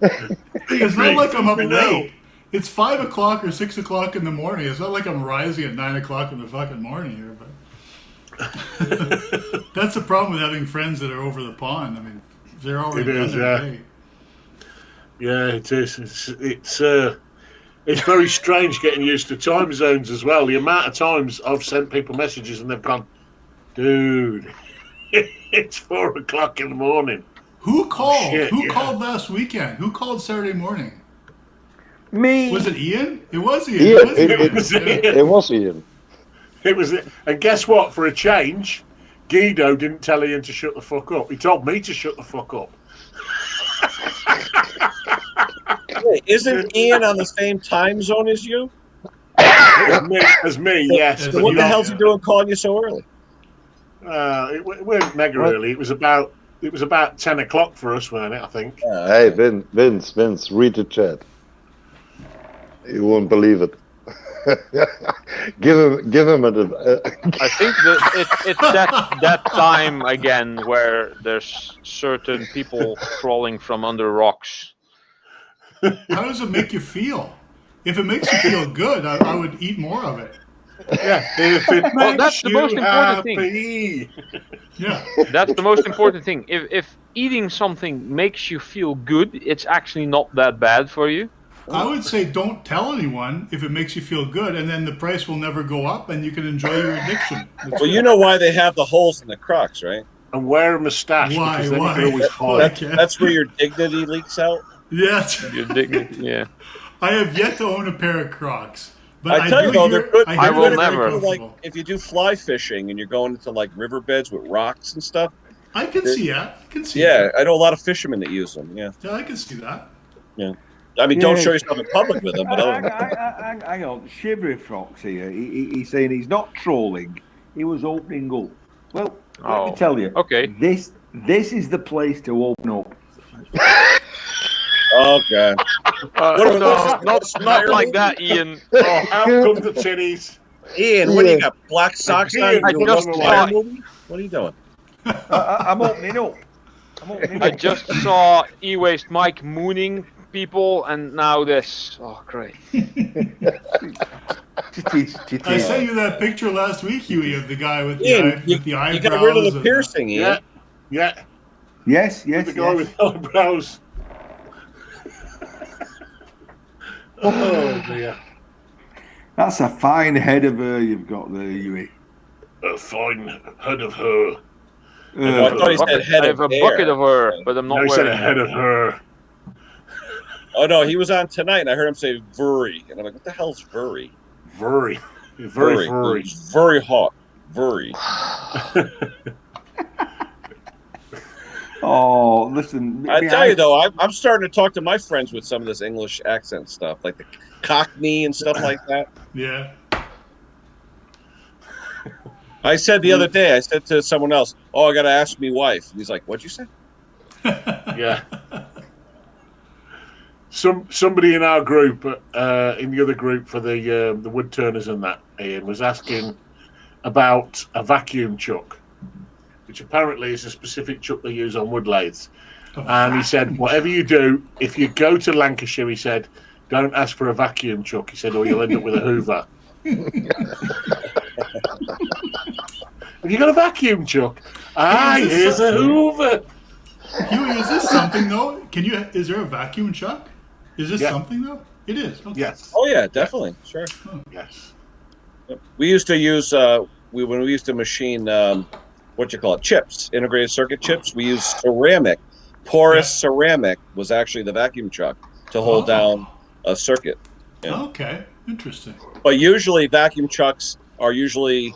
It's not like I'm up late. It's 5 o'clock or 6 o'clock in the morning. It's not like I'm rising at 9 o'clock in the fucking morning here. But that's the problem with having friends that are over the pond. I mean, they're already done their day. Yeah, it is. It's very strange getting used to time zones as well. The amount of times I've sent people messages and they've gone, dude, it's 4 o'clock in the morning. Who called? Who called last weekend? Who called Saturday morning? Me. Was it Ian? It was Ian. It was Ian. It was, and guess what? For a change, Guido didn't tell Ian to shut the fuck up. He told me to shut the fuck up. Wait, isn't Ian on the same time zone as you? As me, yes. So what the hell's he doing calling you so early? It weren't mega early. It was about 10 o'clock for us, weren't it? I think. Hey, Vince, read the chat. You won't believe it. give him a. I think that it's that time again where there's certain people crawling from under rocks. How does it make you feel? If it makes you feel good, I would eat more of it. Yeah, if it makes that's the most important thing. Yeah, that's the most important thing. If eating something makes you feel good, it's actually not that bad for you. I would say don't tell anyone if it makes you feel good, and then the price will never go up, and you can enjoy your addiction. Well, you know why they have the holes in the Crocs, right? And wear a moustache. Why? Because then you can always hide. That's where your dignity leaks out. Yes. Your dignity, yeah. I have yet to own a pair of Crocs. But I tell you though, they're good. I will never. Like if you do fly fishing and you're going into like riverbeds with rocks and stuff. I can see that. Yeah, I know a lot of fishermen that use them. Yeah. Yeah, I can see that. Yeah. I mean, don't show yourself in public with them. But hang on, Shivery Fox here. He's saying he's not trolling. He was opening up. Well, let me tell you. Okay. This is the place to open up. Okay. Not like that, Ian. Oh, out come the titties. Ian, what do you got? Black socks on? I just saw. What are you doing? I'm opening up. I just saw E-Waste Mike mooning people, and now this. Oh, great. I sent you that picture last week, Huey, of the guy with Ian, the eyebrows. You got rid of the piercing, Ian. Yeah. Yes. The guy with eyebrows. Oh dear. That's a fine head of her you've got there, Huey. A fine head of her. I thought he said head I of have a hair. bucket of her, but I'm not No, he wearing said a head of her. Oh no, he was on tonight, and I heard him say "vurry," and I'm like, "What the hell's vurry?" Very furry. Very hot. Vurry. Oh, listen. I tell you though, I'm starting to talk to my friends with some of this English accent stuff, like the Cockney and stuff like that. Yeah. I said the other day, I said to someone else, "Oh, I got to ask me wife." And he's like, "What'd you say?" Yeah. Somebody in our group, in the other group for the wood turners and that, Ian, was asking about a vacuum chuck, which apparently is a specific chuck they use on wood lathes. And he said, whatever you do, if you go to Lancashire, he said, don't ask for a vacuum chuck. He said, or you'll end up with a Hoover. Have you got a vacuum chuck? Here's a Hoover. Huey, is this something though? Is there a vacuum chuck? Is this something though? It is. Okay. Yes. Oh yeah, definitely, sure. Yes. We used to use when we used to machine chips, integrated circuit chips. We used ceramic, porous ceramic was actually the vacuum chuck to hold down a circuit. Yeah. Okay, interesting. But usually vacuum chucks are usually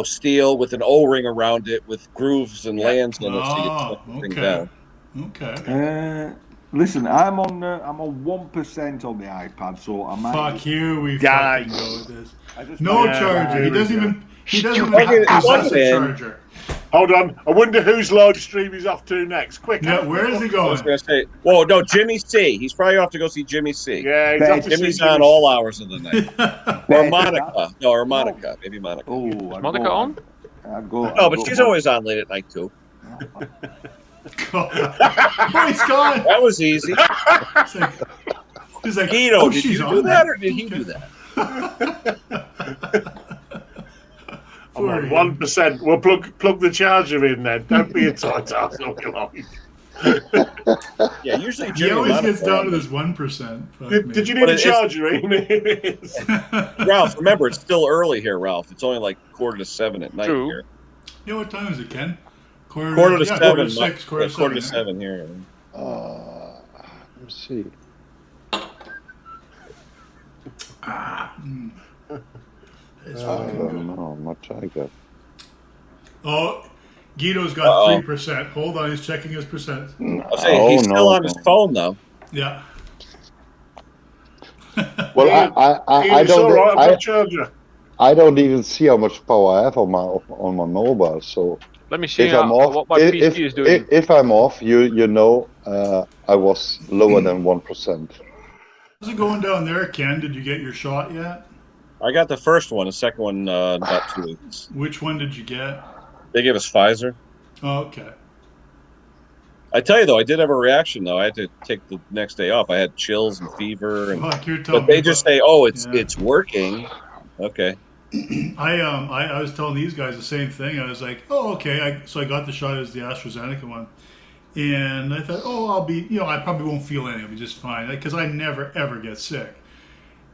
steel with an O-ring around it with grooves and lands in it so you can Oh, the thing okay. down. Okay. Listen, I'm on 1% on the iPad, so I might. Fuck you, we Guys. fucking go with this. I just No might- charger. He here we doesn't go. even. He doesn't even Okay, possess plug it a in. charger. Hold on. I wonder whose live stream he's off to next. Quick. Yeah, where is he I was going? going to say, whoa, no, Jimmy C. He's probably off to go see Jimmy C. Yeah, he's Bet. off to see Jimmy's Jimmy on all hours of the night. Or Bet Monica. No, or Monica. Maybe Monica. Oh, Is Monica on? No, but she's always on late at night, too. Oh, he's gone. That was easy. He's like, Guido, oh, did she's you on do that there. or did he do that? I'm on 1%. We'll plug the charger in then. Don't be a tight ass. Yeah, usually He Jimmy always Monica gets down on to there. this 1%. Did you need But a it's- charger in? Here it is. Ralph, remember, it's still early here, Ralph. It's only like 6:45 at night True. here. You know what time is it, Ken? Quarter yeah, to 7. Quarter to 6. Quarter to 7. Quarter to 7 here. Let me see. It's I fucking don't good. know how much I got. Oh, Guido's got 3%. Hold on, he's checking his percent. I'll say he's still on his phone though. Yeah. Well, I It's all don't. right. I've got a charger. I don't even see how much power I have on my mobile. So Let me see if I'm off, what my PC is doing. if I'm off, you know, I was lower than 1%. How's it going down there, Ken? Did you get your shot yet? I got the first one. The second one in about 2 weeks. Which one did you get? They gave us Pfizer. Oh, okay. I tell you though, I did have a reaction though. I had to take the next day off. I had chills and fever, and Fuck, you're telling but they me just about- say, "Oh, it's Yeah. it's working." Okay. I was telling these guys the same thing. I was like, oh, okay. So I got the shot. It was the AstraZeneca one. And I thought, oh, I'll be, I probably won't feel anything. I'll be just fine. Because I never, ever get sick.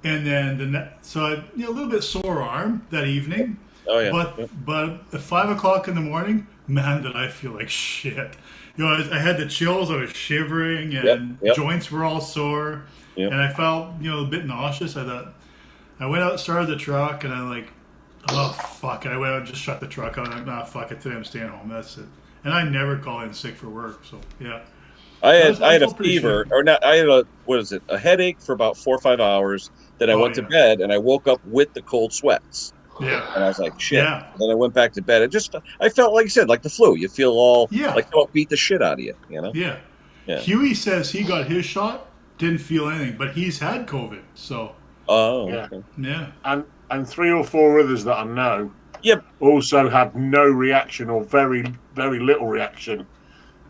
And then, so I, a little bit sore arm that evening. Oh yeah. But at 5 o'clock in the morning, man, did I feel like shit. I had the chills. I was shivering, and Yep. joints were all sore. Yep. And I felt, a bit nauseous. I thought, I went out, started the truck, and I'm like, oh, fuck it. I went out and just shut the truck on. I'm like, nah, fuck it. Today I'm staying home. That's it. And I never call in sick for work. So, yeah. I had a felt pretty fever, shit. or not. I had a headache for about 4 or 5 hours. Then I went to bed, and I woke up with the cold sweats. Yeah. And I was like, shit. Yeah. Then I went back to bed. I felt like you said, like the flu. You feel all Yeah. like don't beat the shit out of you. Yeah. Yeah. Huey says he got his shot, didn't feel anything, but he's had COVID. So, Oh. Yeah. Okay. yeah. And 3 or 4 others that I know Yep. also had no reaction or very, very little reaction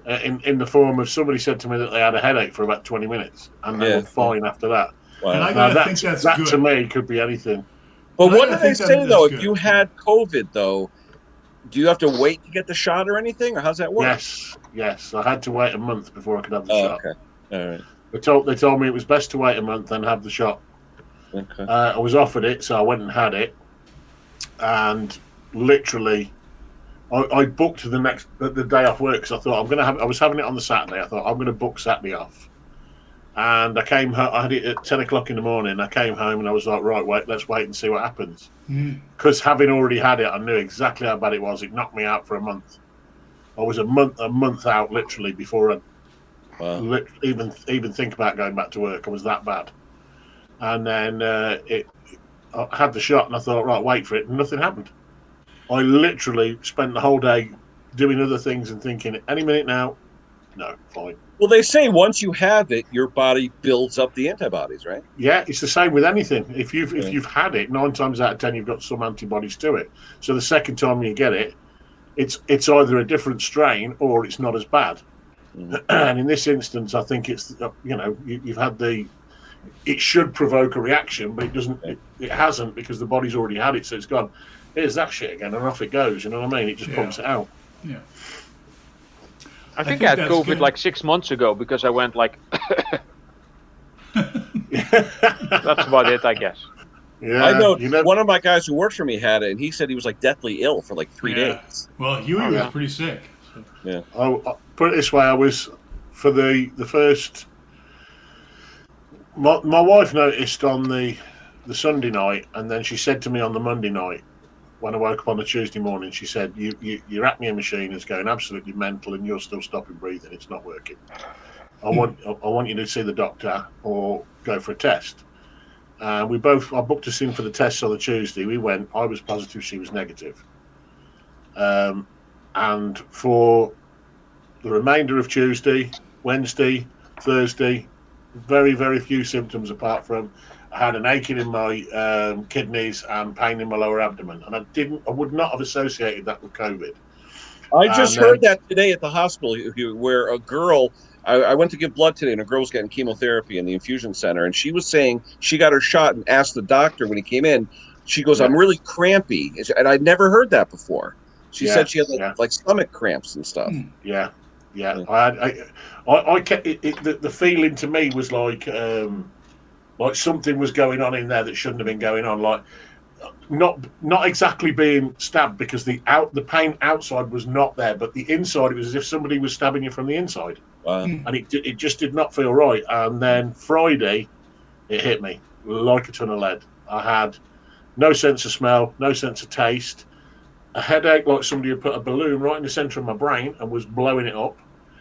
in the form of somebody said to me that they had a headache for about 20 minutes and they Yeah. were fine after that. Wow. And I Now, gotta think that's that good. to me could be anything. But I what do they think that say is though? If good. you had COVID though, do you have to wait to get the shot or anything, or how's that work? Yes. I had to wait a month before I could have the Oh, shot. okay. All right. They told me it was best to wait a month and have the shot. Okay. I was offered it, so I went and had it. And literally, I booked the day off work because I thought I was having it on the Saturday. I thought I'm going to book Saturday off. And I came home. I had it at 10 o'clock in the morning. I came home and I was like, right, let's wait and see what happens. Because having already had it, I knew exactly how bad it was. It knocked me out for a month. I was a month out literally before I Wow. even think about going back to work. I was that bad. And then I had the shot and I thought, right, wait for it. And nothing happened. I literally spent the whole day doing other things and thinking, any minute now, no, fine. Well, they say once you have it, your body builds up the antibodies, right? Yeah, it's the same with anything. If you've had it, 9 times out of 10, you've got some antibodies to it. So the second time you get it, it's either a different strain or it's not as bad. And in this instance, I think it's you've had it should provoke a reaction, but it doesn't. It hasn't because the body's already had it, so it's gone. Here's that shit again, and off it goes. You know what I mean? It just pumps it out. Yeah. I think think I had that's COVID good. like 6 months ago because I went like. That's about it, I guess. Yeah, I know you know. one of my guys who worked for me had it, and he said he was like deathly ill for like 3 days. Well, Huey Oh, was yeah. pretty sick. So. Yeah. I put it this way: I was for the first. My wife noticed on the Sunday night, and then she said to me on the Monday night when I woke up on the Tuesday morning. She said, your apnea machine is going absolutely mental, and you're still stopping breathing. It's not working. I want you to see the doctor or go for a test." I booked us in for the tests on the Tuesday. We went. I was positive. She was negative. And for the remainder of Tuesday, Wednesday, Thursday, very, very few symptoms apart from I had an aching in my kidneys and pain in my lower abdomen. And I would not have associated that with COVID. I just And heard that today at the hospital where a girl, I went to give blood today, and a girl was getting chemotherapy in the infusion center. And she was saying she got her shot and asked the doctor when he came in, she goes, I'm really crampy. And I'd never heard that before. She said she had like stomach cramps and stuff. Yeah. Yeah. I kept the feeling to me was like something was going on in there that shouldn't have been going on. Like not exactly being stabbed, because the pain outside was not there, but the inside, it was as if somebody was stabbing you from the inside. And it just did not feel right. And then Friday, it hit me like a ton of lead. I had no sense of smell, no sense of taste, a headache like somebody had put a balloon right in the center of my brain and was blowing it up.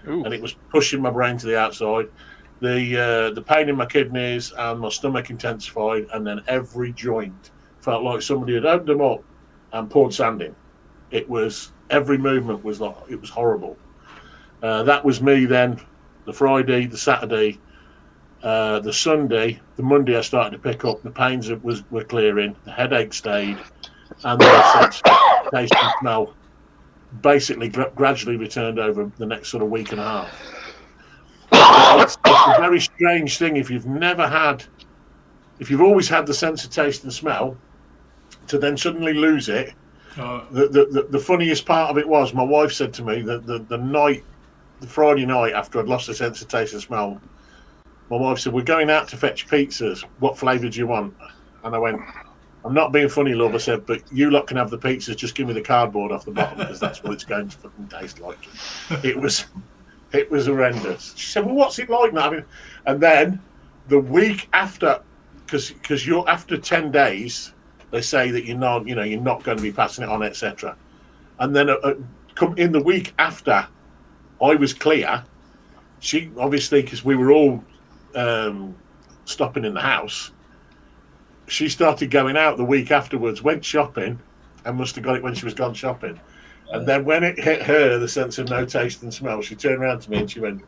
Ooh. And it was pushing my brain to the outside. The pain in my kidneys and my stomach intensified, and then every joint felt like somebody had opened them up and poured sand in. It was, every movement was like, it was horrible. That was me then. The Friday, the Saturday, the Sunday, the Monday, I started to pick up. The pains were clearing, the headache stayed, and the sense of taste and smell basically gradually returned over the next sort of week and a half. It's a very strange thing if you've always had the sense of taste and smell, to then suddenly lose it. The funniest part of it was, my wife said to me that the Friday night after I'd lost the sense of taste and smell, my wife said, "We're going out to fetch pizzas. What flavour do you want?" And I went, "I'm not being funny, love." I said, "But you lot can have the pizzas. Just give me the cardboard off the bottom, because that's what it's going to fucking taste like." It was horrendous. She said, "Well, what's it like now?" And then the week after, because you're after 10 days, they say that you're not going to be passing it on, etc. And then come in the week after, I was clear. She obviously, because we were all stopping in the house, she started going out the week afterwards, went shopping, and must have got it when she was gone shopping. And then when it hit her, the sense of no taste and smell, she turned around to me and she went,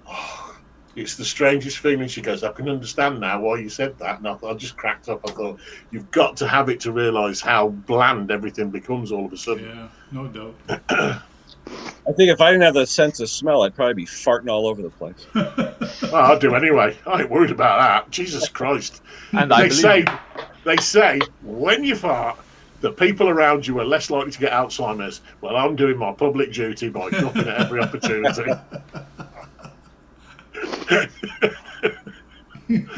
"Oh, it's the strangest feeling." She goes, "I can understand now why you said that." And I just cracked up. I thought, you've got to have it to realise how bland everything becomes all of a sudden. Yeah, no doubt. I think if I didn't have the sense of smell, I'd probably be farting all over the place. Well, I'll do anyway. I ain't worried about that. Jesus Christ. And they say when you fart, the people around you are less likely to get Alzheimer's. Well, I'm doing my public duty by jumping at every opportunity. Is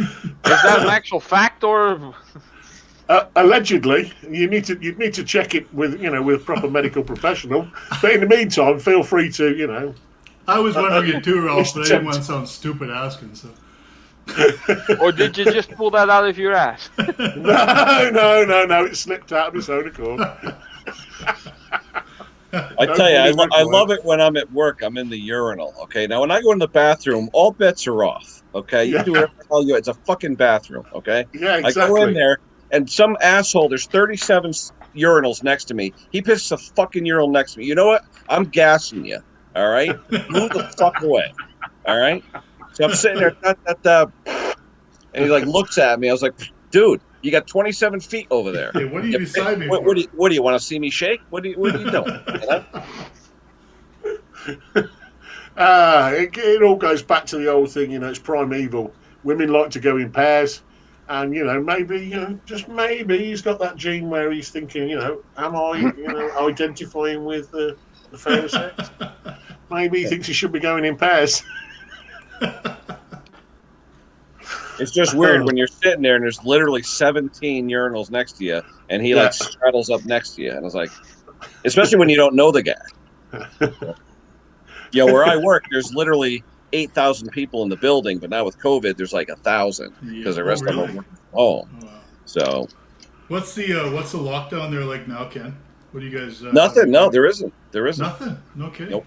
that an actual fact, or? Allegedly, you'd need to check it with proper medical professional. But in the meantime, feel free to I was wondering it too, Ralph, but I didn't want to sound stupid asking. So. Or did you just pull that out of your ass? No. It slipped out of its own accord. I tell you, I love it when I'm at work. I'm in the urinal. Okay, now when I go in the bathroom, all bets are off. Okay, you do whatever the hell you. It's a fucking bathroom. Okay, yeah, exactly. I go in there, and some asshole. There's 37 urinals next to me. He pisses a fucking urinal next to me. You know what? I'm gassing you. All right, move the fuck away. All right. So I'm sitting there, and he like looks at me. I was like, "Dude, you got 27 feet over there. Hey, what are you beside me? What do you want to see me shake? What are you doing?" It all goes back to the old thing. It's primeval. Women like to go in pairs, and maybe just maybe he's got that gene where he's thinking, am I identifying with the fair sex? Maybe he thinks he should be going in pairs. It's just weird when you're sitting there and there's literally 17 urinals next to you, and he like straddles up next to you, and it's like, especially when you don't know the guy. Yeah, where I work, there's literally 8,000 people in the building, but now with COVID, there's like 1,000 because the rest of them are working from home. Oh, wow. So, what's the lockdown there like now, Ken? What do you guys? nothing. No, there isn't. There isn't. Nothing. No kidding. Nope.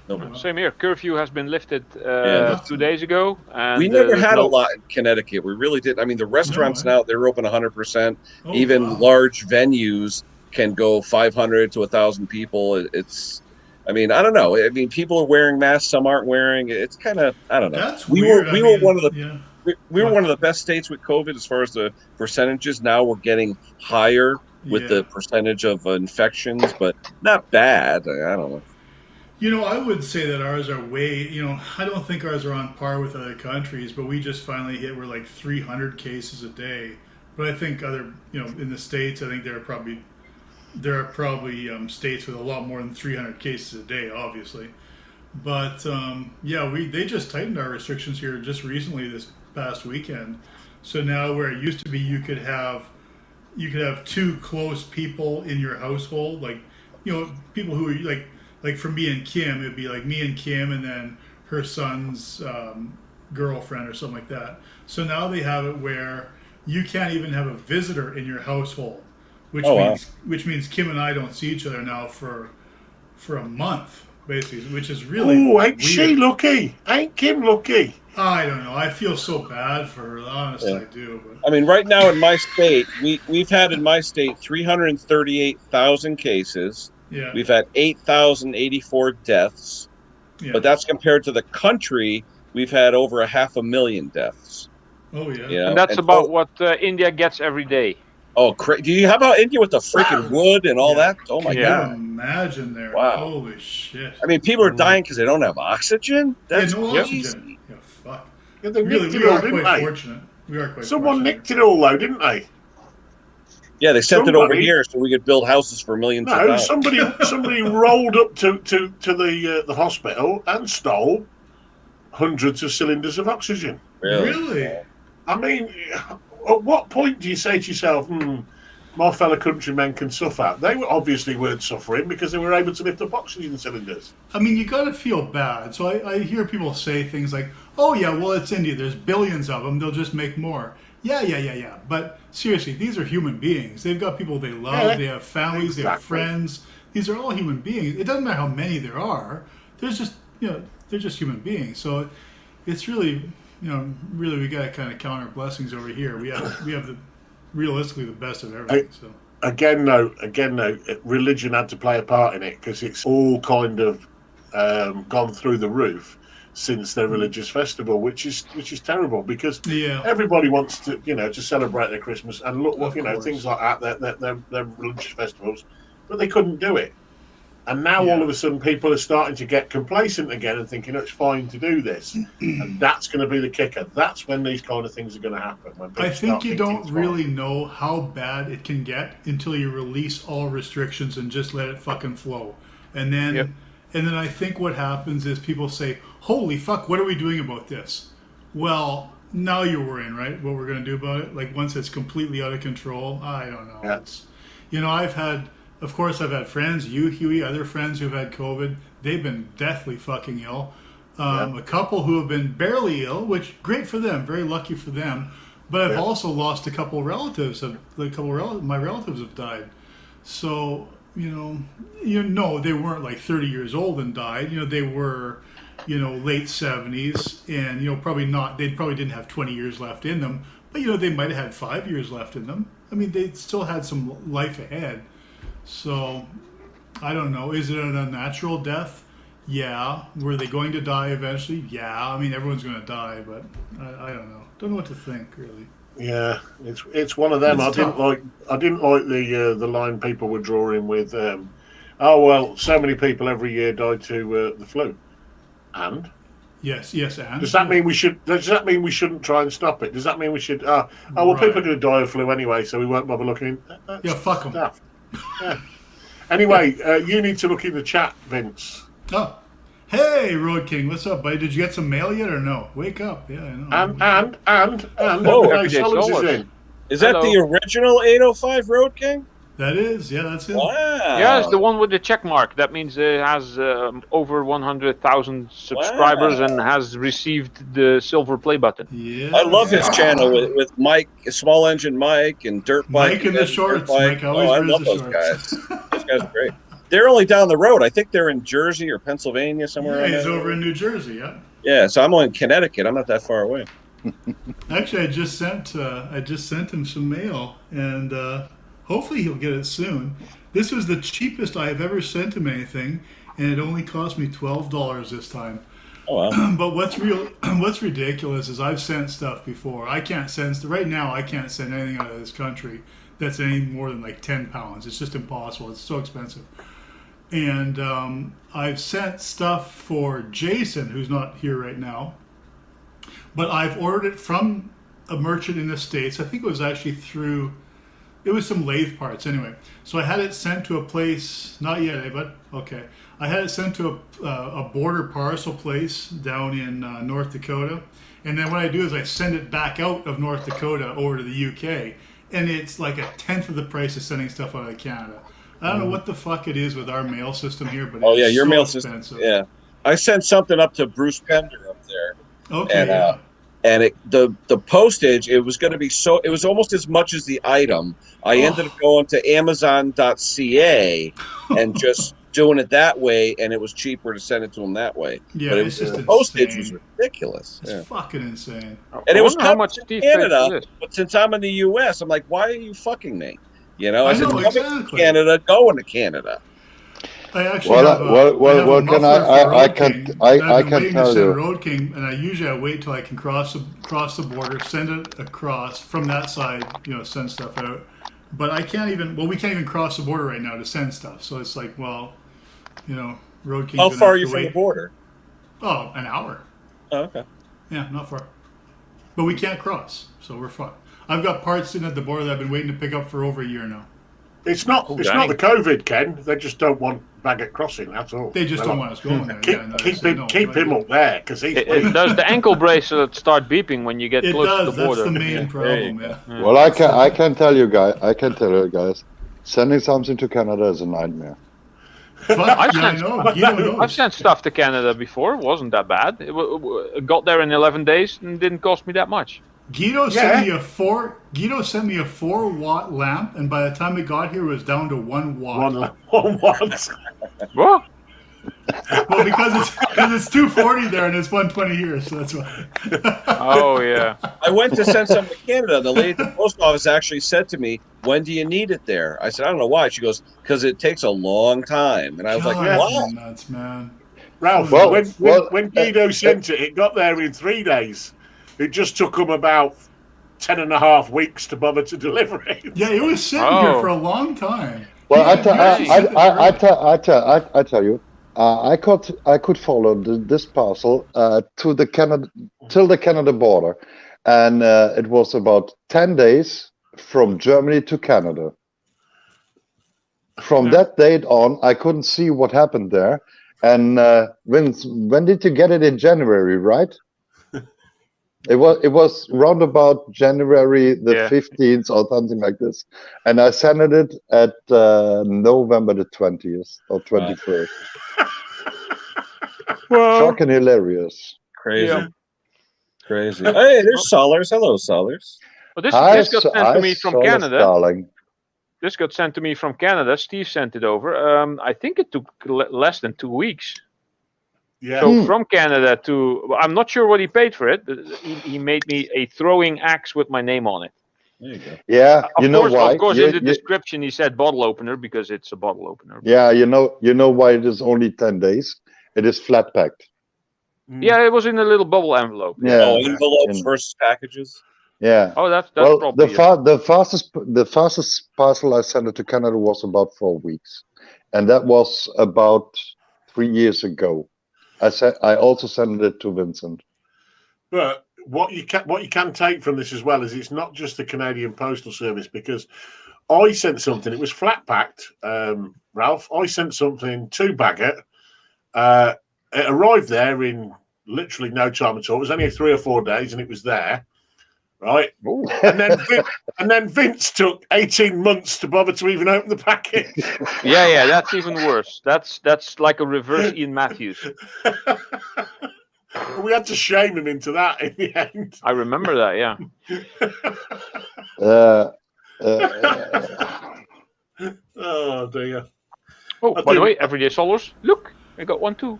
Nope. Oh, wow. Same here. Curfew has been lifted Yeah. 2 days ago, and We never there's had no- a lot in Connecticut. We really did. I mean, the restaurants No, now, they're open 100%. Oh, Even wow. large venues can go 500 to 1,000 people. It's, I mean, I don't know. I mean, people are wearing masks. Some aren't wearing. It's kind of, I don't know. That's we weird. were one of the Yeah. we were one of the best states with COVID as far as the percentages. Now we're getting higher with the percentage of infections, but not bad. I don't know. You know, I would say that ours are way, I don't think ours are on par with other countries, but we just finally we're like 300 cases a day. But I think in the States, I think there are probably states with a lot more than 300 cases a day, obviously. But they just tightened our restrictions here just recently this past weekend. So now where it used to be you could have two close people in your household, like people who are like for me and Kim, it'd be like me and Kim and then her son's girlfriend or something like that. So now they have it where you can't even have a visitor in your household, which means Kim and I don't see each other now for a month, basically, which is really ain't she lucky? Ain't Kim lucky? I don't know. I feel so bad for her. Honestly, I do. But I mean, right now in my state, we've had in my state 338,000 cases. Yeah. We've had 8,084 deaths. Yeah. But that's compared to the country, we've had over 500,000 deaths. Oh yeah. You know? And that's about what India gets every day. Oh, how about India with the freaking wood and all that? Oh my Can God! you imagine there? Wow. Holy shit! I mean, people are dying because they don't have oxygen. That's no crazy. oxygen. Yeah, fuck. Yeah, they Really, nicked we it all, are didn't quite they? fortunate. We are quite Someone fortunate. nicked it all, though, didn't they? Yeah, they sent it over here so we could build houses for millions of No, dollars. somebody rolled up to the hospital and stole hundreds of cylinders of oxygen. Really? I mean, at what point do you say to yourself, my fellow countrymen can suffer? They obviously weren't suffering because they were able to lift up oxygen cylinders. I mean, you got to feel bad. So I hear people say things like, "Oh yeah, well it's India. There's billions of them. They'll just make more." Yeah. But seriously, these are human beings. They've got people they love. Yeah, they have families. exactly. They have friends. These are all human beings. It doesn't matter how many there are. There's just they're just human beings. So it's really really we got to kind of count our blessings over here. We have realistically the best of everything. So. Again, no, religion had to play a part in it because it's all kind of gone through the roof since their religious festival, which is terrible because everybody wants to to celebrate their Christmas and look things like that their religious festivals, but they couldn't do it. And now all of a sudden people are starting to get complacent again and thinking it's fine to do this. And that's going to be the kicker. That's when these kind of things are going to happen. I think you don't really know how bad it can get until you release all restrictions and just let it fucking flow. And then I think what happens is people say, holy fuck, what are we doing about this? Well, now you're worrying, right? What we're going to do about it? Like once it's completely out of control, I don't know. Yeah. It's, Of course, I've had friends, you, Huey, other friends who've had COVID. They've been deathly fucking ill. A couple who have been barely ill, which great for them, very lucky for them. But I've also lost a couple relatives. My relatives have died. So they weren't like 30 years old and died. They were, late 70s, and probably not. They probably didn't have 20 years left in them, but they might have had 5 years left in them. I mean, they still had some life ahead. So, I don't know. Is it an unnatural death? Yeah. Were they going to die eventually? Yeah. I mean, everyone's going to die, but I don't know. Don't know what to think, really. Yeah, it's one of them. I didn't like the line people were drawing with. So many people every year died to the flu, and. Yes, and does that mean we should? Does that mean we shouldn't try and stop it? Does that mean we should? People are going to die of flu anyway, so we won't bother looking. Fuck them. Yeah. Anyway, you need to look in the chat, Vince. Oh, Hey, Road King, what's up, buddy? Did you get some mail yet or no? Wake up. Yeah, I know. And Whoa. Everyday Everyday Solars is Solars. in. Is that the Hello. original 805 Road King? That is, yeah, that's him. Wow. Yeah, it's the one with the check mark. That means it has over 100,000 subscribers and has received the silver play button. Yeah. I love his channel with Mike, Small Engine Mike, and Dirt Bike. Mike in the and shorts. Dirt Bike. Mike always I wears love the those shorts. guys. Those guys are great. They're only down the road. I think they're in Jersey or Pennsylvania somewhere. Yeah, around he's there. over in New Jersey. Yeah. Yeah, so I'm in Connecticut. I'm not that far away. Actually, I just sent him some mail, and hopefully he'll get it soon. This was the cheapest I have ever sent him anything, and it only cost me $12 this time. Oh wow. But what's ridiculous is I've sent stuff before. I can't send right now. I can't send anything out of this country that's any more than like 10 pounds. It's just impossible. It's so expensive. And I've sent stuff for Jason, who's not here right now. But I've ordered it from a merchant in the States. I think it was actually through. It was some lathe parts anyway. So I had it sent to a place, not yet, but okay. I had it sent to a border parcel place down in North Dakota. And then what I do is I send it back out of North Dakota over to the UK. And it's like a tenth of the price of sending stuff out of Canada. I don't know what the fuck it is with our mail system here, but it's your so mail expensive. system. Yeah. I sent something up to Bruce Pender up there. Okay, And, yeah. And the postage, it was going to be it was almost as much as the item. I ended up going to Amazon.ca and just doing it that way, and it was cheaper to send it to them that way. Yeah, but it's just the postage insane. was ridiculous. It's Yeah. fucking insane. And it was how coming much to Steve paid for Canada, this. but since I'm in the U.S., I'm like, why are you fucking me? You know, I said, know, coming exactly. to Canada, going to Canada. I actually have a can muffler for I Road can King. I I've been can waiting to tell send you. Road King, and I usually wait till I can cross the border, send it across from that side, send stuff out. But I can't even. Well, we can't even cross the border right now to send stuff. So it's like, well, Road King. How far are you from the border? Oh, an hour. Oh, okay. Yeah, not far. But we can't cross, so we're fucked. I've got parts sitting at the border that I've been waiting to pick up for over a year now. It's not the COVID, Ken. They just don't want Baggett crossing. That's all. They just don't want us going there. Keep him up there because he's. Does the ankle bracelet start beeping when you get It close does. to the border? That's the main problem. Yeah. Well, I can tell you guys, sending something to Canada is a nightmare. I know. I've sent stuff to Canada before. It wasn't that bad. It got there in 11 days and didn't cost me that much. Guido sent me a 4-watt lamp, and by the time it got here, it was down to 1 watt. 1 watt. What? Well, because it's 240 there and it's 120 here, so that's why. Oh yeah. I went to send something to Canada. The lady at the post office actually said to me, "When do you need it there?" I said, "I don't know why." She goes, "Because it takes a long time." And I was like, "Wow, nuts, man." Ralph, when Guido sent it, it got there in 3 days. It just took them about 10.5 weeks to bother to deliver it. Yeah, it was sitting here for a long time. Well, I tell you, I could follow this parcel to the Canada till the Canada border, and it was about 10 days from Germany to Canada. From that date on, I couldn't see what happened there. And when did you get it in January? Right? It was round about January the 15th or something like this, and I sent it at November the 20th or 21st. Shocking, hilarious, crazy, crazy. Hey, there's Solars. Hello, Solars. Well, this got sent to me from Canada. Darling. This got sent to me from Canada. Steve sent it over. I think it took less than 2 weeks. Yeah. So from Canada to, I'm not sure what he paid for it. He made me a throwing axe with my name on it. There you go. Yeah, why? Of course, in the description he said bottle opener because it's a bottle opener. Yeah, you know why it is only 10 days. It is flat packed. Yeah, it was in a little bubble envelope. Yeah, envelopes versus packages. Yeah. Oh, that's probably the fastest parcel I sent it to Canada was about 4 weeks, and that was about 3 years ago. I also sent it to Vincent. But what you can take from this as well is it's not just the Canadian Postal Service, because I sent something. It was flat packed, Ralph. I sent something to Baggett, It arrived there in literally no time at all. It was only 3 or 4 days, and it was there, right? And then Vince took 18 months to bother to even open the package. Yeah, that's even worse. That's like a reverse Ian Matthews. We had to shame him into that in the end. I remember that. Yeah. Oh dear. Oh, by the way, everyday solars. Look, I got one too.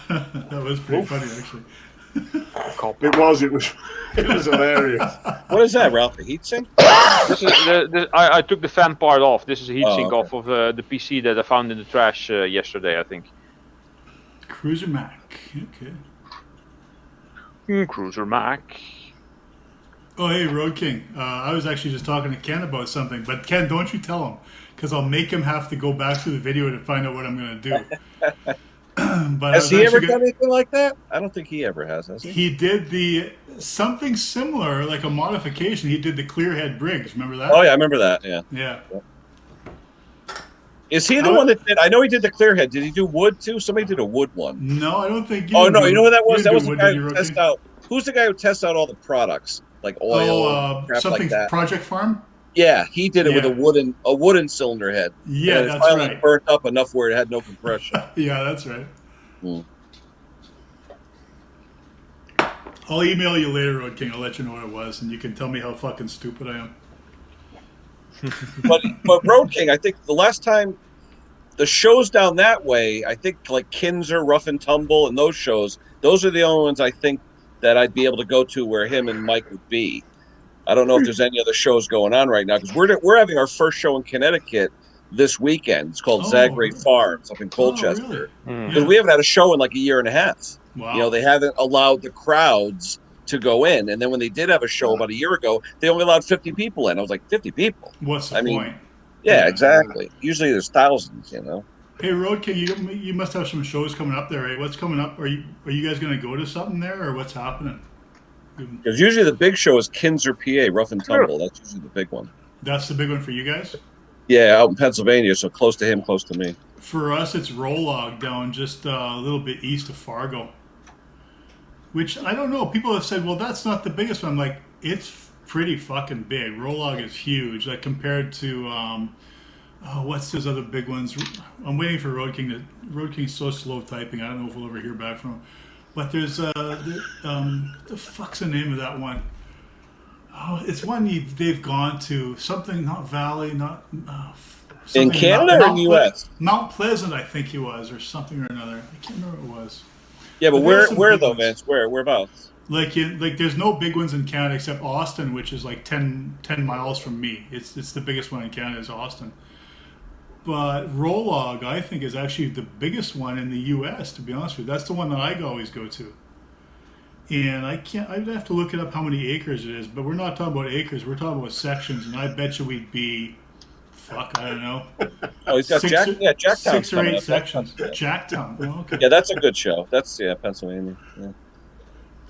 That was pretty funny, actually. It was hilarious. What is that, Ralph? A heatsink? This is I took the fan part off. This is a heatsink off of the PC that I found in the trash yesterday, I think. Cruiser Mac. Okay. Cruiser Mac. Oh, hey, Road King. I was actually just talking to Ken about something, but Ken, don't you tell him, because I'll make him have to go back through the video to find out what I'm going to do. But has he ever done anything like that? I don't think he ever has he? He did something similar, like a modification. He did the Clearhead Briggs. Remember that? Oh, yeah, I remember that, yeah. Yeah. Is he the one that did? I know he did the Clearhead. Did he do wood too? Somebody did a wood one. No, I don't think. Oh no, you know who that was? That was the guy who tests out. Who's the guy who tests out all the products, like oil, crap something like that? Project Farm. Yeah, he did it with a wooden cylinder head. Yeah, and that's finally right. Burnt up enough where it had no compression. Yeah, that's right. Hmm. I'll email you later, Road King. I'll let you know what it was, and you can tell me how fucking stupid I am. but Road King, I think the last time the shows down that way, I think like Kinzer, Rough and Tumble, and those shows, those are the only ones I think that I'd be able to go to where him and Mike would be. I don't know if there's any other shows going on right now, because we're having our first show in Connecticut this weekend. It's called Zagre Farms up in Colchester. Because really? we haven't had a show in like a year and a half. Wow. You know, they haven't allowed the crowds to go in. And then when they did have a show about a year ago, they only allowed 50 people in. I was like, 50 people? What's the point? Yeah, exactly. Usually there's thousands, you know. Hey, Road King, you must have some shows coming up there, right? What's coming up? Are you guys going to go to something there, or what's happening? Because usually the big show is Kinzer, PA, Rough and Tumble. That's usually the big one. That's the big one for you guys? Yeah, out in Pennsylvania, so close to him, close to me. For us, it's Rolog down just a little bit east of Fargo. Which, I don't know, people have said, well, that's not the biggest one. I'm like, it's pretty fucking big. Rolog is huge, like compared to, what's those other big ones? I'm waiting for Road King. Road King's so slow typing, I don't know if we'll ever hear back from him. But there's, the fuck's the name of that one? Oh, it's one they've gone to. Something, not Valley, not... in Canada or in the U.S.? Mount Pleasant, I think he was, or something or another. I can't remember what it was. Yeah, but where though, Vince? Whereabouts? Like there's no big ones in Canada except Austin, which is like 10 miles from me. It's the biggest one in Canada is Austin. But Rolog, I think, is actually the biggest one in the U.S., to be honest with you. That's the one that I always go to. And I'd have to look it up how many acres it is, but we're not talking about acres, we're talking about sections, and I bet you we'd be, I don't know. Oh, he's got Jacktown. 6 or 8 sections. Jacktown. Oh, okay. Yeah, that's a good show. That's Pennsylvania. Yeah.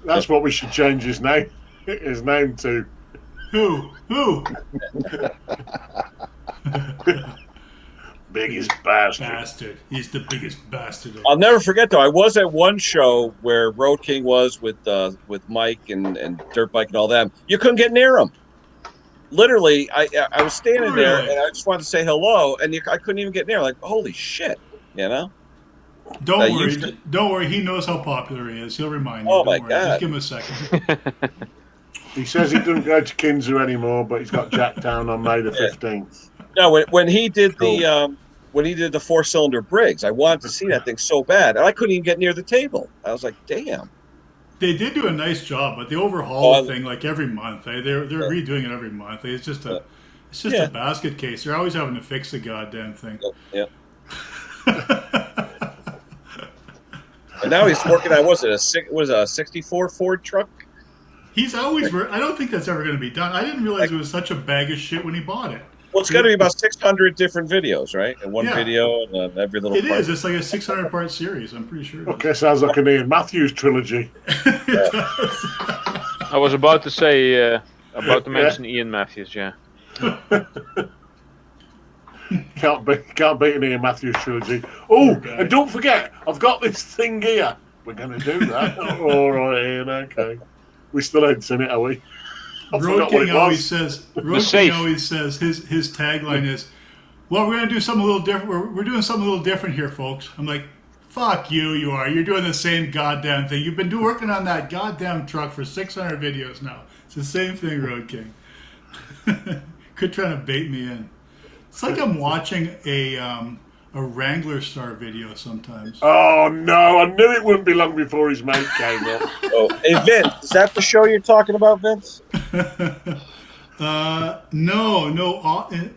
That's what we should change his name. His name to. Who? Biggest bastard. He's the biggest bastard. I'll never forget though. I was at one show where Road King was with Mike and Dirt Bike and all them. You couldn't get near him. Literally, I was standing there and I just wanted to say hello, and I couldn't even get near. Like, holy shit, you know. Don't worry. He knows how popular he is. He'll remind you. Oh Don't my worry. God! Just give him a second. He says he doesn't go to Kinzer anymore, but he's got Jacktown on May the 15th. No, when he did the 4-cylinder Briggs, I wanted to see that thing so bad, and I couldn't even get near the table. I was like, damn. They did do a nice job, but they overhaul the thing like every month. They're redoing it every month. It's just a basket case. They're always having to fix the goddamn thing. Yeah. And now he's working on a 64 Ford truck. He's always. I don't think that's ever going to be done. I didn't realize it was such a bag of shit when he bought it. Well, it's got to be about 600 different videos, right? And one video and every little. It is. It's like a 600-part series. I'm pretty sure. Okay, sounds like an Ian Matthews trilogy. I was about to say, mention Ian Matthews, yeah. Can't beat an Ian Matthews trilogy. Oh, and don't forget, I've got this thing here. We're going to do that. All right, Ian, okay. We still ain't seen it, are we? Road King always says his tagline is, well, we're going to do something a little different. We're doing something a little different here, folks. I'm like, fuck you, you are. You're doing the same goddamn thing. You've been working on that goddamn truck for 600 videos now. It's the same thing, Road King. Quit trying to bait me in. It's like I'm watching a Wrangler Star video sometimes. Oh, no. I knew it wouldn't be long before his mate came up. Oh, hey, Vince, is that the show you're talking about, Vince? No.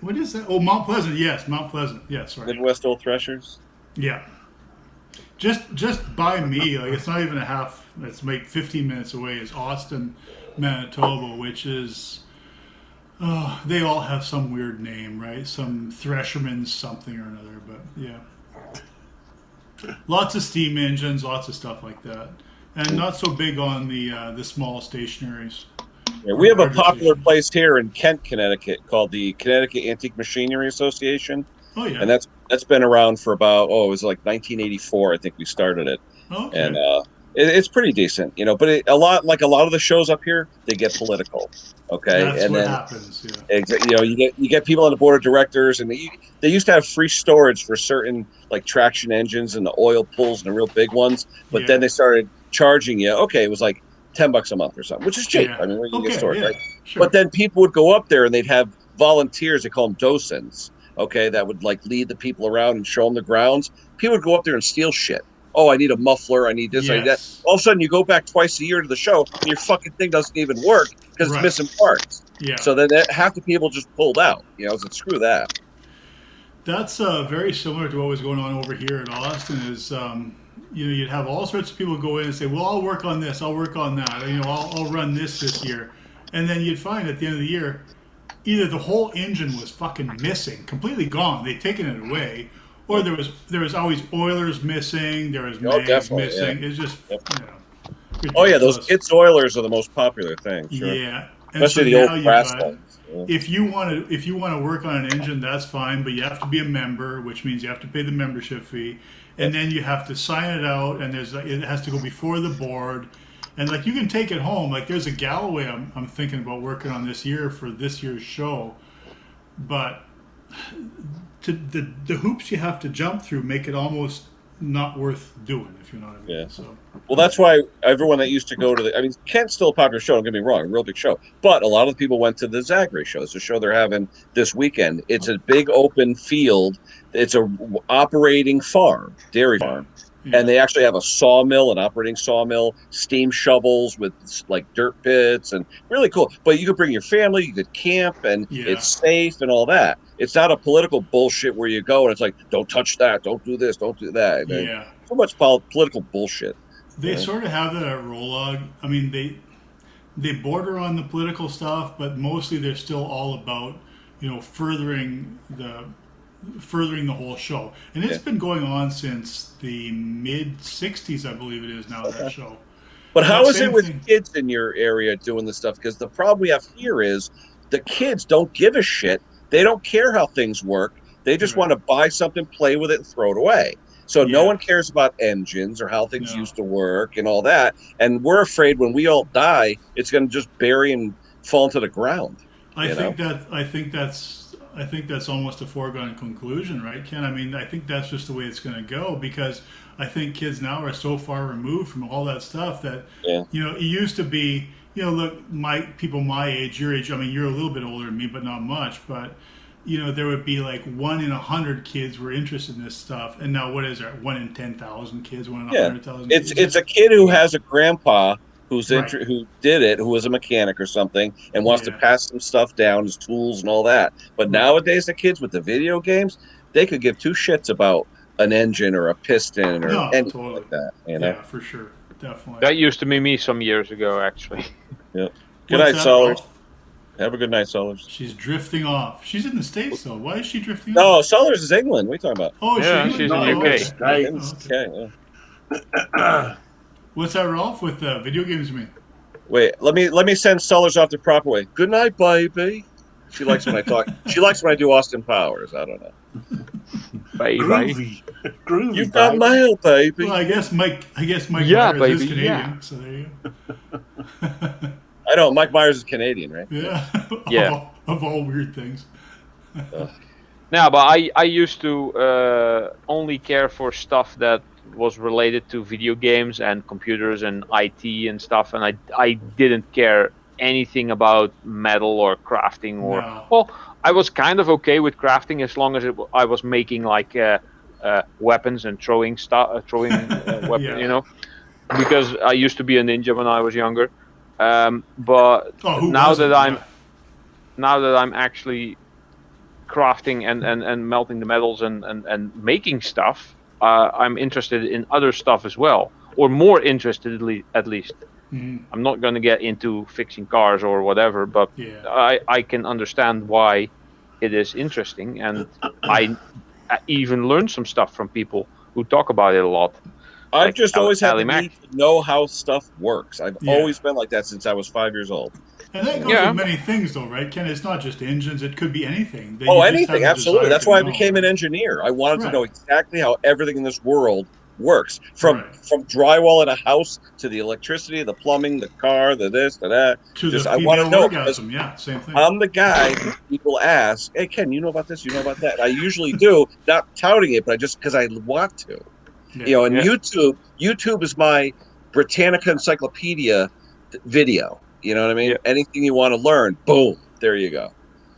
What is that? Oh, Mount Pleasant. Yes, Mount Pleasant. Yes, right. Midwest Old Threshers? Yeah. Just by me, like it's not even a half. It's like 15 minutes away. Is Austin, Manitoba, which is. They all have some weird name, right? Some Thresherman something or another, but yeah. Lots of steam engines, lots of stuff like that, and not so big on the small stationaries. Yeah, we have a popular place here in Kent, Connecticut, called the Connecticut Antique Machinery Association. Oh yeah, and that's been around for about it was like 1984, I think we started it. Okay. And it's pretty decent, you know. But a lot of the shows up here, they get political. Okay, that's and what then happens. Yeah. you know, you get people on the board of directors, and they used to have free storage for certain like traction engines and the oil pulls and the real big ones. But then they started charging you. Okay, it was like $10 a month or something, which is cheap. Yeah. I mean, you get storage, right? Sure. But then people would go up there and they'd have volunteers. They call them docents. Okay, that would like lead the people around and show them the grounds. People would go up there and steal shit. Oh, I need a muffler. I need this. I need that. All of a sudden, you go back twice a year to the show, and your fucking thing doesn't even work because it's missing parts. Yeah. So then half the people just pulled out. You know, so screw that. That's very similar to what was going on over here in Austin. Is you'd have all sorts of people go in and say, "Well, I'll work on this. I'll work on that. You know, I'll run this year," and then you'd find at the end of the year, either the whole engine was fucking missing, completely gone. They'd taken it away. Or there was always oilers missing. There was mags missing. Yeah. It's just ridiculous. Oh yeah, those Kitts Oilers are the most popular thing. Sure. Yeah, especially the old brass ones. Yeah. If you want to work on an engine, that's fine, but you have to be a member, which means you have to pay the membership fee, and then you have to sign it out, and it has to go before the board, and like you can take it home. Like there's a Galloway I'm thinking about working on this year for this year's show, but. The hoops you have to jump through make it almost not worth doing, if you know what I mean. Yeah. So, well, that's why everyone that used to go to Kent's still a popular show, don't get me wrong, a real big show. But a lot of the people went to the Zagre show. It's a show they're having this weekend. It's a big open field. It's a operating farm, dairy farm. Yeah. And they actually have a sawmill, an operating sawmill, steam shovels with like dirt pits, and really cool. But you could bring your family, you could camp, and it's safe and all that. It's not a political bullshit where you go and it's like, don't touch that, don't do this, don't do that. Yeah. So much political bullshit. They sort of have that at Rolog. I mean, they border on the political stuff, but mostly they're still all about, furthering the whole show. And it's been going on since the mid 60s, I believe it is now, that show. But how is it with kids in your area doing this stuff? Because the problem we have here is the kids don't give a shit. They don't care how things work. They just want to buy something, play with it, and throw it away. So no one cares about engines or how things used to work and all that. And we're afraid when we all die, it's going to just bury and fall into the ground. I think that's almost a foregone conclusion, right, Ken? I mean, I think that's just the way it's going to go, because I think kids now are so far removed from all that stuff that, it used to be, look, people my age, your age, I mean, you're a little bit older than me, but not much, but, there would be like 1 in 100 kids were interested in this stuff. And now what is there? 1 in 10,000 kids, 1 in 100,000 kids? It's a kid who has a grandpa who did it, who was a mechanic or something, and wants to pass some stuff down, his tools and all that. But nowadays, the kids with the video games, they could give two shits about an engine or a piston or anything like that. Yeah, for sure. Definitely. That used to be me some years ago, actually. Yeah. Good night, Solers. Have a good night, Solers. She's drifting off. She's in the States, though. Why is she drifting off? No, Solers is England. What are you talking about? Oh, she's in the UK. What's that, Ralph, with video games, you mean? Wait, let me send Solers off the proper way. Good night, baby. She likes when I talk. She likes when I do Austin Powers. I don't know. Baby. Groovy. You've got baby. mail, baby. Well, I guess Mike Yeah, Myers is baby, Canadian, so there you go. I know Mike Myers is Canadian, right? Yeah. Yeah. of all weird things. No, but I used to only care for stuff that was related to video games and computers and IT and stuff, and I didn't care anything about metal or crafting or No. well, I was kind of okay with crafting as long as I was making like weapons and throwing stuff, weapons, Yeah. you know, because I used to be a ninja when I was younger. But Who now wasn't? that I'm actually crafting and melting the metals and making stuff, I'm interested in other stuff as well, or more interested at least. Mhm. I'm not going to get into fixing cars or whatever, but Yeah. I can understand why it is interesting, and I even learn some stuff from people who talk about it a lot. I've Like just always had Ali the Mac. need to know how stuff works. I've Yeah. always been like that since I was 5 years old. And that goes Yeah. with many things, though, right, Ken? It's not just engines; it could be anything. that Oh, you just have anything, the absolutely. desire That's to why I know. became an engineer. I wanted to Right. know exactly how everything in this world works, from Right. drywall in a house to the electricity, the plumbing, the car, the this, the that. To Just the I want female to know because orgasm, yeah, same thing. I'm the guy who people ask, "Hey, Ken, you know about this? You know about that?" And I usually do, not touting it, but I just because I want to. Yeah. You know, and Yeah. YouTube is my Britannica Encyclopedia video. You know what I mean? Yeah. Anything you want to learn, boom, there you go.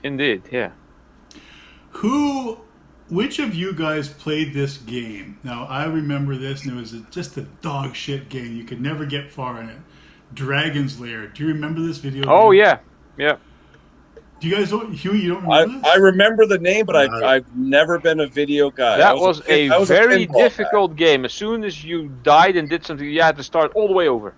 Indeed, yeah. Which of you guys played this game? Now, I remember this, and it was just a dog shit game. You could never get far in it. Dragon's Lair. Do you remember this video Oh game? yeah. Do you guys don't, Huey, you don't remember this? I remember the name, but No. I've never been a video guy. That was a very pinball guy. difficult game. As soon as you died and did something, you had to start all the way over.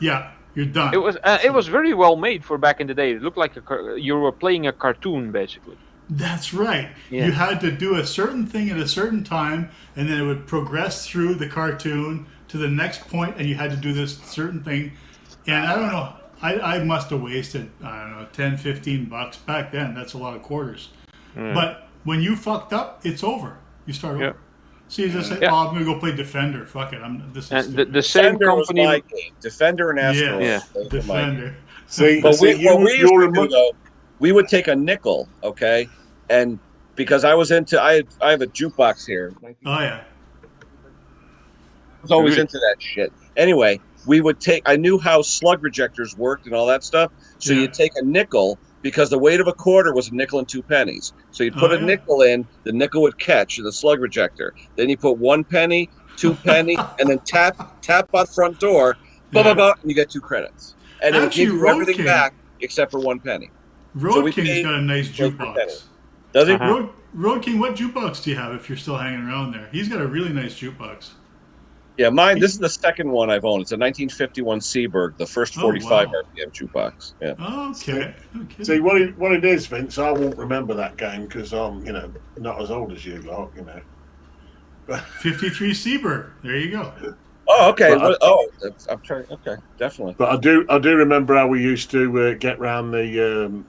Yeah, you're done. It was very well made for back in the day. It looked like you were playing a cartoon, basically. That's right. Yeah. You had to do a certain thing at a certain time, and then it would progress through the cartoon to the next point, and you had to do this certain thing. And I don't know, I must have wasted, I don't know, 10, 15 bucks back then. That's a lot of quarters. But when you fucked up, it's over. You start over. So you just say, Yeah. "Oh, I'm gonna go play Defender. Fuck it. This is And stupid." the same Defender was company. my game. Defender and Asteroid. Yeah, Those were my games. Defender. See, But see, what we used you're to do though, we would take a nickel, okay, and because I was into, I have a jukebox here. Oh yeah. I was always into that shit. Anyway, we would take. I knew how slug rejectors worked and all that stuff. So Yeah. you'd take a nickel because the weight of a quarter was a nickel and 2 pennies. So you'd put Oh, a yeah. nickel in, the nickel would catch the slug rejector. Then you put 1 penny, 2 penny, and then tap on front door, blah blah blah, and you get 2 credits. And it would Actually, give you Road everything King- back except for 1 penny. Road So we King's paid got a nice like per penny. jukebox. Does he? Uh-huh. Road King, what jukebox do you have if you're still hanging around there? He's got a really nice jukebox. Yeah, mine. This is the second one I've owned. It's a 1951 Seaberg, the first 45 wow. RPM jukebox. Yeah. Oh, okay. Okay. See what it is, Vince. I won't remember that game because I'm, not as old as you lot, 53 Seaberg. There you go. Oh, okay. But I'm trying. Okay, definitely. But I do remember how we used to get round the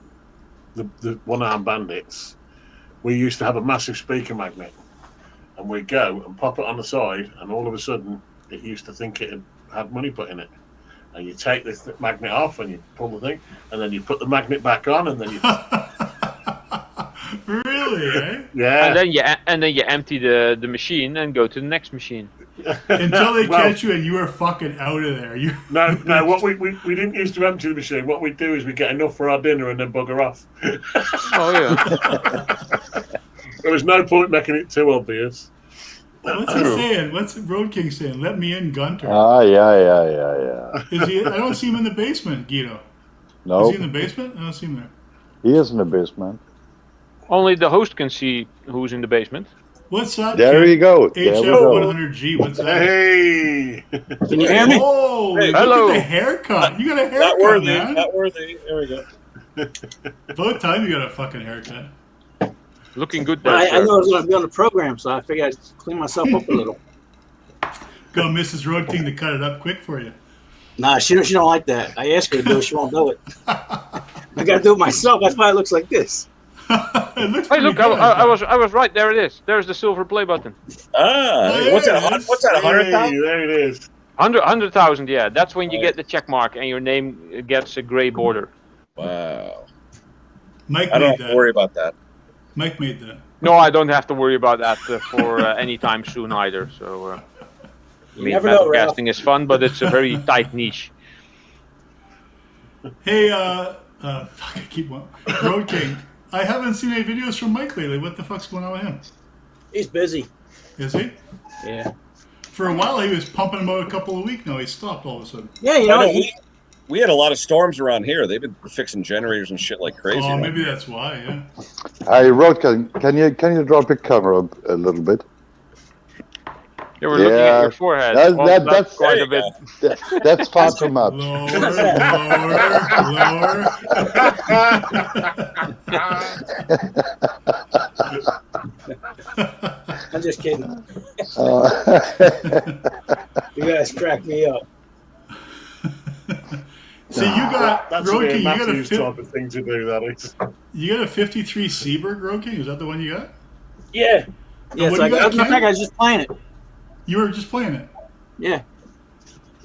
one-armed bandits. We used to have a massive speaker magnet, and we'd go and pop it on the side, and all of a sudden, it used to think it had money put in it. And you take this magnet off, and you pull the thing, and then you put the magnet back on, and then you Really, eh? yeah. And then you empty the machine and go to the next machine. Until they Well, catch you and you are fucking out of there. You No, what we didn't used to empty the machine. What we do is we get enough for our dinner and then bugger off. Oh yeah. There was no point making it too obvious. What's he saying? What's Road King saying? Let me in, Gunter. Yeah. Is he? I don't see him in the basement, Guido. Is No, he in the basement? I don't see him there. he is in the basement. Only the host can see who's in the basement. What's that? There you go. There we go. HF100G. What's that? Hey, Can you hear me? Oh, Hey, look hello. at the haircut. You got a Not haircut, worthy. man. Not worthy. There we go. About time you got a fucking haircut. Looking good there. I sir. know I was going to be on the program, so I figured I'd clean myself up a little. Go, Mrs. Road King, to cut it up quick for you. Nah, she don't like that. I asked her to do it. She won't do it. I got to do it myself. That's why it looks like this. It looks Hey, pretty look, good, I was right. There it is. There's the silver play button. Oh, What's there that? it is. What's that? 100,000? Hey, there it is. 100,000. Yeah, that's when you get the check mark and your name gets a gray border. Wow. Mike I don't made have to that. worry about that. Mike made that. No, I don't have to worry about that for any time soon either. So, I mean, never know, Ralph. casting is fun, but it's a very tight niche. Hey, fuck, I keep one. Road King. I haven't seen any videos from Mike lately. What the fuck's going on with him? He's busy. Is he? Yeah. For a while, he was pumping them out a couple a week. Now he stopped all of a sudden. Yeah, you I know, know, we had a lot of storms around here. They've been fixing generators and shit like crazy. Oh, maybe that's why. Yeah. Hey, Road King, can you drop your camera up a little bit? You were looking at your forehead. That's quite a bit. That's far too much. Lower. I'm just kidding. Uh, You guys crack me up. So you got That's Road a King. Matthews type of thing to do, that is. You got a 53 Seabird, Road King. Is that the one you got? Yeah. Yeah, what so do you got, in fact, Ken? I was just playing it. You were just playing it. Yeah.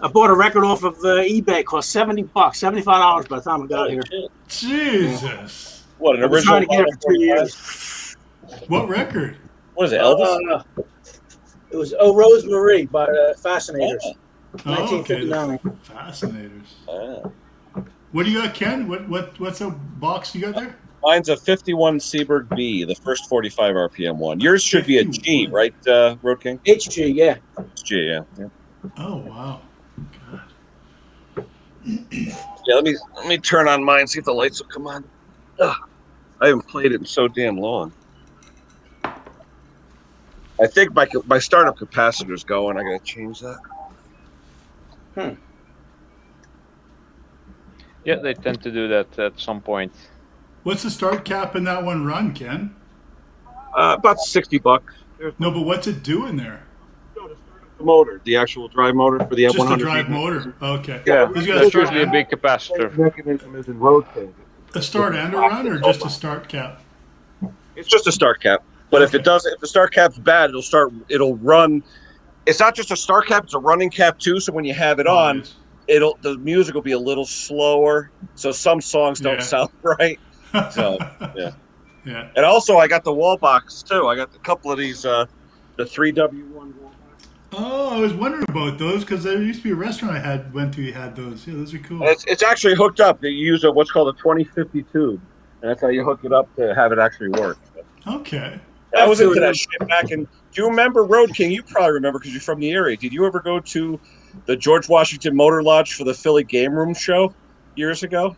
I bought a record off of eBay. It cost $70, $75 by the time I got here. Jesus. What, an I've been original? trying to get it for 2 years. What record? What is it, Elvis? It was Oh Rose Marie by Fascinators, Oh, okay. 1959. Fascinators. Ah. What do you got, Ken? What's a box you got there? Mine's a 51 Seaberg B, the first 45 RPM one. Yours should be a G, 51. right, Road King? HG, yeah. It's G, yeah. Oh wow. God. Yeah, let me turn on mine, see if the lights will come on. Ugh. I haven't played it in so damn long. I think my startup capacitor's going. I gotta change that. Yeah, they tend to do that at some point. What's the start cap in that one run, Ken? About $60. No, but what's it doing there? The motor, the actual drive motor for the Just M100. a drive motor. Okay. Yeah, He's got that's a start, usually a big capacitor. Mechanism is in rotating. a start and a run, or just a start cap? It's just a start cap. But if the start cap's bad, it'll run. It's not just a start cap; it's a running cap too. So when you have it on, the music will be a little slower. So some songs don't sound right. So yeah. Yeah. And also, I got the wall box too. I got a couple of these, the 3W1 wall box. Oh, I was wondering about those because there used to be a restaurant I went to. You had those. Yeah, those are cool. It's actually hooked up. You use what's called a 2050 tube, and that's how you hook it up to have it actually work. Okay. I was into that shit back in. Do you remember Road King? You probably remember because you're from the area. Did you ever go to the George Washington Motor Lodge for the Philly Game Room show years ago?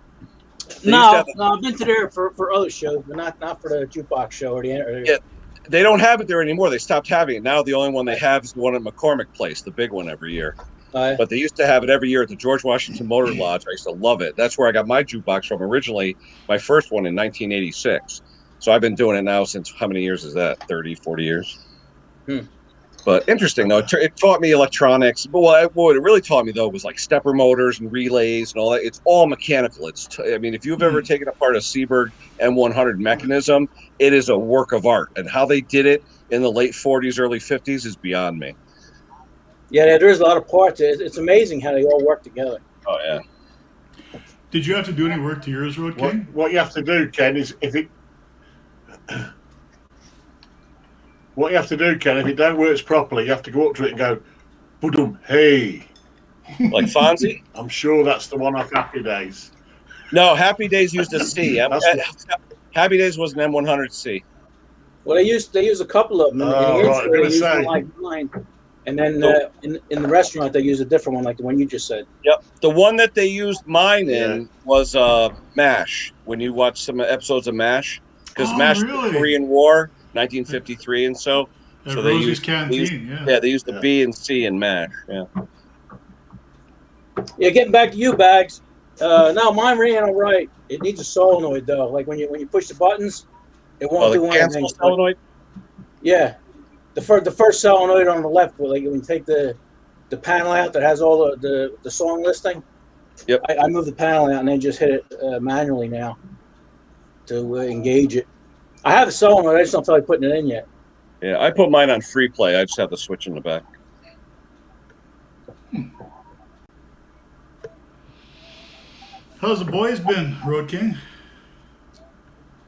No, I've been to there for other shows, but not for the jukebox show or the. Yeah, they don't have it there anymore. They stopped having it. Now the only one they have is the one at McCormick Place, the big one every year. But they used to have it every year at the George Washington Motor Lodge. I used to love it. That's where I got my jukebox from originally, my first one in 1986. So I've been doing it now since, how many years is that? 30, 40 years? But interesting, though. It taught me electronics. But what it really taught me, though, was like stepper motors and relays and all that. It's all mechanical. If you've ever taken apart a Seaberg M100 mechanism, it is a work of art. And how they did it in the late 40s, early 50s is beyond me. Yeah, there's a lot of parts. It's amazing how they all work together. Oh, yeah. Did you have to do any work to yours, Road King? What you have to do, Ken, is if it don't work properly, you have to go up to it and go, "Budum, hey." Like Fonzie? I'm sure that's the one off Happy Days. No, Happy Days used a C. Happy Days was an M100C. Well, they use a couple of them. They use one like mine, and then in the restaurant they use a different one, like the one you just said. Yep, the one that they used mine in was MASH. When you watch some episodes of MASH, because MASH, the Korean War, 1953, and so they used Canteen. They used the B and C in MASH. Yeah, getting back to you, Bags. No, mine ran all right. It needs a solenoid though. Like when you push the buttons, it won't do anything. Solenoid? Yeah, the first solenoid on the left. Like when you take the the panel out that has all the song listing. Yep. I moved the panel out and then just hit it manually now to engage it. I have the song, but I just don't feel like putting it in yet. Yeah, I put mine on free play. I just have the switch in the back. How's the boys been, Road King?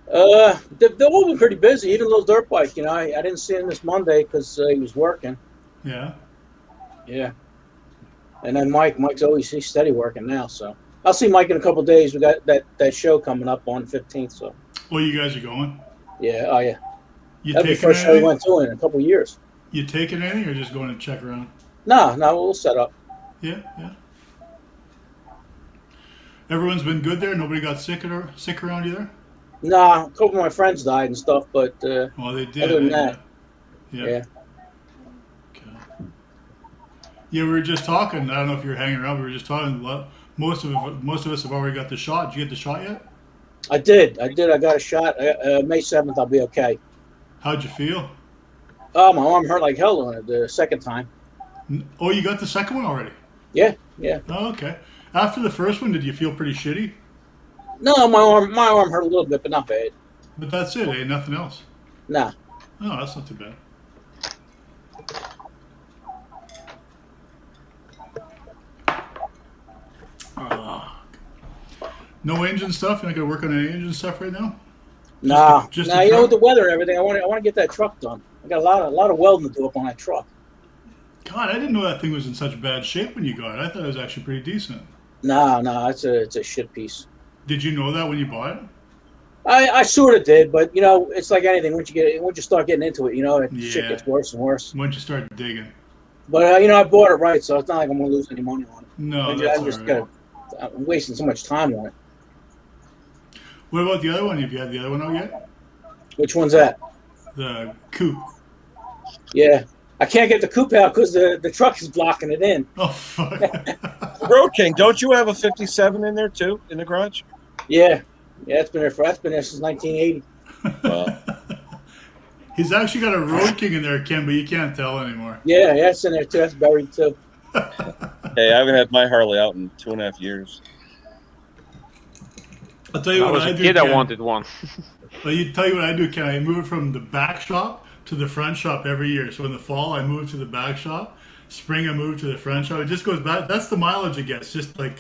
They've all been pretty busy. Even Little Dirt Bike, you know, I didn't see him this Monday because he was working. Yeah. Yeah. And then Mike's he's steady working now. So I'll see Mike in a couple of days. We got that show coming up on the 15th. So. Oh, you guys are going? Yeah. Oh, yeah. You That'll be the taking first show we anything? went to in a couple of years. You taking anything or just going to check around? No, we'll set up. Yeah, yeah. Everyone's been good there. Nobody got sick around you there. Nah, a couple of my friends died and stuff, but Well, they did. other than that, Yeah. yeah. Okay. Yeah, we were just talking. I don't know if you're hanging around. We were just talking. Most of us have already got the shot. Did you get the shot yet? I did. I got a shot. May 7th, I'll be okay. How'd you feel? Oh, my arm hurt like hell on it the second time. Oh, you got the second one already? Yeah. Oh, okay. After the first one, did you feel pretty shitty? No, my arm hurt a little bit, but not bad. But that's it, eh? Nothing else. Nah. Oh, that's not too bad. No engine stuff? You're not going to work on any engine stuff right now? Nah. Just Nah, the you know, truck? with the weather and everything, I want to get that truck done. I got a lot of welding to do up on that truck. God, I didn't know that thing was in such bad shape when you got it. I thought it was actually pretty decent. Nah, it's a shit piece. Did you know that when you bought it? I sort of did, but you know, it's like anything. Once you start getting into it, you know, shit Yeah. gets worse and worse. Once you start digging. But you know, I bought it right, so it's not like I'm gonna lose any money on it. No, I'm that's just all right. I'm wasting so much time on it. What about the other one? Have you had the other one out yet? Which one's that? The coupe. Yeah, I can't get the coupe out because the truck is blocking it in. Oh, fuck. Road King, don't you have a 57 in there too in the garage? Yeah, it's been there since 1980. Well, He's actually got a Road King in there, Ken, but you can't tell anymore. Yeah, it's in there too. That's buried too. hey, I haven't had my Harley out in 2.5 years. I'll tell you I what was I a do, kid, I Ken. wanted one. Tell you what I do, Ken. I move it from the back shop to the front shop every year. So in the fall, I move to the back shop. Spring, I move to the front shop. It just goes back. That's the mileage it gets. Just like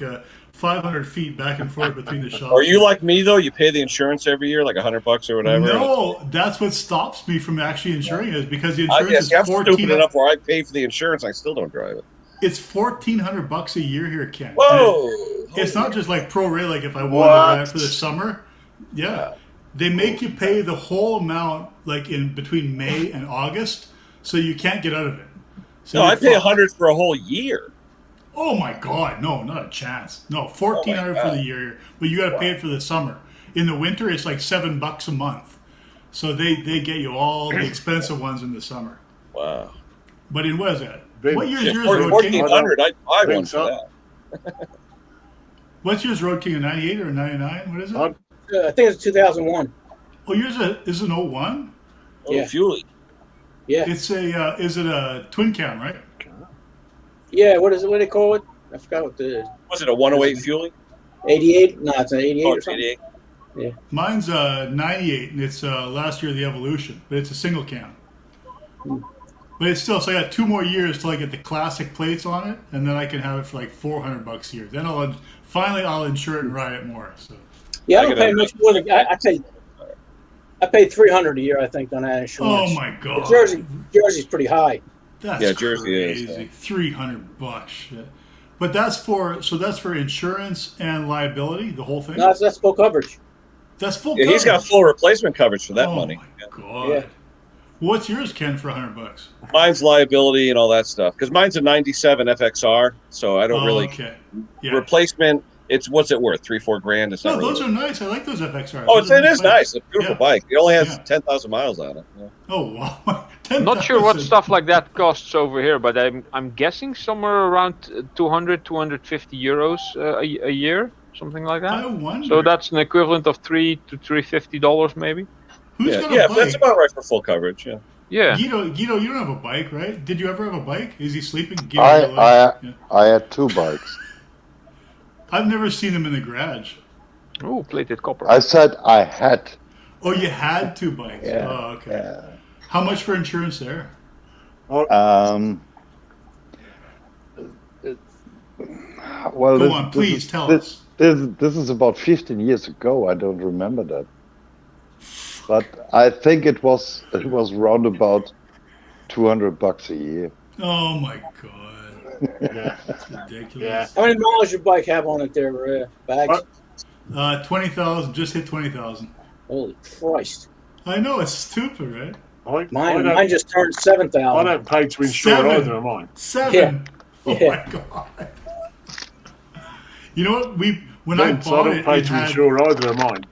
500 feet back and forth between the shops. Are you like me though? You pay the insurance every year, like $100 or whatever. No, that's what stops me from actually insuring it, is because the I insurance guess is I'm 14. stupid enough where I pay for the insurance. I still don't drive it. It's $1,400 a year here, Ken. Whoa! And it's not just like pro rate. Like if I wanted What? to drive for the summer, yeah, they make you pay the whole amount like in between May and August, so you can't get out of it. So No, you're I pay fucked. $100 for a whole year. Oh my God, no, not a chance. No, $1,400 for God. the year, but you got to pay it for the summer. In the winter, it's like $7 a month. So they get you all the expensive ones in the summer. Wow. But in what is that? Big What year's shit. yours, Road King? 1,400. I'd buy Think one so. for that. What's yours, Road King? A 98 or a 99? What is it? I'd- I think it's 2001. Oh, yours is an 01? Oh, Yeah. Fuelie. Yeah, It's a is it a twin cam, right? yeah. What is it? What do they call it? I forgot what the Was it a 108 Fuelie? 88. No, it's an 88 Oh, or it's something. 88. Mine's 98, and it's last year of the Evolution, but it's a single cam. But it's still, so I got 2 more years till I get the classic plates on it, and then I can have it for like $400 a year. Then I'll insure it and ride it more. So Yeah, I I don't gotta- pay much more than I paid $300 a year, I think, on that insurance. oh my God, Jersey's pretty high. that's Yeah, Jersey is, crazy. yeah. $300, shit. But that's for insurance and liability, the whole thing. No, that's full coverage. That's full. Yeah, he's got coverage. full replacement coverage for that oh money. my Yeah. God. Yeah. What's yours, Ken, for $100? Mine's liability and all that stuff. Because mine's a 97 FXR, so I don't really. Okay. Yeah. Replacement, it's what's it worth? 3-4 grand. It's No, not really. those are nice. I like those FXRs. Oh, Those are it is nice. It's a beautiful Yeah. bike. It only has Yeah. 10,000 miles on it. Yeah. Oh wow. Not sure what 10,000. stuff like that costs over here, but I'm guessing somewhere around 200, 250 euros a year, something like I that. wonder. So that's an equivalent of $300 to $350 maybe. Who's Yeah, got a yeah, bike? that's about right for full coverage. Yeah. Yeah. Guido, you don't have a bike, right? Did you ever have a bike? Is he sleeping? Guido, I had 2 bikes. I've never seen him in the garage. Oh, plated copper. I said I had. Oh, you had 2 bikes. Yeah. Oh, okay. Yeah. How much for insurance there? Well, Go on, please tell us. This is about 15 years ago. I don't remember that, but I think it was round about $200 a year. Oh my god, Yeah. that's ridiculous. Yeah. How many miles your bike have on it there, Bags? 20,000, just hit 20,000. Holy Christ! I know, it's stupid, right? Mine just turned 7,000. I don't pay to insure 7. either of mine. 7. Yeah. Oh Yeah. my god. You know what? When Vince, I bought don't it, pay it to had, insure either of mine.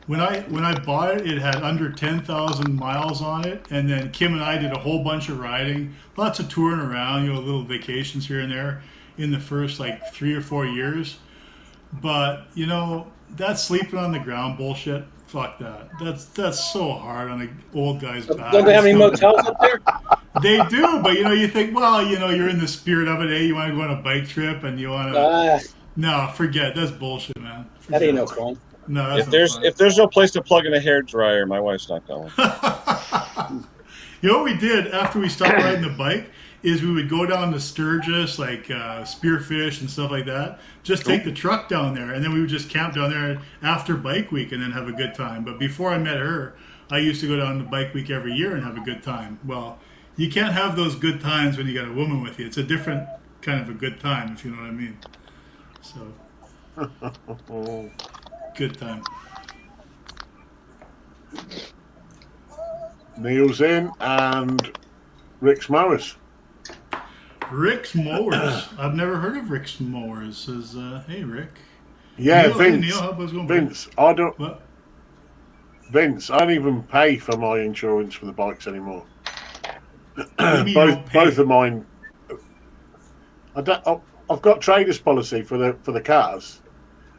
when I bought it, it had under 10,000 miles on it, and then Kim and I did a whole bunch of riding, lots of touring around, little vacations here and there in the first like 3 or 4 years. But that sleeping on the ground bullshit. Fuck that. That's so hard on an old guy's back. Don't they have any motels up there? They do, but you think, well, you're in the spirit of it. You want to go on a bike trip, and you want to. No, forget. That's bullshit, man. That ain't no fun. No, If there's no place to plug in a hair dryer, my wife's not going. You know what we did after we stopped riding the bike is we would go down to Sturgis, like Spearfish and stuff like that. Just take the truck down there, and then we would just camp down there after bike week and then have a good time. But before I met her, I used to go down to bike week every year and have a good time. Well, you can't have those good times when you got a woman with you. It's a different kind of a good time, if you know what I mean. So, good time. Neil's in and Rick's Mowers. Rick's Mowers. I've never heard of Rick's Mowers. Says, hey, Rick. Yeah, Neil, Vince. Neil, how's it going? Vince, I don't. What? Vince, I don't even pay for my insurance for the bikes anymore. Both Both of mine. I've got traders policy for the cars,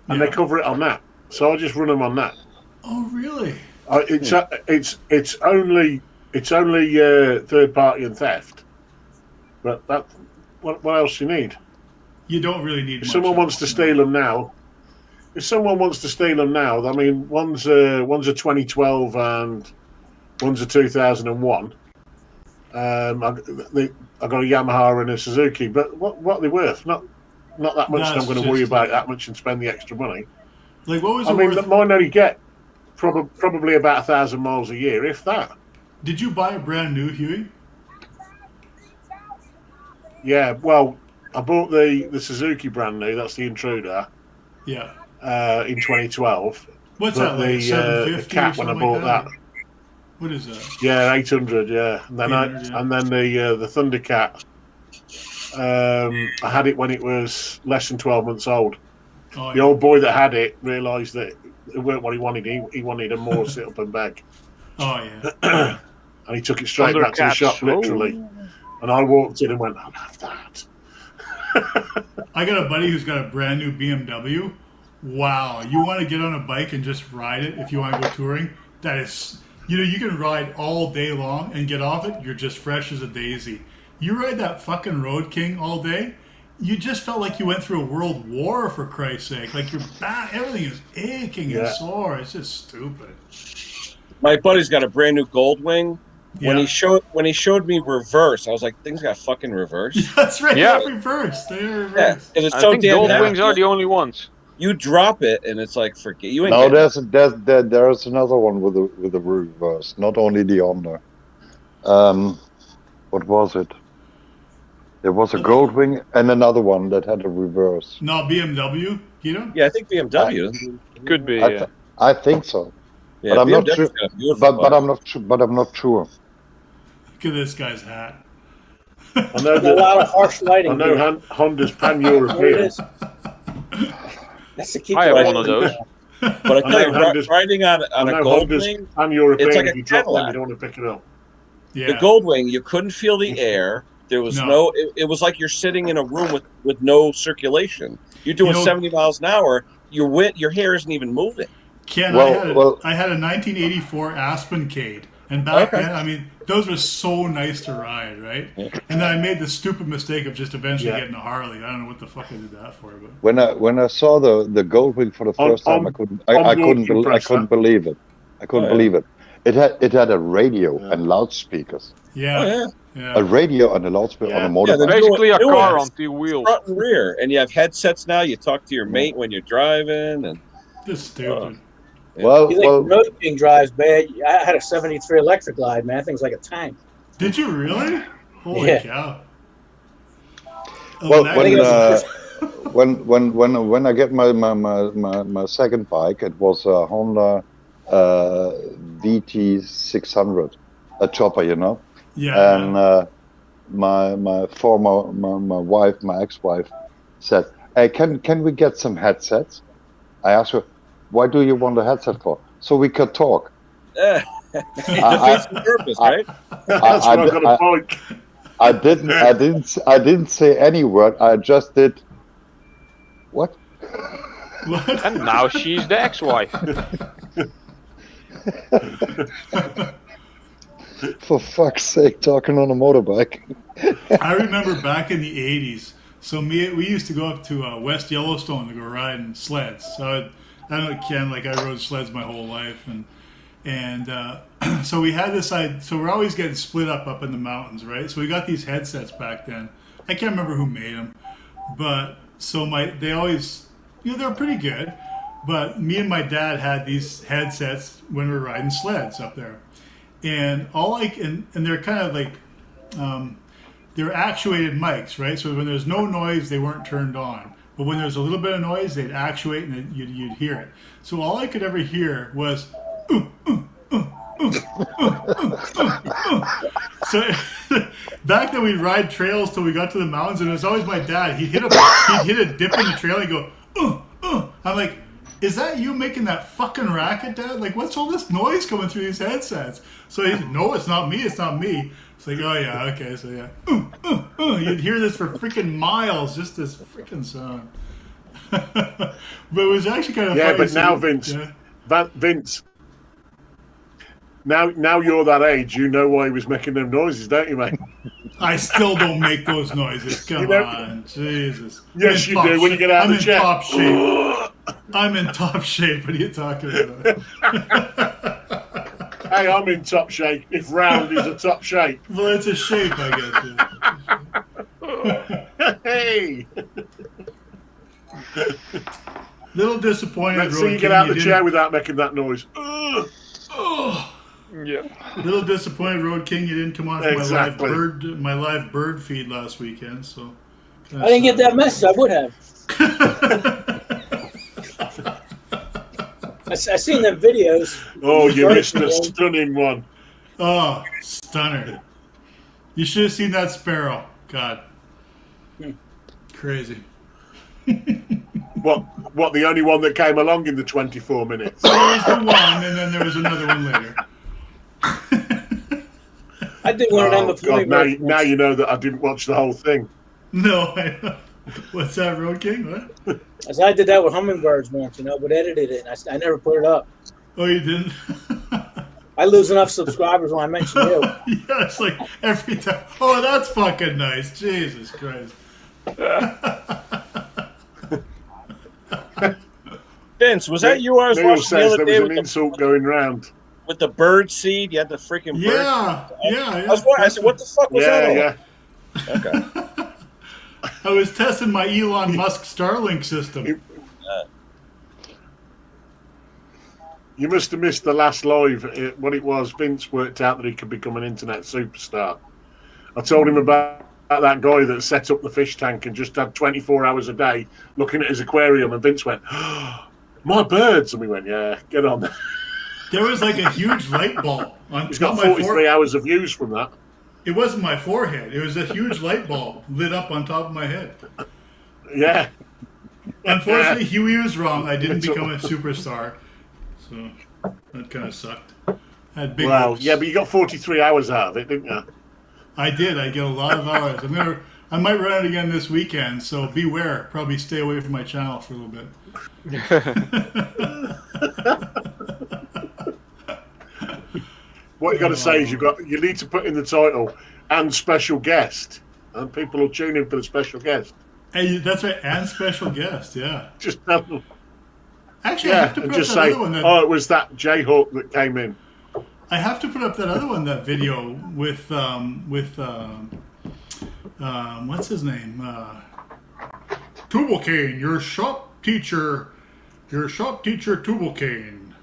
and they cover it on that. So I just run them on that. Oh, really? It's only third party and theft, but that what else you need? You don't really need. If someone wants to steal them now, I mean, one's a 2012 and one's a 2001. I got a Yamaha and a Suzuki, but what are they worth? Not that much. I'm going to worry about that much and spend the extra money. Like, what was I it mean, worth? mine only get probably about 1,000 miles a year, if that. Did you buy a brand new Huey? Yeah, well, I bought the Suzuki brand new. That's the Intruder. Yeah. In 2012. What's But that, like, the 750 Cat or when I something bought like that? What is that? Yeah, 800. Yeah, and then 800, yeah. and then the Thundercat. I had it when it was less than 12 months old. Oh, The old boy that had it realised that it weren't what he wanted. He wanted a more sit up and bag, Oh, yeah. and he took it straight back to the shop, literally. And I walked in and went, "I'll have that." I got a buddy who's got a brand new BMW. Wow. You want to get on a bike and just ride it if you want to go touring? That is, you can ride all day long and get off it. You're just fresh as a daisy. You ride that fucking Road King all day, you just felt like you went through a world war, for Christ's sake. Like your back, everything is aching and sore. It's just stupid. My buddy's got a brand new Goldwing. Yeah. When he showed me reverse, I was like, "Things got fucking reverse." That's right. Yeah. They're reversed. They're Yeah, reversed. because it's I so think damn Goldwings heavy. are the only ones. You drop it, and it's like, forget you ain't. No, getting it. there's another one with a reverse. Not only the Honda. What was it? There was a Goldwing and another one that had a reverse. No, BMW, Yeah, I think BMW. Could be, yeah. I think so, Yeah, but I'm not BMW's sure. got a beautiful But bike. I'm not sure. Look at this guy's hat. I know A lot of harsh lighting. I know here. Honda's There it pan-European. is. That's to keep I the have light one of on. those. But I tell you, Honda's- riding on I a know Honda's Goldwing, pan-European. it's like If a you drop them, Cadillac. you don't want to pick it up. Yeah. the Goldwing, you couldn't feel the air. There was No. it was like you're sitting in a room with no circulation. You're doing 70 miles an hour. Your hair isn't even moving. Ken, Well- I had a 1984 Aspen Cade And back then, I mean, those were so nice to ride, right? Yeah. And then I made the stupid mistake of just eventually Yeah. getting a Harley. I don't know what the fuck I did that for, but When I saw the Goldwing for the first time, I couldn't believe it. I couldn't believe it. It had a radio and loudspeakers. yeah, Oh, yeah. yeah. A radio and a loudspeaker on a Yeah. motorbike. Basically a new car ones. on two wheels. Front and rear, and you have headsets now. You talk to your mate when you're driving, and Just stupid. Well, You think Road King drives bad? I had a '73 Electric Glide, man. That thing's like a tank. Did you really? Holy Yeah. cow! well, that when I get my second bike, it was a Honda VT 600, a chopper, you know. yeah, And my ex-wife said, "Hey, can we get some headsets?" I asked her, "Why do you want a headset for?" "So we could talk." defeats the purpose, right? That's why I got a bike. I didn't say any word. I just did. What? what? And now she's the ex-wife. For fuck's sake, talking on a motorbike. I remember back in the '80s. So we used to go up to West Yellowstone to go riding sleds. So I don't know, Ken, like I rode sleds my whole life, and so we had this side. So we're always getting split up in the mountains, right? So we got these headsets back then. I can't remember who made them, but so they always, they're pretty good. But me and my dad had these headsets when we were riding sleds up there, and and they're kind of like. They're actuated mics, right? So when there's no noise, they weren't turned on. But when there's a little bit of noise, they'd actuate and you'd hear it. So all I could ever hear was, So back then we'd ride trails till we got to the mountains, and it was always my dad. He'd hit a dip in the trail and go, I'm like, is that you making that fucking racket, Dad? Like, what's all this noise coming through these headsets? So he said, no, it's not me. It's not me. It's like, oh, yeah, okay. So, yeah. You'd hear this for freaking miles, just this freaking sound. But it was actually kind of funny. Yeah, but now, Vince, Vince, now you're that age, you know why he was making them noises, don't you, mate? I still don't make those noises. Come on, Jesus. Yes, you do. When you get out of the chair. I'm in top shape. I'm in top shape. What are you talking about? Hey, I'm in top shape. If round is a top shape. Well, it's a shape, I guess. Hey. Little disappointed. Let's see you get out of the chair without making that noise. Yeah. Little disappointed, Road King. You didn't come on for Exactly. my live bird feed last weekend. So I didn't get that message. I would have. I seen them videos. Oh, you missed a stunning one. Oh, stunner! You should have seen that sparrow. God, crazy. What? The only one that came along in the 24 minutes. There was the one, and then there was another one later. I did one of them Oh, before. God, now you know that I didn't watch the whole thing. No, I know. What's that, Road King? What? As I did that with hummingbirds once, but edited it. And I never put it up. Oh, you didn't? I lose enough subscribers when I mention you. Yeah, it's like every time. Oh, that's fucking nice. Jesus Christ. Vince, was that you I was Neil watching the says other there day was an insult going round. with the bird seed? You had the freaking bird. Yeah. I said, what the fuck was that all? Yeah. Okay. I was testing my Elon Musk Starlink system. You must have missed the last live. What it was, Vince worked out that he could become an internet superstar. I told him about that guy that set up the fish tank and just had 24 hours a day looking at his aquarium, and Vince went, my birds. And we went, yeah, get on. There was like a huge light bulb on He's got my 43 hours of views from that. It wasn't my forehead. It was a huge light bulb lit up on top of my head. Yeah. Unfortunately, Huey was wrong. I didn't become a superstar. So that kind of sucked. I had big hopes. Yeah, but you got 43 hours out of it, didn't you? I did. I get a lot of hours. I might run it again this weekend, so beware. Probably stay away from my channel for a little bit. What you got to say is you need to put in the title and special guest, and people will tune in for the special guest. Hey, that's right, and special guest, yeah. Just tell them. Actually, I have to put just up that say, other one. it was that Jayhawk that came in. I have to put up that other one, that video with what's his name? Tubalcane, your shop teacher, Tubalcane.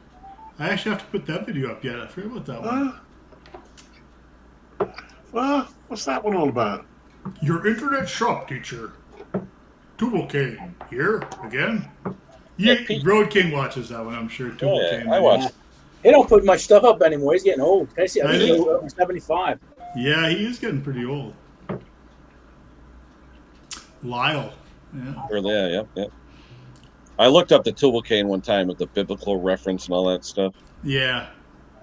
I actually have to put that video up yet. I forgot about that one. Well, what's that one all about? Your internet shop teacher, Tubalcane, here again. Yeah, Road King watches that one, I'm sure. Tubalcane. I watch. He don't put much stuff up anymore. He's getting old. I see. He's 75. Yeah, he is getting pretty old. Lyle. Yeah. Yeah. I looked up the Tubalcane one time with the biblical reference and all that stuff. Yeah.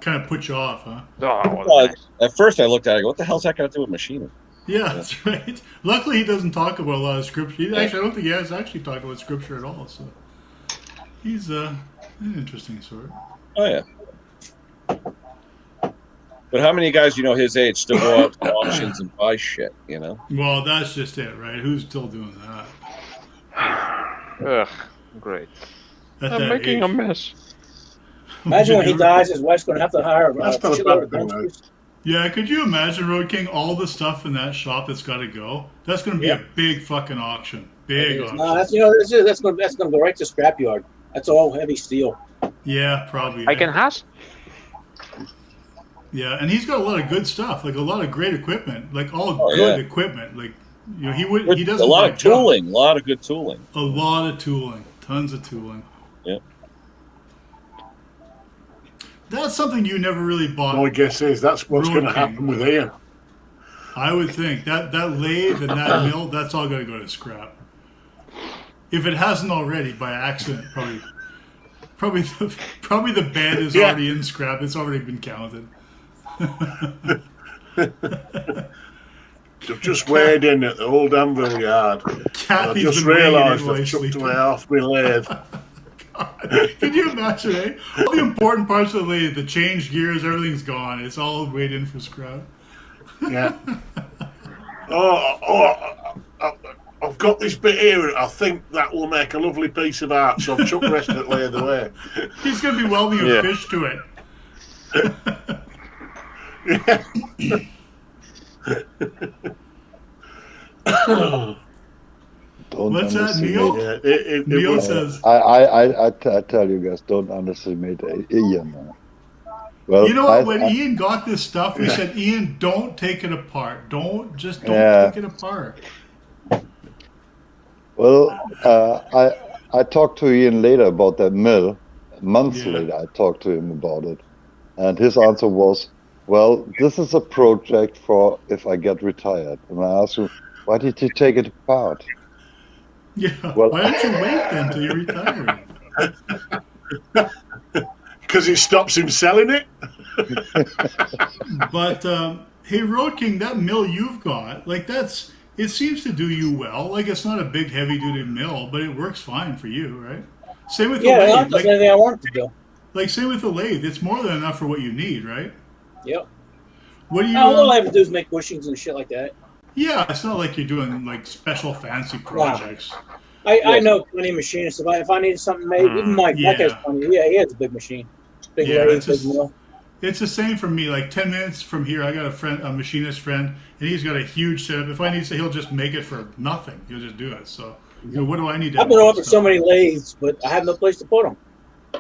Kind of put you off, huh? Well, at first I looked at it, I go, what the hell's that got to do with machining? Yeah, that's right. Luckily, he doesn't talk about a lot of scripture. Actually, I don't think he has actually talked about scripture at all. So he's an interesting sort. Oh, yeah. But how many guys his age still go out to auctions and buy shit, Well, that's just it, right? Who's still doing that? Ugh, great. I'm making a mess. Imagine when he dies, his wife's going to have to hire That's not a bad thing, though. Yeah, could you imagine, Road King, all the stuff in that shop that's got to go? That's going to be a big fucking auction. Big auction. No, that's going to go right to scrapyard. That's all heavy steel. Yeah, probably. I can has. Yeah, and he's got a lot of good stuff, like a lot of great equipment, like all good equipment. Like he doesn't a lot of tooling, a lot of good tooling. A lot of tooling, tons of tooling. Yeah. That's something you never really bought. My guess is that's what's going to happen with Ian. I would think that lathe and that mill, that's all going to go to scrap. If it hasn't already by accident, probably the bed is already in scrap. It's already been counted. I've just weighed in at the old Anvil yard. I just realised I've chucked away half my lathe. Can you imagine, eh? All the important parts of the lathe, the change gears, everything's gone. It's all weighed in for scrap. Yeah. I've got this bit here. I think that will make a lovely piece of art. So I've chucked the rest of it lathe away. He's going to be welding a fish to it. What's that, Neil? Neil says, I tell you guys, don't underestimate Ian. Well, you know what? When Ian got this stuff, we said, Ian, don't take it apart. Don't take it apart. Well, I talked to Ian later about that mill. Months later, I talked to him about it. And his answer was, well, this is a project for if I get retired. And I asked him, why did you take it apart? Yeah, well, why don't you wait then till you retire? Because it stops him selling it. But, hey, Road King, that mill you've got, like it seems to do you well. Like it's not a big heavy-duty mill, but it works fine for you, right? Same with the lathe. Yeah, that's anything I want to do. Like, same with the lathe. It's more than enough for what you need, right? Yep. What do you? All I have to do is make bushings and shit like that. Yeah, it's not like you're doing like special fancy projects. I know plenty of machinists. If I need something made, even Mike has plenty. Yeah, he has a big machine. Big lathe, big mill. It's the same for me. Like 10 minutes from here, I got a machinist friend, and he's got a huge setup. If I need to, he'll just make it for nothing. He'll just do it. So, what do I need to? I've been offered so many lathes, but I have no place to put them.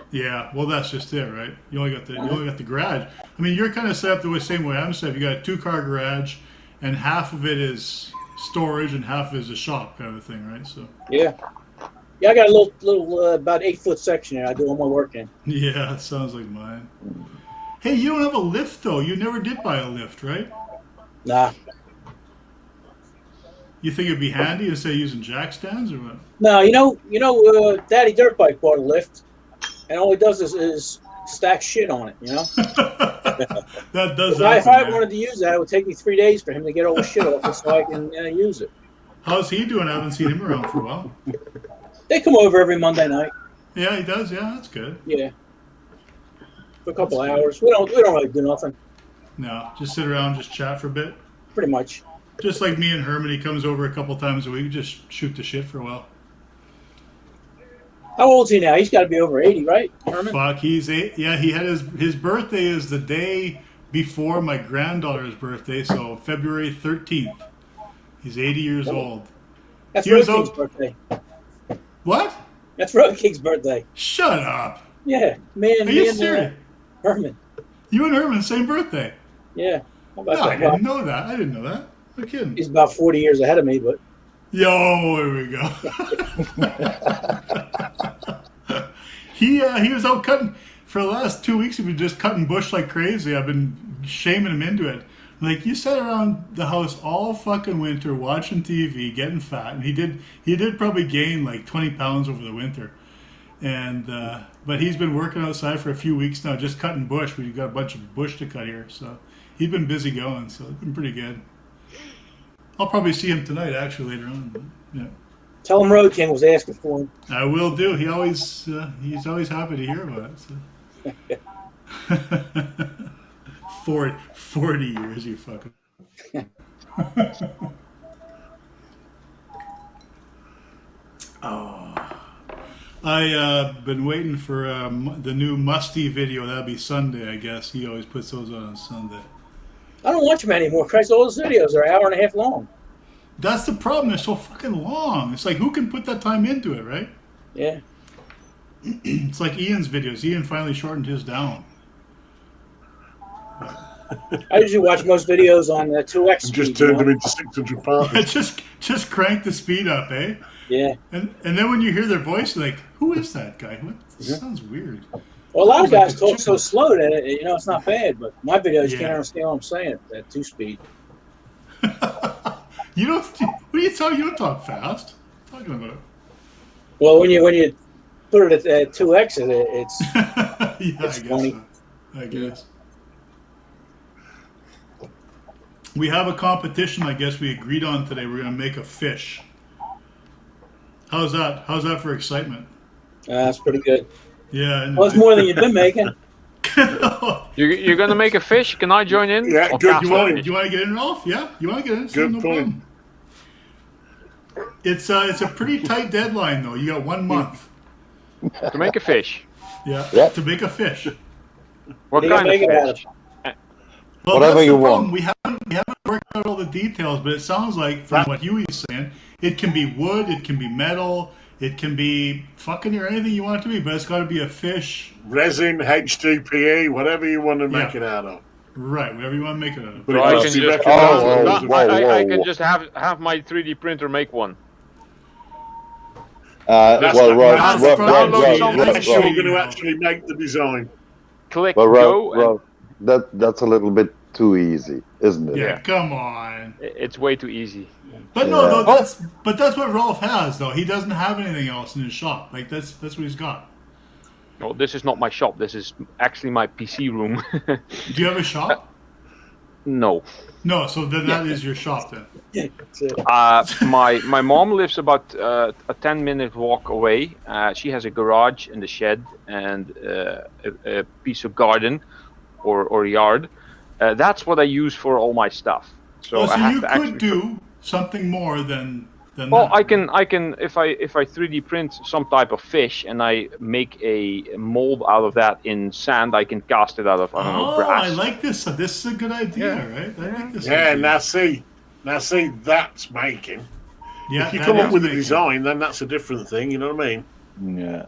Yeah, well, that's just it, right? You only got the garage. I mean, you're kind of set up the same way I'm set up. You got a 2-car garage, and half of it is storage, and half is a shop kind of a thing, right? So. Yeah. Yeah, I got a little about 8-foot section there. I do all my work in. Yeah, it sounds like mine. Hey, you don't have a lift though. You never did buy a lift, right? Nah. You think it'd be handy instead of using jack stands or what? No, Daddy Dirtbike bought a lift, and all he does is stack shit on it. You know. That does. If I wanted to use that, it would take me 3 days for him to get all the shit off it so I can use it. How's he doing? I haven't seen him around for a while. They come over every Monday night. Yeah, he does. Yeah, that's good. Yeah. For a couple hours. We don't really do nothing. No, just sit around, just chat for a bit. Pretty much. Just like me and Herman, he comes over a couple times a week, just shoot the shit for a while. How old's he now? He's got to be over 80, right, Herman? Fuck, he's 8. Yeah, he had his birthday is the day before my granddaughter's birthday, so February 13th. He's 80 years old. That's He Road was King's out- birthday. What? That's Road King's birthday. Shut up. Yeah, me Are you and serious? Herman. You and Herman, same birthday. Yeah. How No, about I that? Well, didn't know that. I didn't know that. No kidding. he's about 40 years ahead of me, but Yo, here we go. He was out cutting for the last 2 weeks. He was just cutting bush like crazy. I've been shaming him into it. Like, you sat around the house all fucking winter watching TV, getting fat, and he did probably gain like 20 pounds over the winter. And but he's been working outside for a few weeks now, just cutting bush. We've got a bunch of bush to cut here, so he's been busy going. So it's been pretty good. I'll probably see him tonight, actually, later on. But, yeah, tell him Road King was asking for him. I will do. He's always happy to hear about it. So. 40 years, you fucking. Oh, I been waiting for the new Musty video. That'll be Sunday, I guess. He always puts those on Sunday. I don't watch him anymore. Christ, all those videos are an hour and a half long. That's the problem. They're so fucking long. It's like, who can put that time into it, right? Yeah. It's like Ian's videos. Ian finally shortened his down. I usually watch most videos on 2x. And just turned them into 600 parts. just crank the speed up, eh? Yeah. And then when you hear their voice, you're like, who is that guy? What? This sounds weird. Well, a lot of Sounds like guys a talk so chicken. slow that it's not bad. But my videos, you Yeah. can't understand what I'm saying at 2-speed. You don't. What are you talking? You don't talk fast. What are you talking about? Well, when you put it at 2x, it's Yeah, It's I guess. funny. So. I guess. We have a competition. I guess we agreed on today. We're gonna make a fish. How's that? How's that for excitement? that's pretty good. Yeah. and- Well, it's more than you've been making. You're gonna make a fish? Can I join in? Yeah, Or good cast You a want, fish? you want to get in, Rolf? Yeah, you want to get in? So Good no point. problem. It's a pretty tight deadline though. You got 1 month. To make a fish. Yeah, Yep. to make a fish. What You gotta kind make of it out of fish? Well, Whatever that's you the problem. want. We haven't worked out all the details, but it sounds like from what Huey's saying, it can be wood, it can be metal, it can be fucking or anything you want it to be, but it's got to be a fish. Resin, HDPE, whatever you want to make Yeah. it out of. Right, whatever you want to make it out of. But So it I must can be just, recognised. Oh, no, whoa, whoa, I can whoa. just have my 3D printer make one. That's Well, not- Rob, that's Rob, from- Rob, download Rob, some- Rob, Unless you're Rob. going to actually make the design. Click Well, go. Rob, Rob, that's a little bit too easy, isn't it? Yeah, come on. It's way too easy. But no, Yeah. though, that's what Rolf has though. He doesn't have anything else in his shop. Like that's what he's got. No, this is not my shop. This is actually my PC room. Do you have a shop? No. No, so then that is your shop then. That's it. My mom lives about a 10-minute walk away. She has a garage and a shed and a piece of garden or yard. That's what I use for all my stuff. So, Oh, so I have you to could actually do something more than Well, that. I can if I 3D print some type of fish and I make a mold out of that in sand, I can cast it out of I don't know Oh, brass. I like this. This is a good idea, right? I like this. Yeah, idea. now see, that's making. Yeah, If you that come up is with a making. design, then that's a different thing. You know what I mean? Yeah.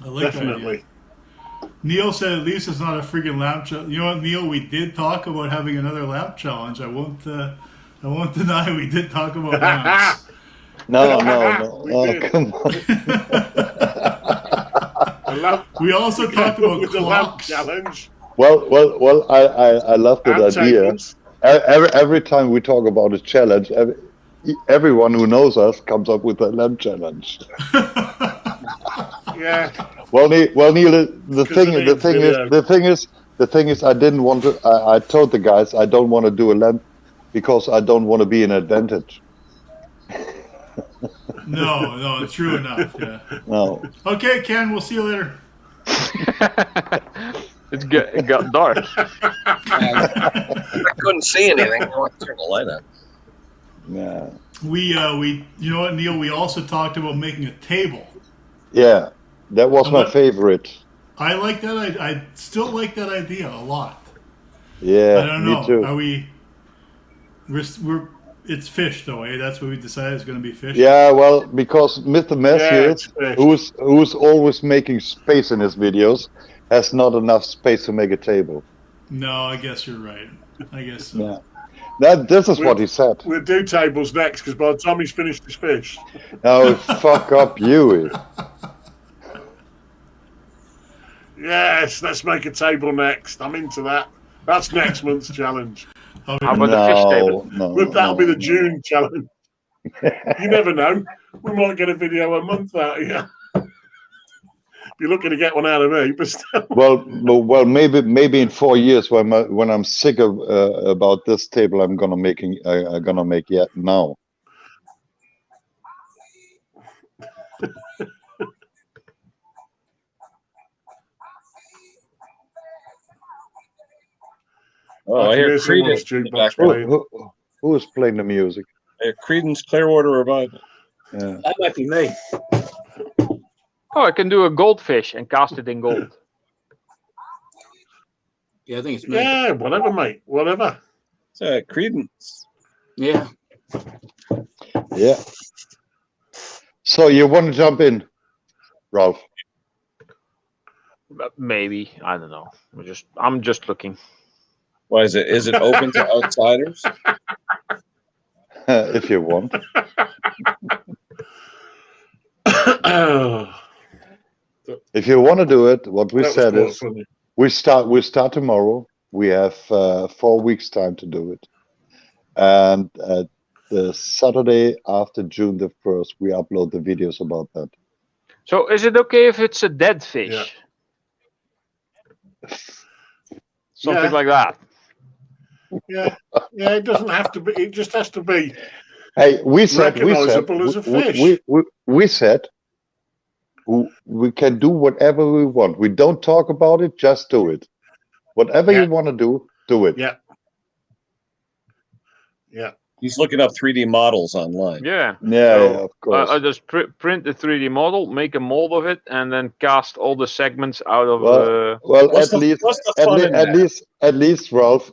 I like that idea. Definitely. Neil said at least it's not a freaking lamp challenge. You know what, Neil? We did talk about having another lamp challenge. I won't deny we did talk about lamps. No, We oh, did. come on. I love We also talked about with the lamp clocks. challenge. Well, I love that And idea. tables. Every time we talk about a challenge, everyone who knows us comes up with a lamp challenge. Yeah. Well, Neil, the Because thing is, I didn't want to. I told the guys I don't want to do a lamp because I don't want to be an advantage. No, true enough. Yeah. No. Okay, Ken. We'll see you later. It got dark. I couldn't see anything. I want to turn the light on. Yeah. We you know what, Neil? We also talked about making a table. Yeah, that was my favorite. I like that. I still like that idea a lot. Yeah, I don't me know. too. Are we? It's fish though, eh? That's what we decided is going to be fish. Yeah, well, because Mr. Matthews, Yeah, who's always making space in his videos, has not enough space to make a table. No, I guess you're right. I guess so. Yeah. This is what he said. We'll do tables next because by the time he's finished his fish. Oh, fuck up you. Yes, let's make a table next. I'm into that. That's next month's challenge. How about the fish table? That'll be the June challenge. You never know. We might get a video a month out of you. You're looking to get one out of me, but still. Well, maybe in 4 years when I'm sick of about this table, I'm gonna make yet now. Oh, I hear Creedence in the background. Who is playing the music? I hear Creedence Clearwater Revival. Yeah. That might be me. Oh, I can do a goldfish and cast it in gold. Yeah, I think it's me. Yeah, whatever, mate. Whatever. It's Creedence. Yeah. Yeah. So you want to jump in, Ralph? Maybe, I don't know. I'm just looking. Why is it? Is it open to outsiders? If you want. If you want to do it, what we said is we start tomorrow. We have 4 weeks time to do it, and the Saturday after June the 1st, we upload the videos about that. So, is it okay if it's a dead fish? Yeah. Something like that. Yeah, it doesn't have to be. It just has to be. Hey, we said recognizable as a fish. We said we can do whatever we want. We don't talk about it, just do it. Whatever you want to do it. Yeah. Yeah. He's looking up 3D models online. Yeah. Yeah, So, of course. I just print the 3D model, make a mold of it, and then cast all the segments out of. Well, at least, Ralph,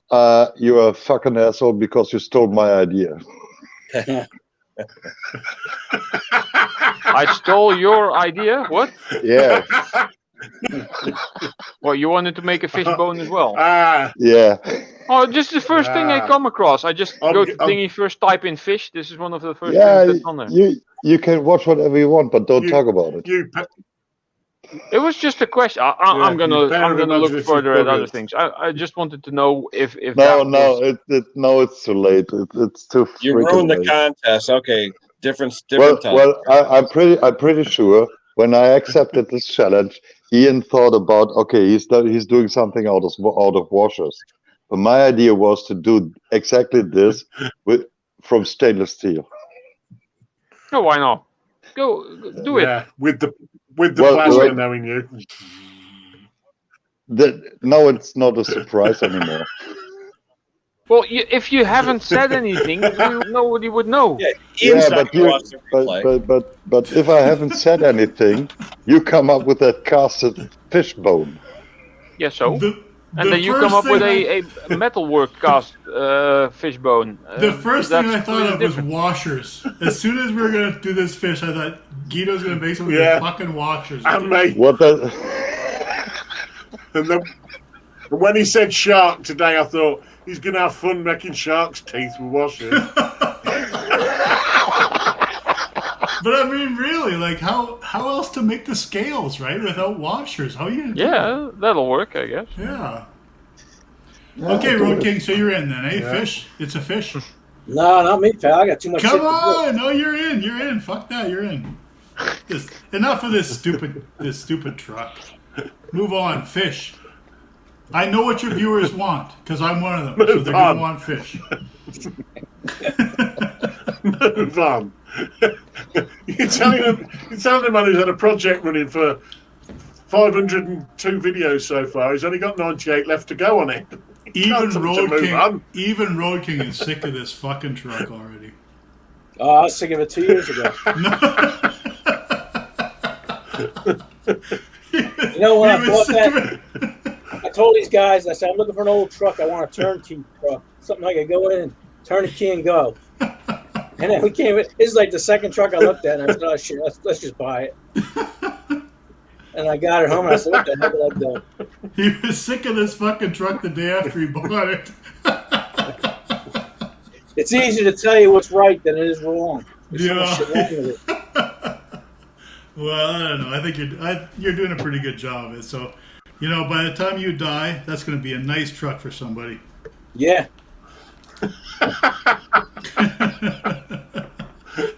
you're a fucking asshole because you stole my idea. I stole your idea. What? Yeah. Well, you wanted to make a fishbone as well. Yeah. Oh, just the first thing I come across. I just go to thingy first, type in fish. This is one of the first things that's on there. You can watch whatever you want, but don't talk about it. It was just a question. I'm gonna look further at other things. I just wanted to know if it's too late. It's too. You ruined the contest. Okay, different time. Well, I'm pretty sure when I accepted this challenge, Ian thought about he's doing something out of washers. But my idea was to do exactly this from stainless steel. Oh, why not? Go do it. Yeah, with the plasma knowing you. Now it's not a surprise anymore. Well, if you haven't said anything, nobody would know. Yeah, but if I haven't said anything, you come up with that casted fish bone. Yeah, so? And then you come up with a metalwork cast fish bone. The first thing I thought of was washers. As soon as we were going to do this fish, I thought Guido's going to make something with fucking washers. And me. What the... And then when he said shark today, I thought he's going to have fun making shark's teeth with washers. But I mean, really, like how else to make the scales, right? Without washers, how are you gonna do that? That'll work, I guess. Yeah. Okay, Road King, so you're in then, eh? Yeah. Fish? It's a fish. No, not me, pal. I got too much. Come on, no, you're in. You're in. Fuck that, you're in. Enough of this stupid truck. Move on, fish. I know what your viewers want because I'm one of them, so they're gonna want fish. Move on. You're telling them who's had a project running for 502 videos so far. He's only got 98 left to go on it. Even Road King is sick of this fucking truck already. Oh, I was sick of it 2 years ago. You know, when I bought that, I told these guys, I said, I'm looking for an old truck. I want a turnkey truck. Something I could go in, turn the key, and go. And then we came. This is like the second truck I looked at, and I said, "Oh shit, let's just buy it." And I got it home, and I said, "What the hell did I do?" He was sick of this fucking truck the day after he bought it. It's easier to tell you what's right than it is wrong. There's so much Yeah. shit wrong with it. Well, I don't know. I think you're doing a pretty good job of it. So, you know, by the time you die, that's going to be a nice truck for somebody. Yeah.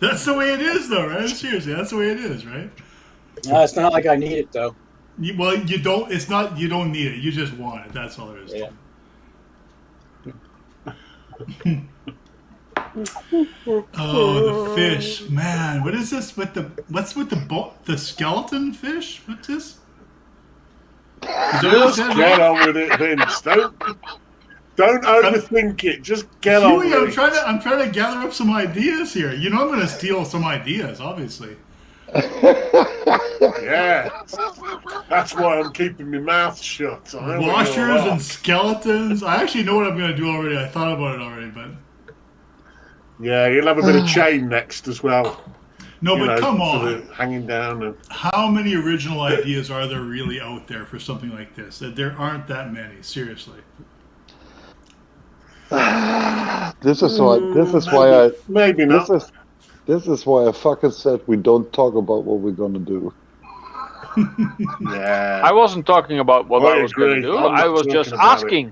That's the way it is, though, right? Seriously, that's the way it is, right? No, it's not like I need it though. You don't. It's not. You don't need it. You just want it. That's all there is. Yeah. Oh, the fish, man! What is this with the skeleton fish? What's this? Is that what it Just said, get Rob? on with it, Vince. Don't overthink it. Just get on Huey, with it. I'm trying to gather up some ideas here. You know, I'm going to steal some ideas, obviously. Yeah. That's why I'm keeping my mouth shut. I know what Washers you're and like. skeletons. I actually know what I'm going to do already. I thought about it already, but Yeah, you'll have a bit of chain next as well. no. You But know, come for on, the hanging down. And how many original ideas are there really out there for something like this? That there aren't that many. Seriously. This is why maybe not. This is why I fucking said we don't talk about what we're gonna do. Yeah. I wasn't talking about what I I was going to agree. do. I'm not I was talking just about asking.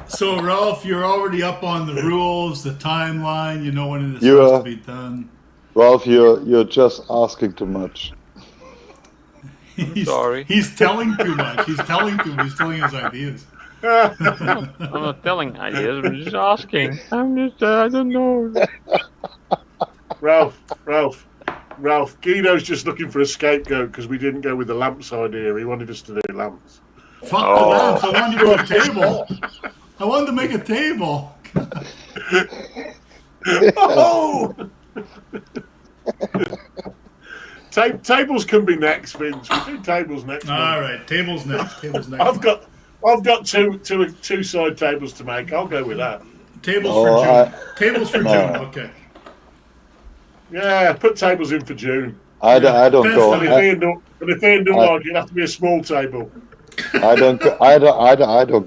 So, Ralph, you're already up on the rules, the timeline. You know when it is You supposed are. to be done. Ralph, you're just asking too much. Sorry. He's telling too much. He's telling his ideas. I'm not telling ideas. I'm just asking. I don't know. Ralph, Guido's just looking for a scapegoat because we didn't go with the lamps idea. He wanted us to do lamps. Fuck the lamps. I wanted to do a table. I wanted to make a table. Oh! Tables can be next, Vince. We do tables next. All month. right, tables next. Tables next. I've got two side tables to make. I'll go with that. Tables Oh, for June. Tables for no. June. Okay. Yeah, put tables in for June. I don't go. And if Ian don't like it, it'll have to be a small table. I don't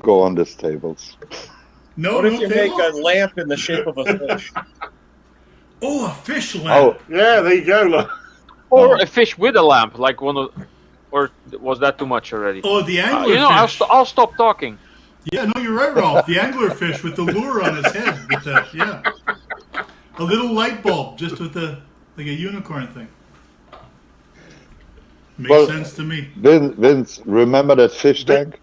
go on these tables. No, What no if you table? make a lamp in the shape of a fish? Oh, a fish lamp. Oh, Yeah, there you go. Look. Or a fish with a lamp, like one of. Or was that too much already? Oh, the angler fish. I'll stop talking. Yeah, no, you're right, Ralph. The angler fish with the lure on his head. A little light bulb, just with like a unicorn thing. Makes sense to me. Vince, remember that fish tank?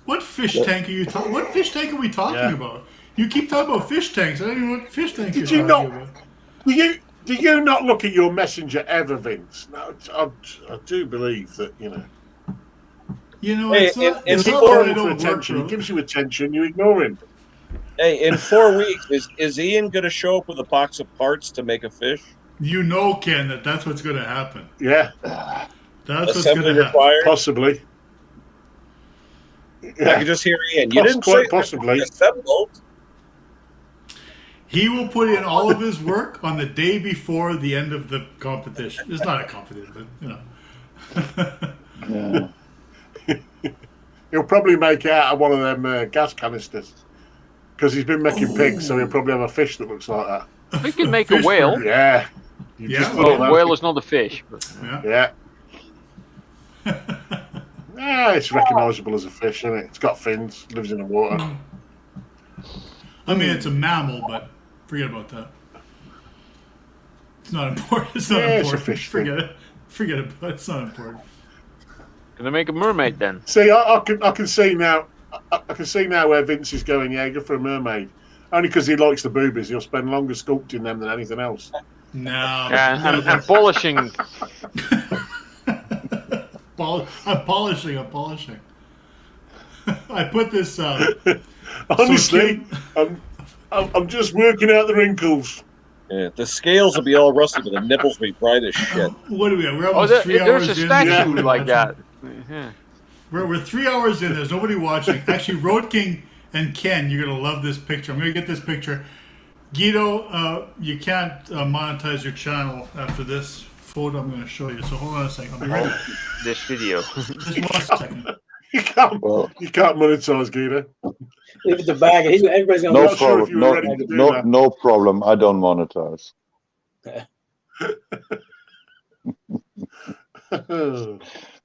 What fish tank are you talking? What fish tank are we talking about? You keep talking about fish tanks. I don't even know what fish tank Did you're you talking not? about. Do you not look at your messenger ever, Vince? No, I do believe that, you know. You know, Hey, it's not. in It's not four- that I For don't work attention, for he gives you attention, you ignore him. Hey, in 4 weeks, is Ian going to show up with a box of parts to make a fish? You know, Ken, that's what's going to happen. Yeah, That's what's Assembly going to happen. required? possibly. I Yeah, can just hear Ian. You didn't quite say possibly. assembled. He will put in all of his work on the day before the end of the competition. It's not a competition, but you know. Yeah. He'll probably make it out of one of them gas canisters because he's been making pigs, so he'll probably have a fish that looks like that. We can make a Fish whale. burger. Yeah. You Yeah, just well, thought A that. whale is not a fish. But Yeah. Yeah. Yeah, it's recognisable as a fish, isn't it? It's got fins, lives in the water. I mean, it's a mammal, but forget about that. It's not important. It's not Yeah, it's a important. fish thing. Forget it. Forget about it. It's not important. can I make a mermaid then? See, I can see now. I can see now where Vince is going. Yeah, go for a mermaid. Only because he likes the boobies. He'll spend longer sculpting them than anything else. No. And polishing. I'm polishing. I put this. Honestly, I'm just working out the wrinkles. Yeah, the scales will be all rusty, but the nipples will be bright as shit. What do we have? We're almost 3 hours there's a in. statue There's like nobody that. Yeah. We're 3 hours in. There's nobody watching. Actually, Road King and Ken, you're gonna love this picture. I'm gonna get this picture. Guido, you can't monetize your channel after this photo I'm gonna show you. So hold on a second. I'll be right back. This video. Just 1 second. You can't monetize, Guido. Leave it to bag. Everybody's gonna. No not sure if problem. you were ready to do that. No problem. I don't monetize.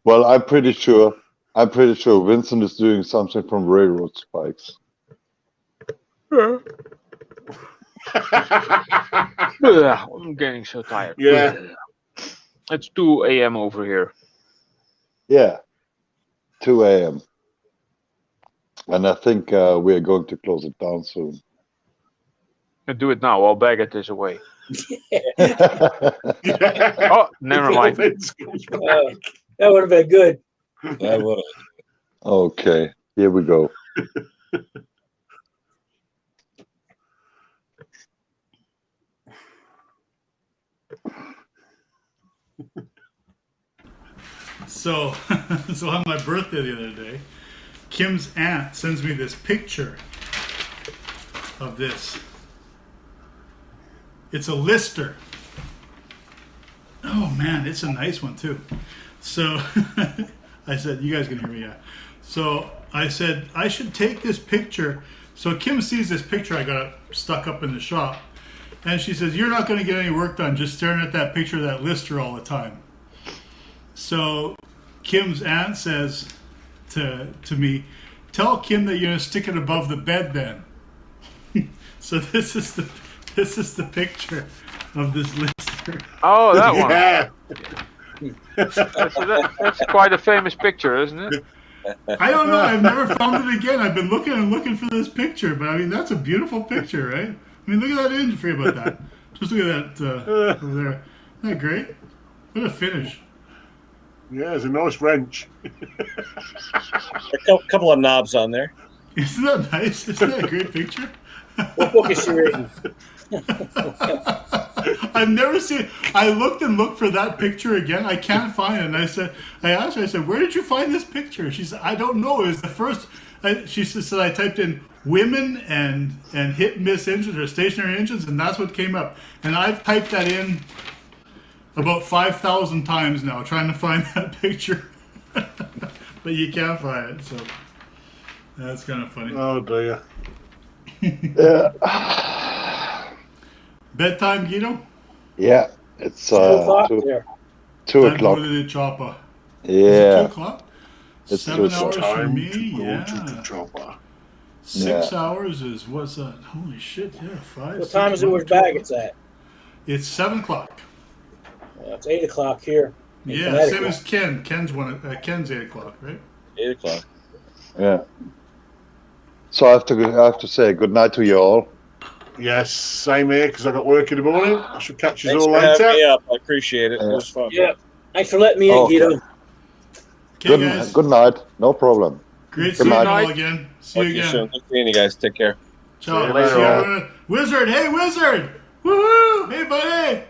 Well, I'm pretty sure Vincent is doing something from railroad spikes. I'm getting so tired. Yeah. It's 2 a.m. over here. Yeah, 2 a.m. And I think we are going to close it down soon. Do it now. I'll bag it this away. Yeah. Oh, never mind. That would have been good. That would have. Okay, here we go. So on my birthday the other day, Kim's aunt sends me this picture of this. It's a Lister. Oh man, it's a nice one too. So I said, you guys can hear me, yeah. So I said, I should take this picture. So Kim sees this picture I got stuck up in the shop. And she says, you're not going to get any work done just staring at that picture of that Lister all the time. So Kim's aunt says to me, tell Kim that you're going to stick it above the bed then. So this is the picture of this Lister. Oh, that one. Yeah. That's quite a famous picture, isn't it? I don't know. I've never found it again. I've been looking for this picture, but I mean, that's a beautiful picture, right? I mean, look at that engine. Forget about that. Just look at that over there. Isn't that great? What a finish. Yeah, it's a nice wrench. A couple of knobs on there. Isn't that nice? Isn't that a great picture? What book is she reading? I've never seen. I looked and looked for that picture again. I can't find it. And I asked her. I said, "Where did you find this picture?" She said, "I don't know. It was the first." She said, "I typed in women and hit and miss engines or stationary engines, and that's what came up." And I've typed that in about 5,000 times now, trying to find that picture, but you can't find it. So that's kind of funny. Oh dear. Yeah. Bedtime, Guido? Yeah, it's 2 o'clock 2 there. 2 Time to o'clock. go to the chopper. Yeah. Is it 2 o'clock? It's 7 2 hours o'clock. for Time me, to go yeah. to the chopper. 6 hours is, what's that? Holy shit, yeah, 5. What time is it? Where's bag it's at? It's 7 o'clock. It's 8 o'clock here. in Yeah, Connecticut. same as Ken. Ken's 8 o'clock, right? 8 o'clock. Yeah. So I have to say good night to you all. Yes, same here, because I got work in the morning. I shall catch you Thanks all for having later. me up. I appreciate it. It was fun. Yeah. Thanks for letting me in, Okay. Guido. Okay, guys. Good night. No problem. Great Good seeing you night. all again. See Talk you to you again. soon. Good seeing you guys. Take care. Ciao. See you later. See you. Wizard, hey, Wizard! Woohoo! Hey, buddy!